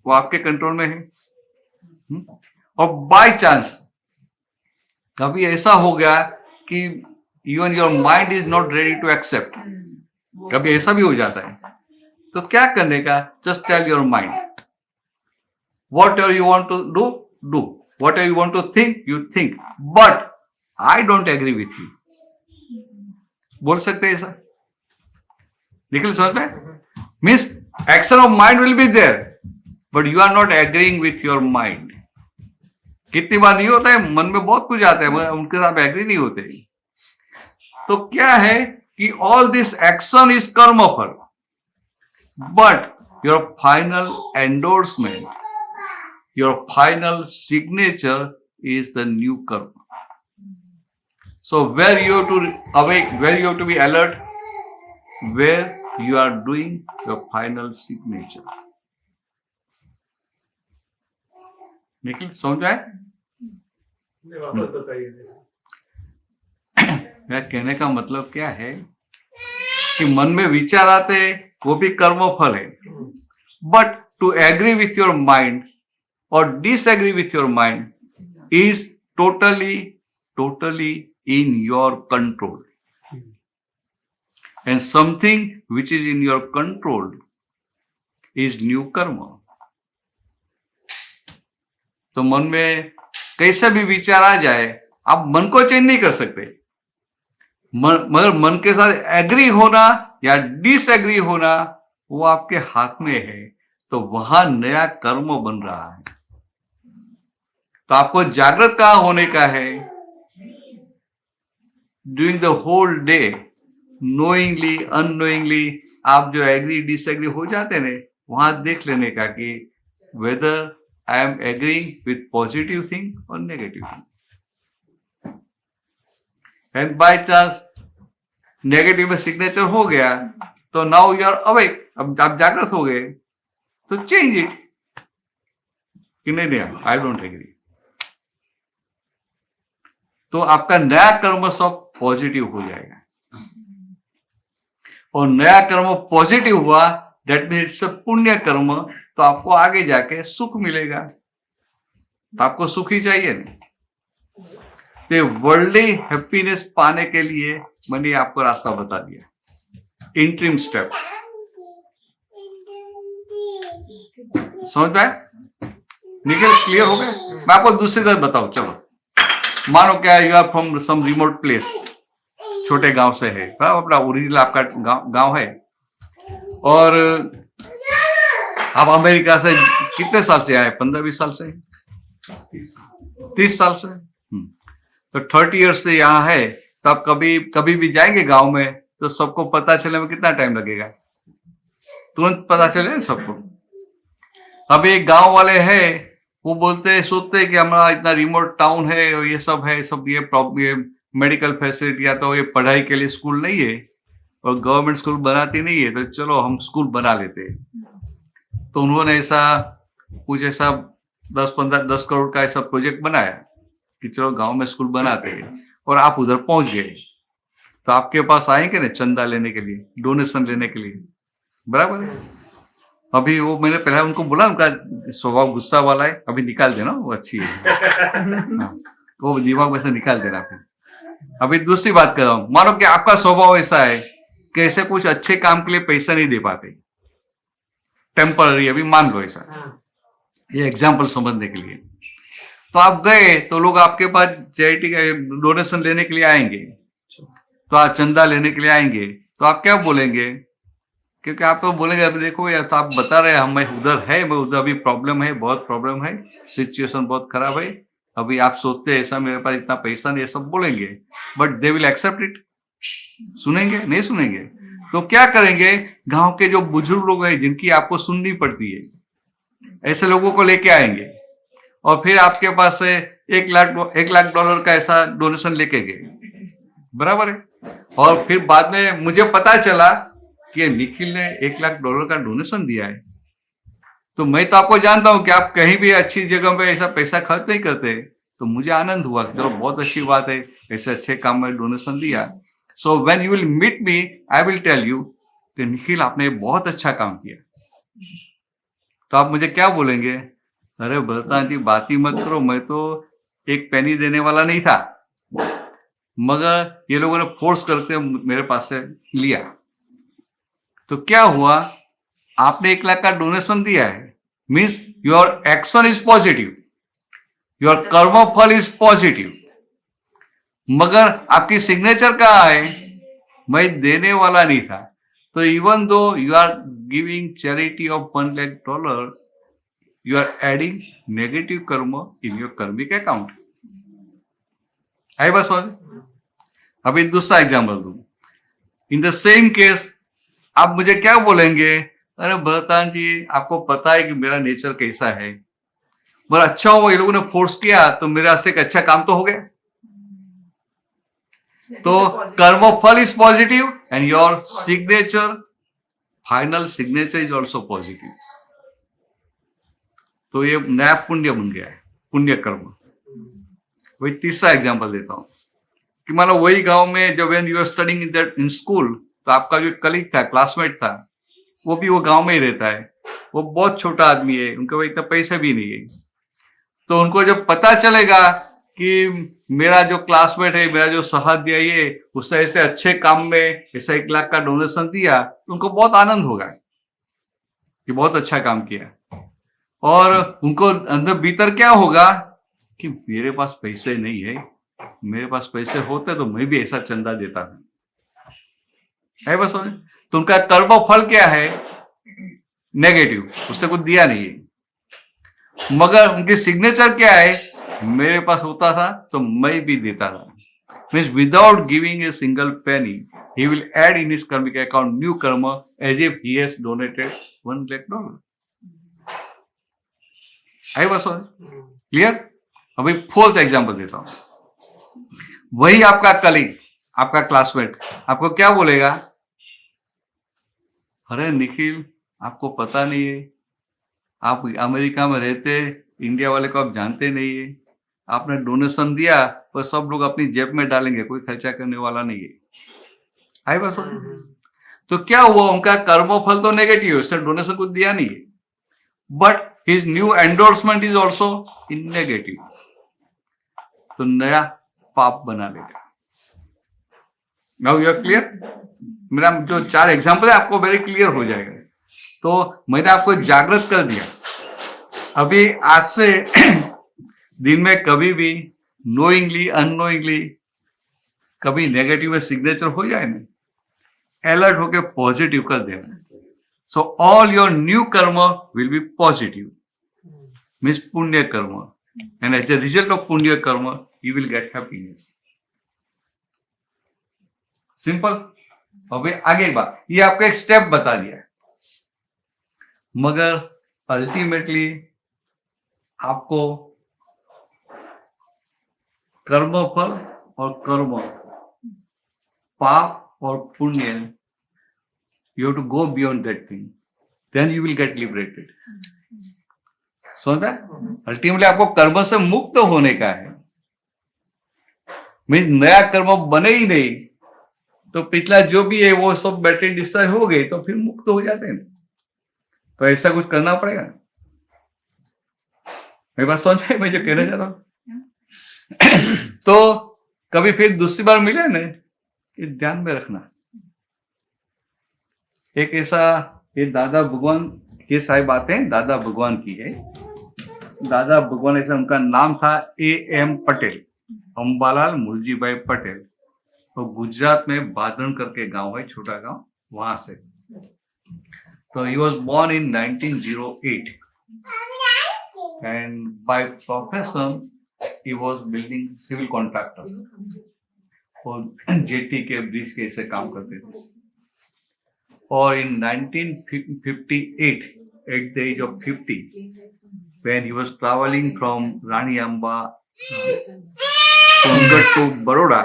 वो आपके कंट्रोल में है। और बाय चांस कभी ऐसा हो गया कि even your mind is not ready to accept, कभी ऐसा भी हो जाता है, तो क्या करने का? Just tell your mind whatever you want to do, do whatever you want to think, you think, but I don't agree with you. बोल सकते हैं ऐसा? निकल समझ में? Means action of mind will be there, but you are not agreeing with your mind. कितनी बार नहीं होता है, मन में बहुत कुछ आता है मगर उनके साथ एग्री नहीं होते। तो क्या है कि ऑल दिस एक्शन इज कर्म फल, but your final endorsement, your final signature is the new karma. So where you have to awake, where you have to be alert, where you are doing your final signature. Nikhil समझ आए? मेरा कहने का मतलब क्या है कि मन में विचार आते हैं, वो भी कर्म फल है, but to agree with your mind और disagree with your mind is totally in your control, and something which is in your control is new karma. तो मन में कैसा भी विचार आ जाए, आप मन को चेंज नहीं कर सकते, मगर मन के साथ एग्री होना या डिसएग्री होना वो आपके हाथ में है। तो वहां नया कर्म बन रहा है। तो आपको जागृत कहाँ होने का है? During the whole day, knowingly unknowingly आप जो एग्री डिसएग्री हो जाते हैं, वहां देख लेने का कि whether I am agreeing with positive thing और negative thing. And by chance negative में सिग्नेचर हो गया, तो नाउ यू आर अवेक, अब आप जागृत हो गए, तो चेंज इट कि नहीं आई डोंट एग्री। तो आपका नया कर्म सब पॉजिटिव हो जाएगा, और नया कर्म पॉजिटिव हुआ, दैट मीन्स इट्स पुण्य कर्म। तो आपको आगे जाके सुख मिलेगा। तो आपको सुख ही चाहिए ना। तो वर्ल्डली हैप्पीनेस पाने के लिए मैंने आपको रास्ता बता दिया, इंट्रीम स्टेप। समझ पाए? निकल क्लियर हो गया? मैं आपको दूसरी तरफ बताऊं। चलो, मानो क्या you are from some remote place, छोटे गांव से है, अपना ओरिजिनल आपका गांव है, और आप अमेरिका से कितने साल से आए? 15-20 साल से, 30 साल से। तो 30 ईयर्स से यहाँ है। तो आप कभी भी जाएंगे गांव में, तो सबको पता चलने में कितना टाइम लगेगा? तुरंत पता चले सबको। अब एक गांव वाले हैं, वो सोचते हैं कि हमारा इतना रिमोट टाउन है और ये सब है, सब ये मेडिकल फैसिलिटी, या तो ये पढ़ाई के लिए स्कूल नहीं है और गवर्नमेंट स्कूल बनाती नहीं है, तो चलो हम स्कूल बना लेते हैं। तो उन्होंने कुछ ऐसा 10 करोड़ का ऐसा प्रोजेक्ट बनाया कि चलो गांव में स्कूल बनाते हैं, और आप उधर पहुंच गए, तो आपके पास आएंगे ना चंदा लेने के लिए, डोनेशन लेने के लिए, बराबर है। अभी वो मैंने पहले उनको बोला, उनका स्वभाव गुस्सा वाला है, अभी निकाल देना, वो अच्छी है। हाँ, वो दिमाग में से निकाल देना। फिर अभी दूसरी बात कर रहा हूं, मानो कि आपका स्वभाव ऐसा है कि ऐसे कुछ अच्छे काम के लिए पैसा नहीं दे पाते, टेम्पररी, अभी मान लो ऐसा, ये एग्जाम्पल समझने के लिए। तो आप गए तो लोग आपके पास चैरिटी का डोनेशन लेने के लिए आएंगे, तो आप चंदा लेने के लिए आएंगे, तो आप क्या बोलेंगे? क्योंकि आप तो बोलेंगे अभी देखो यार, तो आप बता रहे हैं हमें उधर है, मैं उधर अभी प्रॉब्लम है, बहुत प्रॉब्लम है, सिचुएशन बहुत खराब है, अभी आप सोचते हैं ऐसा, मेरे पास इतना पैसा नहीं, ये सब बोलेंगे, but they will accept it. सुनेंगे? नहीं सुनेंगे। तो क्या करेंगे? गांव के जो बुजुर्ग लोग हैं जिनकी आपको सुननी पड़ती है, ऐसे लोगों को लेके आएंगे, और फिर आपके पास से $1 लाख का ऐसा डोनेशन लेके गए, बराबर है। और फिर बाद में मुझे पता चला कि निखिल ने $1 लाख का डोनेशन दिया है, तो मैं तो आपको जानता हूं कि आप कहीं भी अच्छी जगह पे ऐसा पैसा खर्च नहीं करते, तो मुझे आनंद हुआ, चलो बहुत अच्छी बात है, ऐसे अच्छे काम में डोनेशन दिया। So when you will meet me, I will tell you कि निखिल आपने बहुत अच्छा काम किया। तो आप मुझे क्या बोलेंगे? अरे भरतान जी बात ही मत करो, मैं तो एक पेनी देने वाला नहीं था, मगर ये लोगों ने फोर्स करके मेरे पास से लिया। तो क्या हुआ? आपने $1 लाख का डोनेशन दिया है, means your action is positive, your कर्म फल इज पॉजिटिव, मगर आपकी सिग्नेचर कहाँ है? मैं देने वाला नहीं था। तो even though you are giving charity of $1 lakh, you are adding negative karma in your कर्मिक account. आई बस। अभी दूसरा एग्जाम्पल दूं, इन द सेम केस आप मुझे क्या बोलेंगे? अरे भरतान जी आपको पता है कि मेरा नेचर कैसा है, पर अच्छा हुआ ये लोगों ने फोर्स किया, तो मेरा से एक अच्छा काम तो हो गया। तो कर्म फल is positive and your signature, final signature is also positive. तो ये नया पुण्य बन गया है, पुण्य कर्म। वही तीसरा एग्जाम्पल देता हूं कि मानो वही गांव में जब when you are studying in school, तो आपका जो कलीग था, क्लासमेट था, वो भी वो गांव में ही रहता है, वो बहुत छोटा आदमी है, उनके पास इतना पैसा भी नहीं है। तो उनको जब पता चलेगा कि मेरा जो क्लासमेट है, मेरा जो सहाध्यायी है, उसने ऐसे अच्छे काम में ऐसा $1 लाख का डोनेशन दिया, तो उनको बहुत आनंद होगा कि बहुत अच्छा काम किया। और उनको अंदर भीतर क्या होगा कि मेरे पास पैसे नहीं है, मेरे पास पैसे होते तो मैं भी ऐसा चंदा देता है बस। तो उनका कर्म फल क्या है? नेगेटिव, उसने कुछ दिया नहीं है, मगर उनकी सिग्नेचर क्या है? मेरे पास होता था तो मैं भी देता था। Means without giving a single penny, he will add in his karmic account new karma as if he has donated $1 lakh. आई बस क्लियर? अभी फोर्थ एग्जांपल देता हूं। वही आपका कलीग, आपका क्लासमेट आपको क्या बोलेगा? अरे निखिल आपको पता नहीं है, आप अमेरिका में रहते, इंडिया वाले को आप जानते नहीं है, आपने डोनेशन दिया पर सब लोग अपनी जेब में डालेंगे, कोई खर्चा करने वाला नहीं है। आई बस। तो क्या हुआ? उनका कर्म फल तो नेगेटिव है, उसने डोनेशन कुछ दिया नहीं है, but his new endorsement is also in negative, तो नया पाप बना लेगा। Now you are clear? मेरा जो 4 एग्जाम्पल है आपको वेरी क्लियर हो जाएगा। तो मैंने आपको जागृत कर दिया। अभी आज से दिन में कभी भी नोइंगली अननोइंगली कभी नेगेटिव में सिग्नेचर हो जाए ना, अलर्ट होके पॉजिटिव कर देना। So all your new karma will be positive, means punya karma, and as a result of punya karma you will get happiness. Simple. अभी आगे एक बात, ये आपको एक स्टेप बता दिया, मगर अल्टीमेटली आपको कर्म फल और कर्म, पाप और पुण्य, you have to go beyond that thing, then you will get liberated. समझा? अल्टीमेटली आपको कर्म से मुक्त होने का है। मीन्स नया कर्म बने ही नहीं तो पिछला जो भी है वो सब बैटरी डिस्चार्ज हो गई तो फिर मुक्त हो जाते हैं। तो ऐसा कुछ करना पड़ेगा। मेरी बात समझ में, मैं जो कहना चाहता हूं। तो कभी फिर दूसरी बार मिले ना, ये ध्यान में रखना। एक ऐसा, ये दादा भगवान की सारी बातें दादा भगवान की है। दादा भगवान ऐसा उनका नाम था A.M. पटेल, अंबालाल मुलजीभाई पटेल। तो गुजरात में बादरण करके गांव है, छोटा गांव, वहां से। तो he was born in 1908 and by profession he was building civil contractor और जेटी के ब्रिज के ऐसे काम करते थे। और in 1958 at the age of 50 when he was traveling from Rani Amba to Baroda,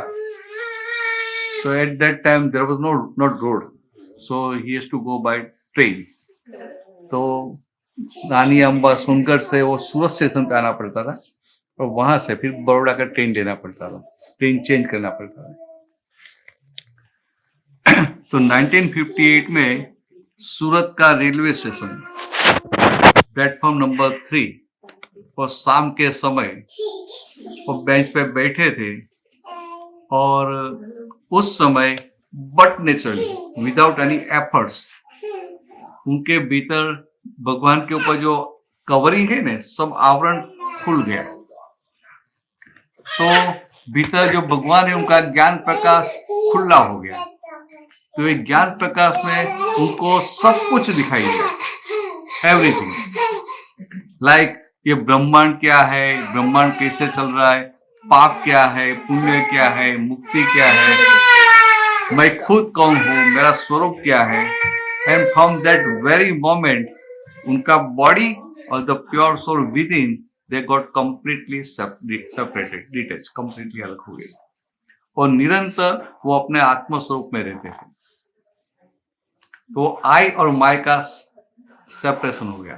so at that time there was not road, so he has to go by train. तो रानी अम्बा सोनगढ़ से वो सूरत स्टेशन पे आना पड़ता था और वहां से फिर बड़ौदा का ट्रेन लेना पड़ता था, ट्रेन चेंज करना पड़ता था। तो 1958 में सूरत का रेलवे स्टेशन प्लेटफॉर्म नंबर 3 और शाम के समय वो बेंच पे बैठे थे और उस समय but naturally without any efforts उनके भीतर भगवान के ऊपर जो कवरिंग है ना, सब आवरण खुल गया। तो भीतर जो भगवान है उनका ज्ञान प्रकाश खुला हो गया। तो ये ज्ञान प्रकाश में उनको सब कुछ दिखाई दिया, एवरीथिंग। लाइक ये ब्रह्मांड क्या है, ब्रह्मांड कैसे चल रहा है, पाप क्या है, पुण्य क्या है, मुक्ति क्या है, मैं खुद कौन हूं, मेरा स्वरूप क्या है। And from that very moment उनका बॉडी और the pure soul within they got completely separated, detach, completely अलग हो गए और निरंतर वो अपने आत्म स्वरूप में रहते थे। तो आई और माई का सेपरेशन हो गया।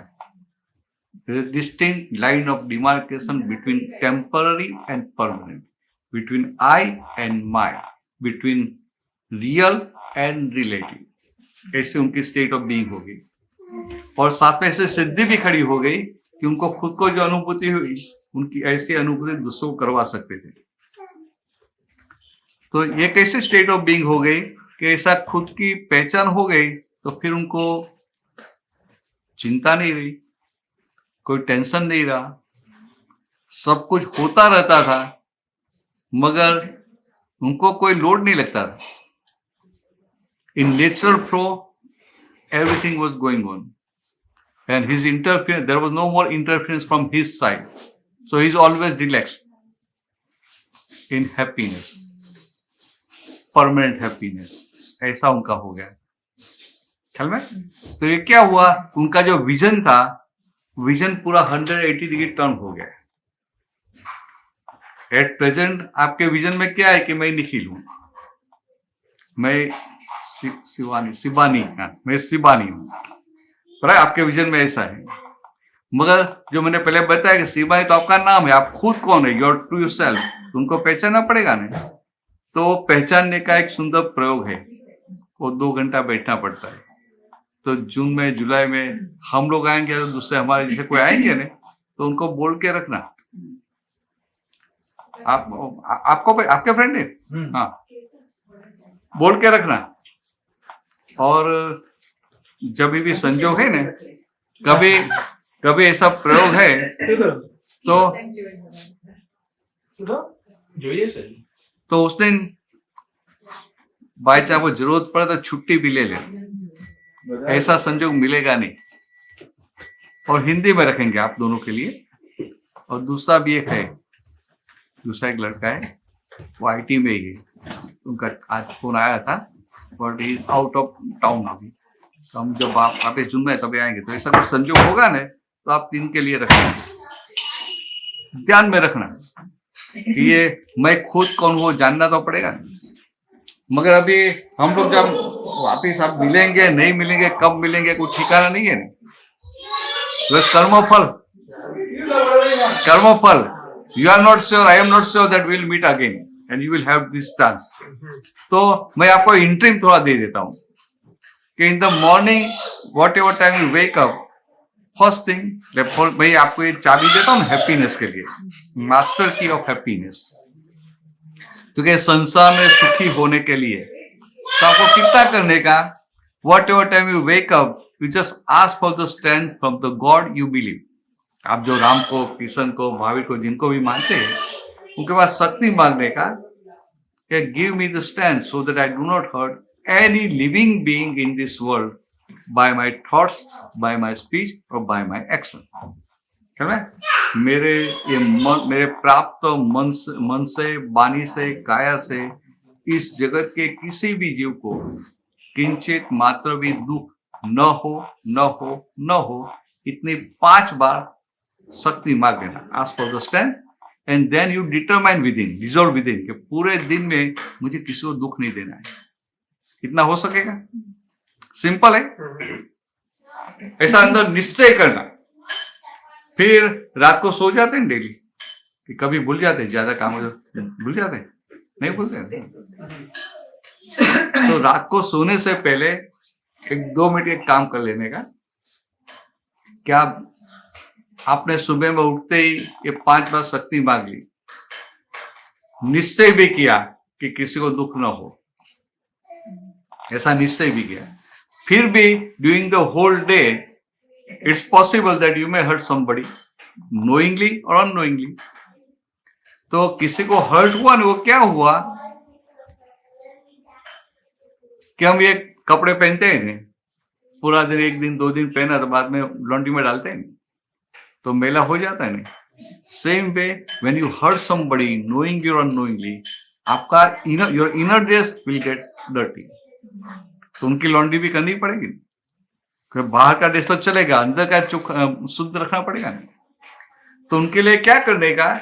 Distinct line of demarcation between temporary and permanent, between I and my, between real and relative. ऐसे उनकी स्टेट ऑफ बीइंग हो गई और साथ में ऐसे सिद्धि भी खड़ी हो गई कि उनको खुद को जो अनुभूति हुई उनकी ऐसी अनुभूति दूसरों को करवा सकते थे। तो ये कैसे स्टेट ऑफ बीइंग हो गई कि ऐसा खुद की पहचान हो गई तो फिर उनको चिंता नहीं रही, कोई टेंशन नहीं रहा, सब कुछ होता रहता था मगर उनको कोई लोड नहीं लगता था। In natural flow, everything was going on, and his interference, there was no more interference from his side. So he's always relaxed, in happiness, permanent happiness. ऐसा उनका हो गया ख्याल में। तो ये क्या हुआ, उनका जो विजन था, विजन पूरा 180 डिग्री टर्न हो गया। एट प्रेजेंट आपके विजन में क्या है कि मैं निखिल हूं, मैं शिवानी, मैं शिवानी हूं, पर आपके विजन में ऐसा है। मगर जो मैंने पहले बताया कि शिवानी तो आपका नाम है, आप खुद कौन है, योर ट्रू सेल्फ, उनको पहचानना पड़ेगा ना। तो पहचानने का एक सुंदर प्रयोग है, वो 2 घंटा बैठना पड़ता है। तो जून में जुलाई में हम लोग आएंगे तो दूसरे हमारे जैसे कोई आएंगे ना, तो उनको बोल के रखना। आपको आपके फ्रेंड है, हाँ, बोल के रखना। और जब भी संजोग है ना, कभी ऐसा प्रयोग है तो उस दिन बाई चांस वो जरूरत पड़े तो छुट्टी भी ले ले, ऐसा संजोग मिलेगा नहीं। और हिंदी में रखेंगे आप दोनों के लिए। और दूसरा भी एक है, दूसरा एक लड़का है, वो IT में ही है, उनका आज फोन आया था but he out of town अभी। तो हम जब आप जून में तभी आएंगे, तो ऐसा कुछ संजोग होगा ना तो आप 3 के लिए रखना, ध्यान में रखना कि ये मैं खुद कौन हूँ जानना तो पड़ेगा। मगर अभी हम लोग जब वापिस आप मिलेंगे नहीं मिलेंगे, कब मिलेंगे, कोई ठिकाना नहीं है। बस कर्म फल कर्म फल, you are not sure, I am not sure that will meet again and you will have this chance. तो मैं आपको इंट्रीम थोड़ा दे देता हूँ कि in the morning whatever time you wake up, first thing भाई आपको ये चाबी देता हूँ हैप्पीनेस के लिए, मास्टर की ऑफ हैप्पीनेस. क्योंकि संसार में सुखी होने के लिए तो आपको कितना करने का, what ever time you wake up, you just ask for the strength from the God you believe. आप जो राम को, किशन को, महावीर को, जिनको भी मानते हैं, उनके पास शक्ति मांगने का, give me the strength so that I do not hurt any living being in this world by my thoughts, by my speech or by my action. मेरे प्राप्त मन से, वाणी से, काया से इस जगत के किसी भी जीव को किंचित मात्र भी दुख न हो, न हो, न हो, इतनी 5 बार शक्ति मांग लेना. Ask for the strength and then you determine within, resolve within, कि पूरे दिन में मुझे किसी को दुख नहीं देना है. इतना हो सकेगा? सिंपल है. ऐसा अंदर निश्चय करना. फिर रात को सो जाते हैं डेली कि कभी भूल जाते हैं, ज्यादा काम हो जाते भूल जाते हैं, नहीं भूलते हैं. तो रात को सोने से पहले 1-2 मिनट एक काम कर लेने का. क्या आपने सुबह में उठते ही ये 5 बार शक्ति मांग ली, निश्चय भी किया कि किसी को दुख न हो, ऐसा निश्चय भी किया, फिर भी during the whole day it's possible that you may hurt somebody knowingly और अननोइंगली. तो किसी को हर्ट हुआ ना, वो क्या हुआ कि हम ये कपड़े पहनते हैं नहीं, पूरा दिन 1 दिन 2 दिन पहना तो बाद में लॉन्ड्री में डालते हैं नहीं, तो मैला हो जाता है नहीं. Same way when you hurt somebody knowingly और अननोइंगली, आपका your inner dress will get dirty. तो उनकी लॉन्ड्री भी करनी पड़ेगी. बाहर का ड्रेस तो चलेगा, अंदर का शुद्ध रखना पड़ेगा नहीं. तो उनके लिए क्या करने का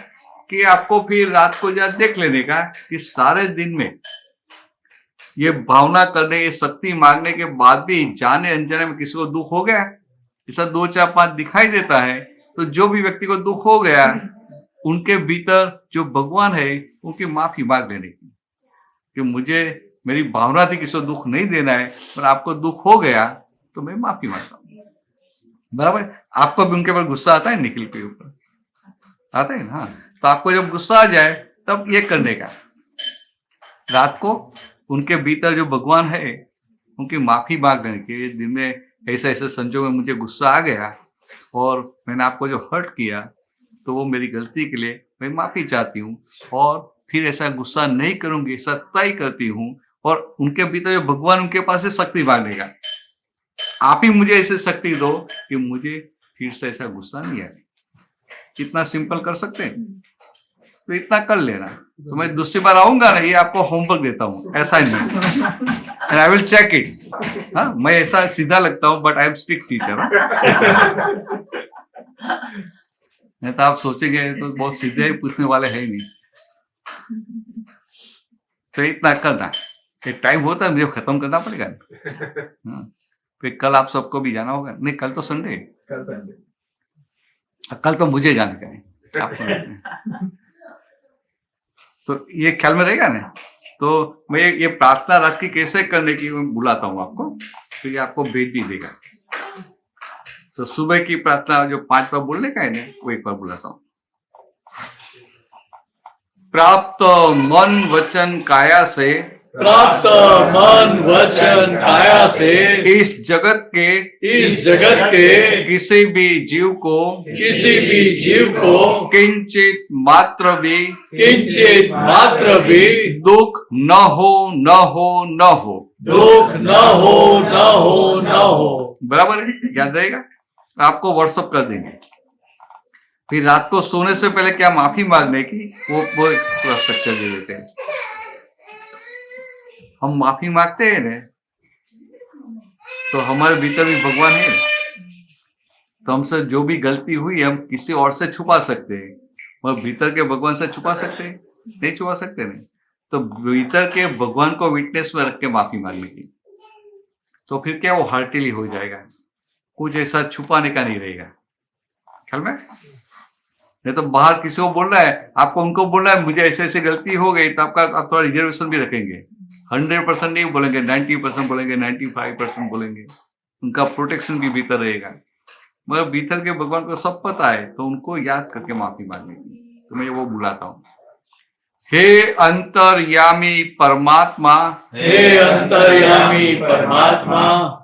कि आपको फिर रात को जा देख लेने का कि सारे दिन में ये भावना करने, ये शक्ति मांगने के बाद भी जाने अनजाने में किसी को दुख हो गया, ऐसा 2, 4, 5 दिखाई देता है, तो जो भी व्यक्ति को दुख हो गया, उनके भीतर जो भगवान है उनकी माफी मांग लेने की कि मुझे, मेरी भावना थी किसी को दुख नहीं देना है, पर आपको दुख हो गया तो मैं माफी मांगता हूँ. बराबर. आपको भी उनके ऊपर गुस्सा आता है, निखिल के ऊपर आता है ना. तो आपको जब गुस्सा आ जाए तब ये करने का, रात को उनके भीतर जो भगवान है उनकी माफी मांग लेने की. दिन में ऐसे ऐसे संजोग में मुझे गुस्सा आ गया और मैंने आपको जो हर्ट किया, तो वो मेरी गलती के लिए मैं माफी चाहती हूँ और फिर ऐसा गुस्सा नहीं करूंगी, ऐसा तय करती हूँ. और उनके भीतर जो भगवान, उनके पास से शक्ति मांगने का, आप ही मुझे ऐसे शक्ति दो कि मुझे फिर से ऐसा गुस्सा नहीं आए. कितना सिंपल कर सकते हैं. तो इतना कर लेना. तो मैं दूसरी बार आऊंगा ना, ये आपको होमवर्क देता हूँ, assignment, and I will check it. हाँ, मैं ऐसा सीधा लगता हूँ but I am strict teacher. नहीं तो आप सोचेंगे तो बहुत सीधे ही पूछने वाले है ही नहीं. तो इतना करना. टाइम होता है, मुझे खत्म करना पड़ेगा. फिर कल आप सबको भी जाना होगा. नहीं, कल तो संडे, कल तो मुझे जाने का है, आपको नहीं. तो ये ख्याल में रहेगा ना. तो मैं ये प्रार्थना रात की कैसे करने की मैं बुलाता हूँ आपको, तो ये आपको भेज भी देगा. तो सुबह की प्रार्थना जो 5 बार बोलने का है ना, वो एक बार बुलाता हूँ. प्राप्त मन वचन काया से, प्राप्त मन वचन काया से इस जगत के किसी भी जीव को किंचित मात्र भी दुख न हो. बराबर है, याद रहेगा. आपको व्हाट्सअप कर देंगे. फिर रात को सोने से पहले क्या माफी मांगने की, वो पूरा स्ट्रक्चर दे देते हैं. हम माफी मांगते हैं ना, तो हमारे भीतर भी भगवान है. तो हमसे जो भी गलती हुई हम किसी और से छुपा सकते हैं, मगर भीतर के भगवान से छुपा सकते हैं? नहीं छुपा सकते. नहीं. तो भीतर के भगवान को विटनेस में रख के माफी मांगने की, तो फिर क्या वो हार्टिली हो जाएगा. कुछ ऐसा छुपाने का नहीं रहेगा. ख्याल में. नहीं तो बाहर किसी को बोलना है, आपको उनको बोलना है मुझे ऐसे ऐसे गलती हो गई, तो आपका आप थोड़ा रिजर्वेशन भी रखेंगे। 100% नहीं बोलेंगे, 90% बोलेंगे, 95% बोलेंगे, उनका प्रोटेक्शन भी भीतर रहेगा। मगर भीतर के भगवान को सब पता है, तो उनको याद करके माफी मांगेगी। तो मैं वो बुलाता हूँ, हे अंतर्यामी परमात्मा, हे अंतर्यामी परमात्मा,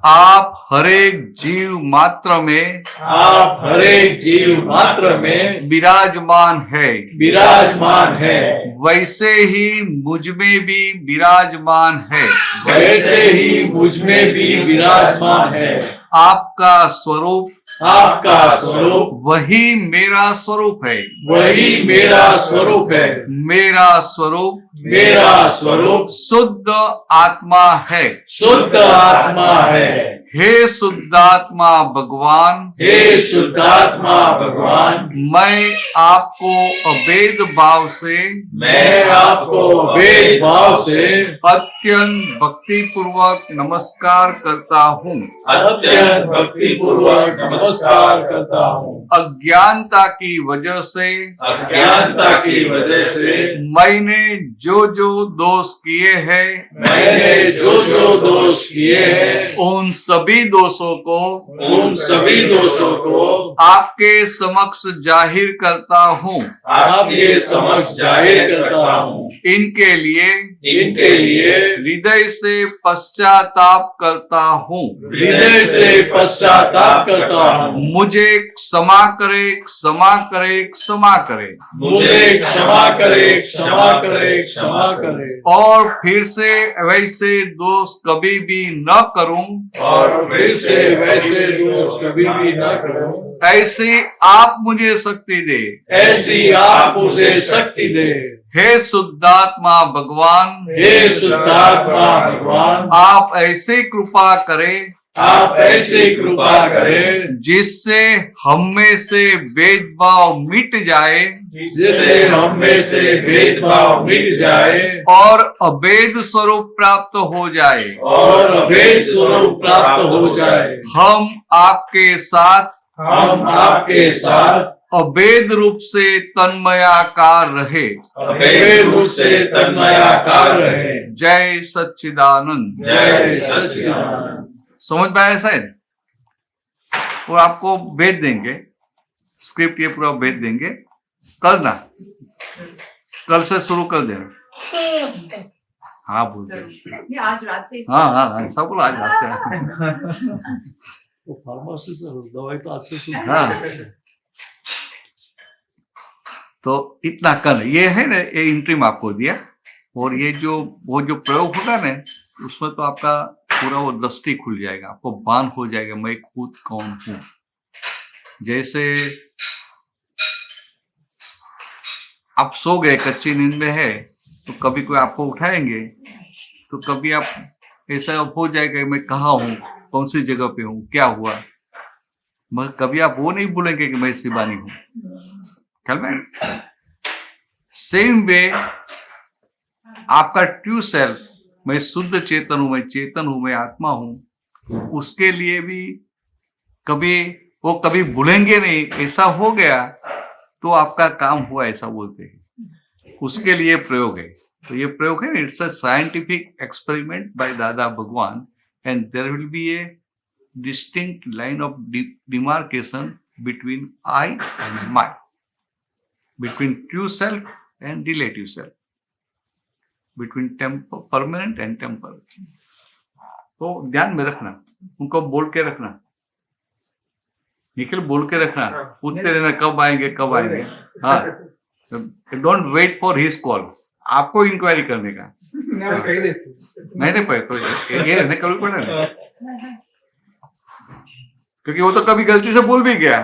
आप हरेक जीव मात्र में आप हरेक जीव मात्र में विराजमान है, विराजमान है, वैसे ही मुझ में भी विराजमान है। वैसे ही मुझ में भी विराजमान है। आपका स्वरूप, आपका स्वरूप वही मेरा स्वरूप है। वही मेरा स्वरूप है। मेरा स्वरूप मेरा स्वरूप शुद्ध आत्मा है। शुद्ध आत्मा है। हे शुद्धात्मा भगवान, हे शुद्धात्मा भगवान, मैं आपको अभेद भाव से, मैं आपको वेद भाव से अत्यंत भक्ति पूर्वक नमस्कार करता हूँ। अत्यंत भक्ति पूर्वक नमस्कार करता हूँ। अज्ञानता की वजह से, अज्ञानता की वजह से मैंने जो जो दोष किए हैं, मैंने जो जो दोष किए हैं, उन सभी दोषों को उन सभी दोषों को आपके समक्ष जाहिर करता हूँ। आपके समक्ष जाहिर करता हूँ। इनके लिए इनके लिए हृदय से पश्चाताप करता हूँ। हृदय से पश्चाताप करता हूँ। मुझे क्षमा करे, क्षमा करे, क्षमा करे। मुझे क्षमा करे, क्षमा करे, क्षमा करे। और फिर से वैसे दोष कभी भी न करूं। और फिर से वैसे दोष कभी भी न करो। ऐसी आप मुझे शक्ति दे। ऐसी आप मुझे शक्ति दे। हे शुद्धात्मा भगवान, हे शुद्धात्मा भगवान, आप ऐसे कृपा करें, आप ऐसे कृपा करें जिससे हम में से भेदभाव मिट जाए जिससे हम में से भेदभाव मिट जाए और अभेद स्वरूप प्राप्त हो जाए। और अभेद स्वरूप प्राप्त हो जाए। हम आपके साथ हम आपके साथ अभेद रूप से तन्मयाकार रहे। अभेद रूप से तन्मयाकार रहे। जय सच्चिदानंद। जय सच्चिदानंद। समझ में आया शायद? और आपको भेज देंगे स्क्रिप्ट, ये पूरा भेज देंगे। करना, कल से शुरू कर देना। हाँ बोलते, ये आज रात से हाँ हाँ हाँ, सब बोला आज रात से। वो फार्मेसी से दवाई तो आज से शुरू। हाँ, तो इतना कर, ये है ना, ये इंट्रीम आपको दिया। और ये जो वो जो प्रयोग होगा ना, उसमें तो आपका पूरा वो दृष्टि खुल जाएगा, आपको भान हो जाएगा मैं खुद कौन हूं। जैसे आप सो गए, कच्ची नींद में है, तो कभी कोई आपको उठाएंगे, तो कभी आप ऐसा हो जाएगा मैं कहाँ हूँ, कौन सी जगह पे हूँ, क्या हुआ। मगर कभी आप वो नहीं भूलेंगे कि मैं शिवानी हूँ। ख्याल में? सेम वे आपका ट्रू सेल्फ, मैं शुद्ध चेतन हूं, मैं चेतन हूं, मैं आत्मा हूं, उसके लिए भी कभी भूलेंगे नहीं। ऐसा हो गया तो आपका काम हुआ, ऐसा बोलते हैं। उसके लिए प्रयोग है। तो ये प्रयोग है, it's a scientific experiment by Dada Bhagwan, and there will be a distinct line of demarcation between I and my, between true self and relative self, between permanent and temporary. तो ध्यान में रखना, उनको बोल के रखना, निखिल बोल के रखना, पूछते रहना कब आएंगे कब आएंगे। हाँ, don't wait for his call, आपको इंक्वायरी करने का। नहीं पे तो ये नहीं कभी पड़ा ना, क्योंकि वो तो कभी गलती से बोल भी गया,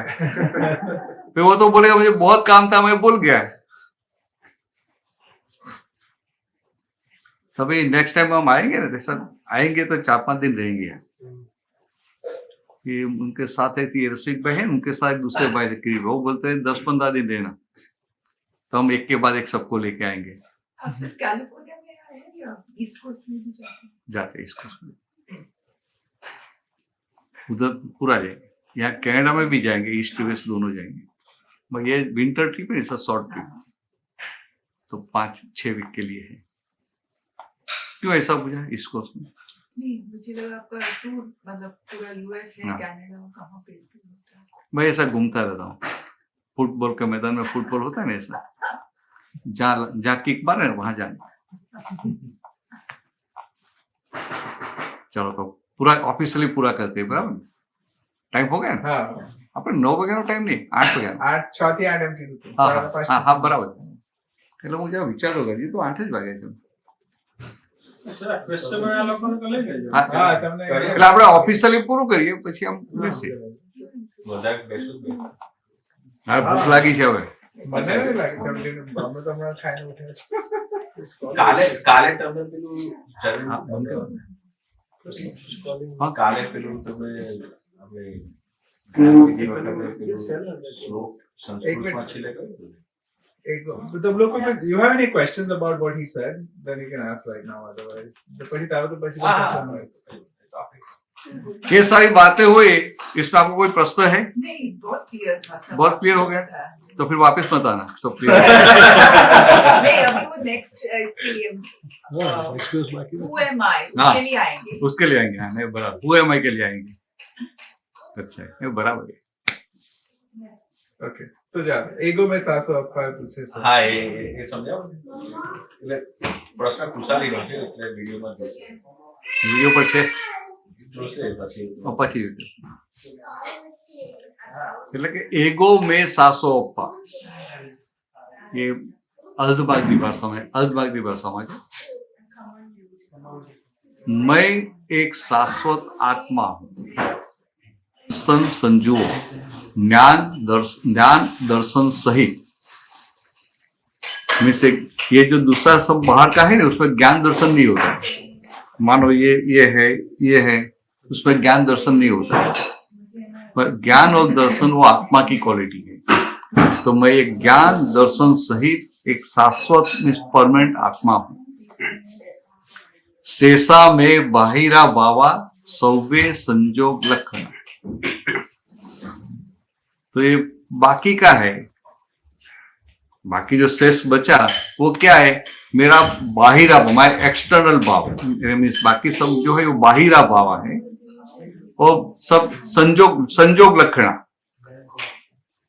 फिर वो तो बोलेगा मुझे बहुत काम था, मैं बोल गया। तभी नेक्स्ट टाइम हम आएंगे ना, जैसा आएंगे तो 4-5 दिन रहेंगे यहाँ। ये उनके साथ है थी रसिक बहन, उनके साथ दूसरे भाई थे करीब, वो बोलते हैं 10-15 दिन रहना, तो हम एक के बाद एक सबको लेके आएंगे। आप सिर्फ कैलिफोर्निया में आए हैं या ईस्ट कोस्ट में भी जाते ईस्ट कोस्ट में, उधर पूरा जाएंगे। यहाँ कनाडा में भी जाएंगे, ईस्ट वेस्ट दोनों जाएंगे। ये विंटर ट्रिप है, इसका शॉर्ट ट्रिप, तो 5-6 वीक के लिए है। क्यों ऐसा पूछा इसको? नहीं, मुझे लगा आपका टूर मतलब पूरा यूएस है, हाँ। कनाडा, कहाँ पे टूर होता है? मैं ऐसा घूमता रहता हूँ। फुटबॉल के मैदान में फुटबॉल होता है ना, ऐसा जहाँ किक मारे वहां जाना। चलो तो पूरा ऑफिशियली पूरा करते हैं, बराबर? टाइम हो गया ना? हाँ આપણે 9 વાગ્યાનો ટાઈમ નહીં, 8 વાગ્યાનો. 6 થી 8 એમ કીધું હતું. હા 5:30 હા હા બરાબર. એટલે હું જ્યાં વિચારો કરી તો 8 જ વાગે છે. અચ્છા, કસ્ટમર આ લોકોને તો લઈ લેજો. હા, હા તમને એટલે આપણે ઓફિશિયલી પૂરું કરીએ પછી આમ બેસીએ. હા ભૂખ લાગી છે હવે. મને નહીં લાગે તમને અમે તો હમણાં ખાઈને ઉઠ્યા છે. કાલે તમે પેલું હા, બંધ કરો. કાલે પેલું તમે આપણે વિધિ વખતે પેલું શ્લોક સંસ્કૃતમાં છેલ્લે કહ્યું હતું. The look of it, you have any questions about what he said, then you can ask right now. Otherwise, the પછી તારો તો પછી ये सारी बातें हुई, इसमें आपको कोई प्रश्न है? नहीं, बहुत क्लियर था सब। बहुत clear हो गया? तो फिर वापस मत आना, सब क्लियर। नहीं, अभी वो नेक्स्ट इसकी एक्सक्यूज बाकी who am I हाँ। उसके लिए आएंगे। उसके लिए आएंगे, हाँ नहीं बराबर, हुए एम आई के लिए आएंगे। अच्छा है, ये बराबर है। ઓકે તો જા એગો મે સાસો અપા પૂછે છે. હા એ સમજાવો ને. એટલે પ્રશ્ન પૂછાલી છે એટલે વિડીયોમાં જોશે वीडियो पर છે પછી પછી એટલે કે એગો મે સાસો અપા, ये अर्धभागनी भाषा में मैं एक शाश्वत आत्मा हूँ, संजो ज्ञान दर्शन सहित। मीन्स ये जो दूसरा सब बाहर का है ना, उसमें ज्ञान दर्शन नहीं होता। मानो ये है उसमें ज्ञान दर्शन नहीं होता, पर ज्ञान और दर्शन वो आत्मा की क्वालिटी है। तो मैं एक ज्ञान दर्शन सहित एक शाश्वत परमानेंट आत्मा हूँ। शेषा में बाहिरा बावा सौवे संजोग लक्षण। तो ये बाकी का है, बाकी जो शेष बचा वो क्या है? मेरा बाहिरा भाव, माय एक्सटर्नल भाव, मीन्स बाकी सब जो है वो बाहिरा भाव है और सब संजोग लक्षणा।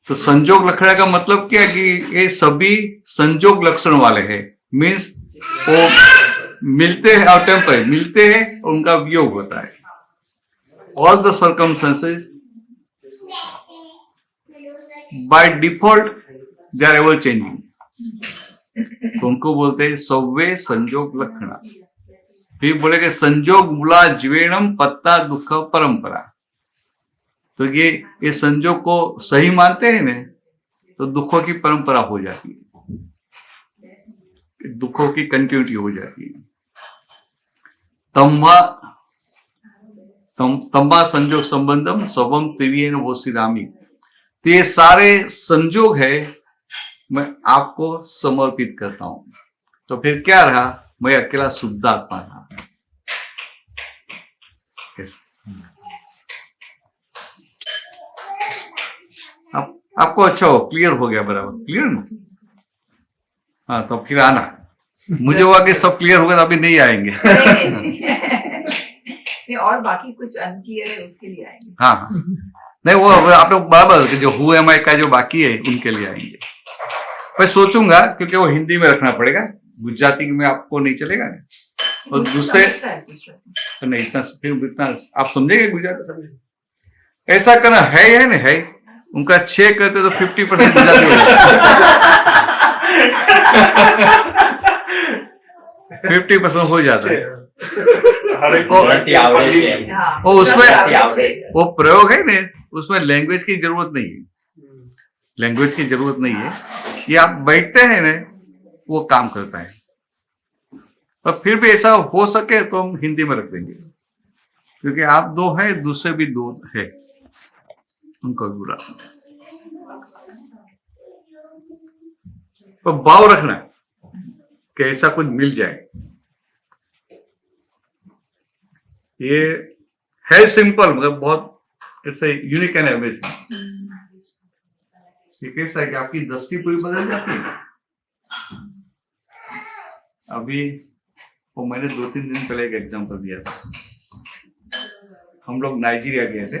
तो संजोग लक्षणा का मतलब क्या है कि ये सभी संजोग लक्षण वाले हैं। मीन्स वो मिलते हैं और टेम्पररी मिलते हैं और उनका वियोग होता है। All the circumstances by default they are ever changing, तो उनको बोलते हैं सव्वे संजोग लक्षणा। फिर बोलेगे संजोग मूला जीवेणम पत्ता दुख परंपरा। तो ये संजोग को सही मानते हैं ना, तो दुखों की परंपरा हो जाती है, दुखों की कंटिन्यूटी हो जाती है। तम्बा संजोग संबंधम सबम त्रिवेण वो श्रीरामी। तो ये सारे संजोग है, मैं आपको समर्पित करता हूं। तो फिर क्या रहा? मैं अकेला शुद्धात्मा रहा। आपको अच्छा हो, क्लियर हो गया, बराबर क्लियर ना? हाँ तो फिर आना। मुझे हुआ कि सब क्लियर होगा तो अभी नहीं आएंगे। नहीं, और बाकी कुछ अनक्लियर है उसके लिए आएंगे। हाँ हाँ नहीं, वो आप लोग बराबर जो हु एम आई का जो बाकी है उनके लिए आएंगे। मैं सोचूंगा क्योंकि वो हिंदी में रखना पड़ेगा, गुजराती में आपको नहीं चलेगा ना। और दूसरे समझता है कुछ। नहीं इतना, फिर इतना आप समझेंगे गुजराती समझेंगे। ऐसा करना है या नहीं है? उनका 6 करते तो 50% गुजराती हो जाए। 50% हो जाता है। हाँ, और उसमें आवड़े। वो प्रयोग है ना, उसमें लैंग्वेज की जरूरत नहीं है, लैंग्वेज की जरूरत नहीं है। ये आप बैठते हैं ना, वो काम करता है। और फिर भी ऐसा हो सके तो हम हिंदी में रख देंगे, क्योंकि आप 2 हैं, दूसरे भी 2 है, उनको बुरा। तो भाव रखना कि ऐसा कुछ मिल जाए। ये है सिंपल, मतलब बहुत इट्स यूनिक एंड अमेजिंग। ये कैसा है कि आपकी दृष्टि पूरी बदल जाती है। अभी वो मैंने 2-3 दिन पहले एक एग्जांपल दिया था। हम लोग नाइजीरिया गए थे,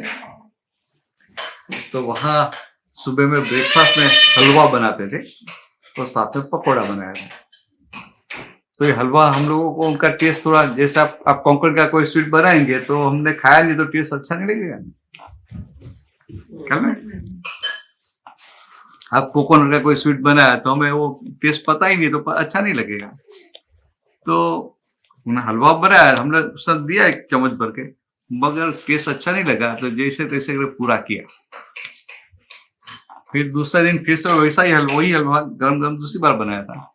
तो वहाँ सुबह में ब्रेकफास्ट में हलवा बनाते थे, तो साथ में पकौड़ा बनाया था। तो ये हलवा हम लोगों को उनका टेस्ट थोड़ा, जैसे आप कोंकण का कोई स्वीट बनाएंगे तो हमने खाया नहीं तो टेस्ट अच्छा नहीं लगेगा। क्या में आप कोकोनट का कोई स्वीट बनाया तो हमें वो टेस्ट पता ही नहीं तो अच्छा नहीं लगेगा। तो उन्हें हलवा बनाया, हमने उसने दिया 1 चम्मच भर के, मगर टेस्ट अच्छा नहीं लगा, तो जैसे तैसे करके पूरा किया। फिर दूसरे दिन फिर से वैसा ही वही हलवा गरम गरम दूसरी बार बनाया था।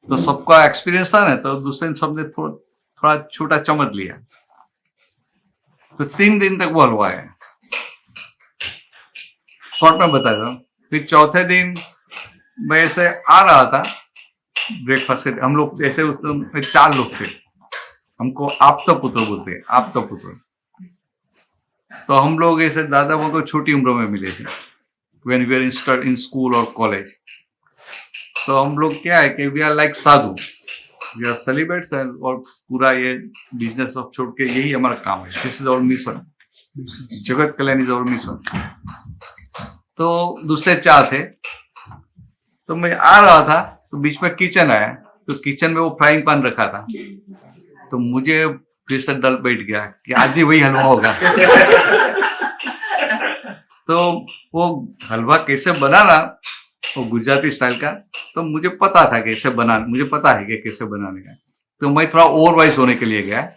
तो सबका एक्सपीरियंस था ना, तो दूसरे दिन सबने थोड़ा छोटा चम्मच लिया। तो 3 दिन तक वो हलवा है, शॉर्ट में बता रहा हूँ। फिर चौथे दिन मैं ऐसे आ रहा था ब्रेकफास्ट के, हम लोग ऐसे उसमें 4 लोग थे, हमको आप्त पुत्र बोलते हैं, आप्त पुत्र। तो हम लोग ऐसे दादा वो को छोटी उम्र में मिले थे, when we are in school और कॉलेज। तो हम लोग क्या है कि we are like sadhu, we are celibate, और पूरा ये बिजनेस सब छोड़ के यही हमारा काम है, दिस इज आवर मिशन, जगत कल्याण इज आवर मिशन। तो दूसरे 4 थे, तो मैं आ रहा था तो बीच में किचन आया, तो किचन में वो फ्राइंग पैन रखा था, तो मुझे फिर से डर बैठ गया कि आज भी वही हलवा होगा। तो वो हलवा कैसे बनाना, वो गुजराती स्टाइल का, तो मुझे पता था कैसे बनाना, मुझे पता है कि कैसे बनाने का। तो मैं थोड़ा ओवर वाइज होने के लिए गया।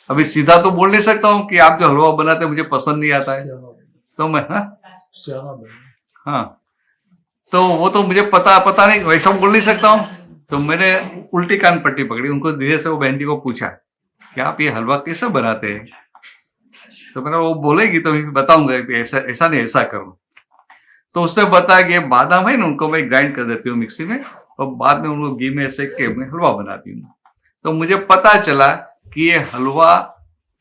अभी सीधा तो बोल नहीं सकता हूँ कि आप जो हलवा बनाते मुझे पसंद नहीं आता है, तो मैं हाँ, तो वो तो मुझे पता नहीं, वैसा बोल नहीं सकता हूँ। तो मैंने उल्टी कान पट्टी पकड़ी, उनको धीरे से वो बहन जी को पूछा कि आप ये हलवा कैसे बनाते हैं। तो मैंने वो बोलेगी तो मैं बताऊंगा कि ऐसा नहीं, ऐसा करो। तो उसने बताया कि ये बादाम है ना, उनको मैं ग्राइंड कर देती हूँ मिक्सी में, और बाद में उनको घी में सेक के मैं हलवा बनाती हूँ। तो मुझे पता चला कि ये हलवा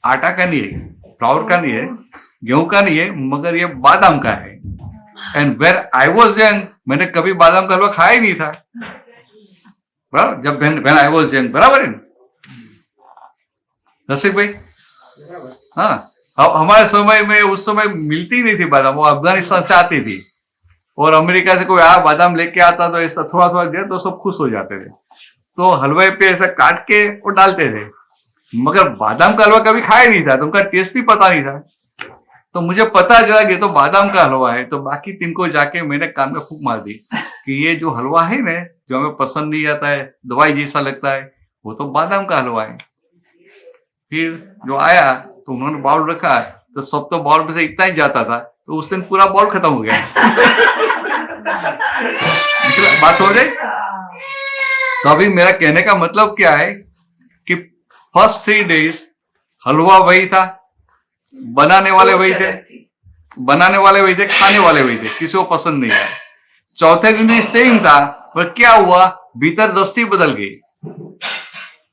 आटा का नहीं है, फ्लावर का नहीं है, गेहूं का नहीं है, मगर ये बादाम का है। And where I was young, मैंने कभी बादाम का हलवा खाया ही नहीं था, बराबर, जब व्हेन आई वॉज यंग, बराबर है रसिक भाई। हाँ, अब हमारे समय में उस समय मिलती नहीं थी बादाम, वो अफगानिस्तान से आती थी, और अमेरिका से कोई बादाम लेके आता तो ऐसा थोड़ा थोड़ा दिया तो सब खुश हो जाते थे। तो हलवे पे ऐसा काट के वो डालते थे, मगर बादाम का हलवा कभी खाया नहीं था, तो उनका टेस्ट भी पता नहीं था। तो मुझे पता चला कि तो बादाम का हलवा है। तो बाकी 3 को जाके मैंने कान में फूंक मार दी कि ये जो हलवा है ना, जो हमें पसंद नहीं आता है, दवाई जैसा लगता है, वो तो बादाम का हलवा है। फिर जो आया तो उन्होंने बाउल रखा, तो सब तो बाउल में से इतना ही जाता था, तो उस दिन पूरा बाउल खत्म हो गया। बात समझ आई? तो अभी मेरा कहने का मतलब क्या है कि फर्स्ट 3 डेज हलवा वही था, बनाने वाले वही थे, खाने वाले वही थे, किसी को पसंद नहीं आया। चौथे दिन भी सेम था, पर क्या हुआ, भीतर दृष्टि बदल गई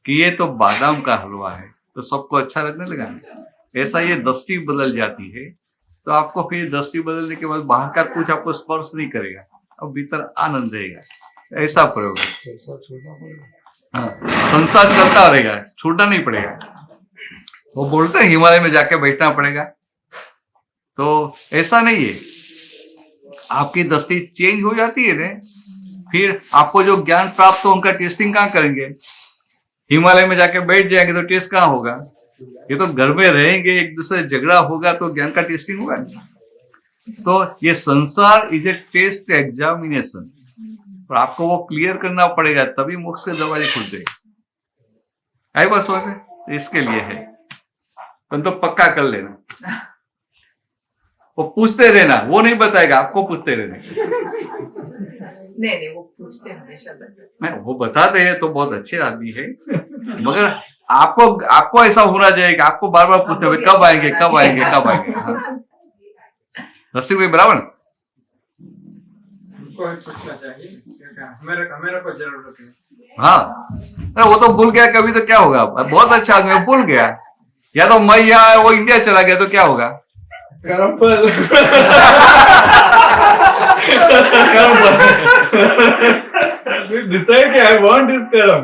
कि ये तो बादाम का हलवा है, तो सबको अच्छा लगने लगा। ऐसा ये दृष्टि बदल जाती है, तो आपको फिर दृष्टि बदलने के बाद बाहर का कुछ आपको स्पर्श नहीं करेगा, अब भीतर आनंद रहेगा। ऐसा प्रयोग है। हाँ, संसार चलता रहेगा, छोड़ना नहीं पड़ेगा। वो बोलते हैं हिमालय में जाके बैठना पड़ेगा, तो ऐसा नहीं है। आपकी दृष्टि चेंज हो जाती है ना, फिर आपको जो ज्ञान प्राप्त हो उनका टेस्टिंग कहाँ करेंगे? हिमालय में जाके बैठ जाएंगे तो टेस्ट कहाँ होगा? ये तो घर में रहेंगे, एक दूसरे झगड़ा होगा तो ज्ञान का टेस्टिंग होगा। तो ये संसार इज ए टेस्ट एग्जामिनेशन, और आपको वो क्लियर करना पड़ेगा, तभी मोक्ष के दरवाजे खुल जाएंगे। आई बात समझ में? इसके लिए है, तो पक्का कर लेना। वो पूछते रहना, वो नहीं बताएगा, आपको पूछते रहना। नहीं, वो पूछते हमेशा बताते। नहीं, वो बताते हैं तो बहुत अच्छे आदमी है, मगर आपको ऐसा होना चाहिए कि आपको बार बार पूछते हुए कब आएंगे, कब आएंगे, कब आएंगे। हाँ। रसिक भाई बराबर, पूछना चाहिए मेरे को जरूरत है। हाँ, अरे वो तो भूल गया कभी, तो क्या होगा? बहुत अच्छा आदमी भूल गया, या तो मैं यहाँ वो इंडिया चला गया तो क्या होगा? गरम फल। decided I want this Karam.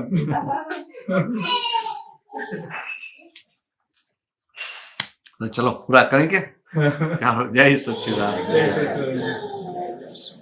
तो चलो पूरा करेंगे। जय सच्चिदानंद। Yes, yes, yes.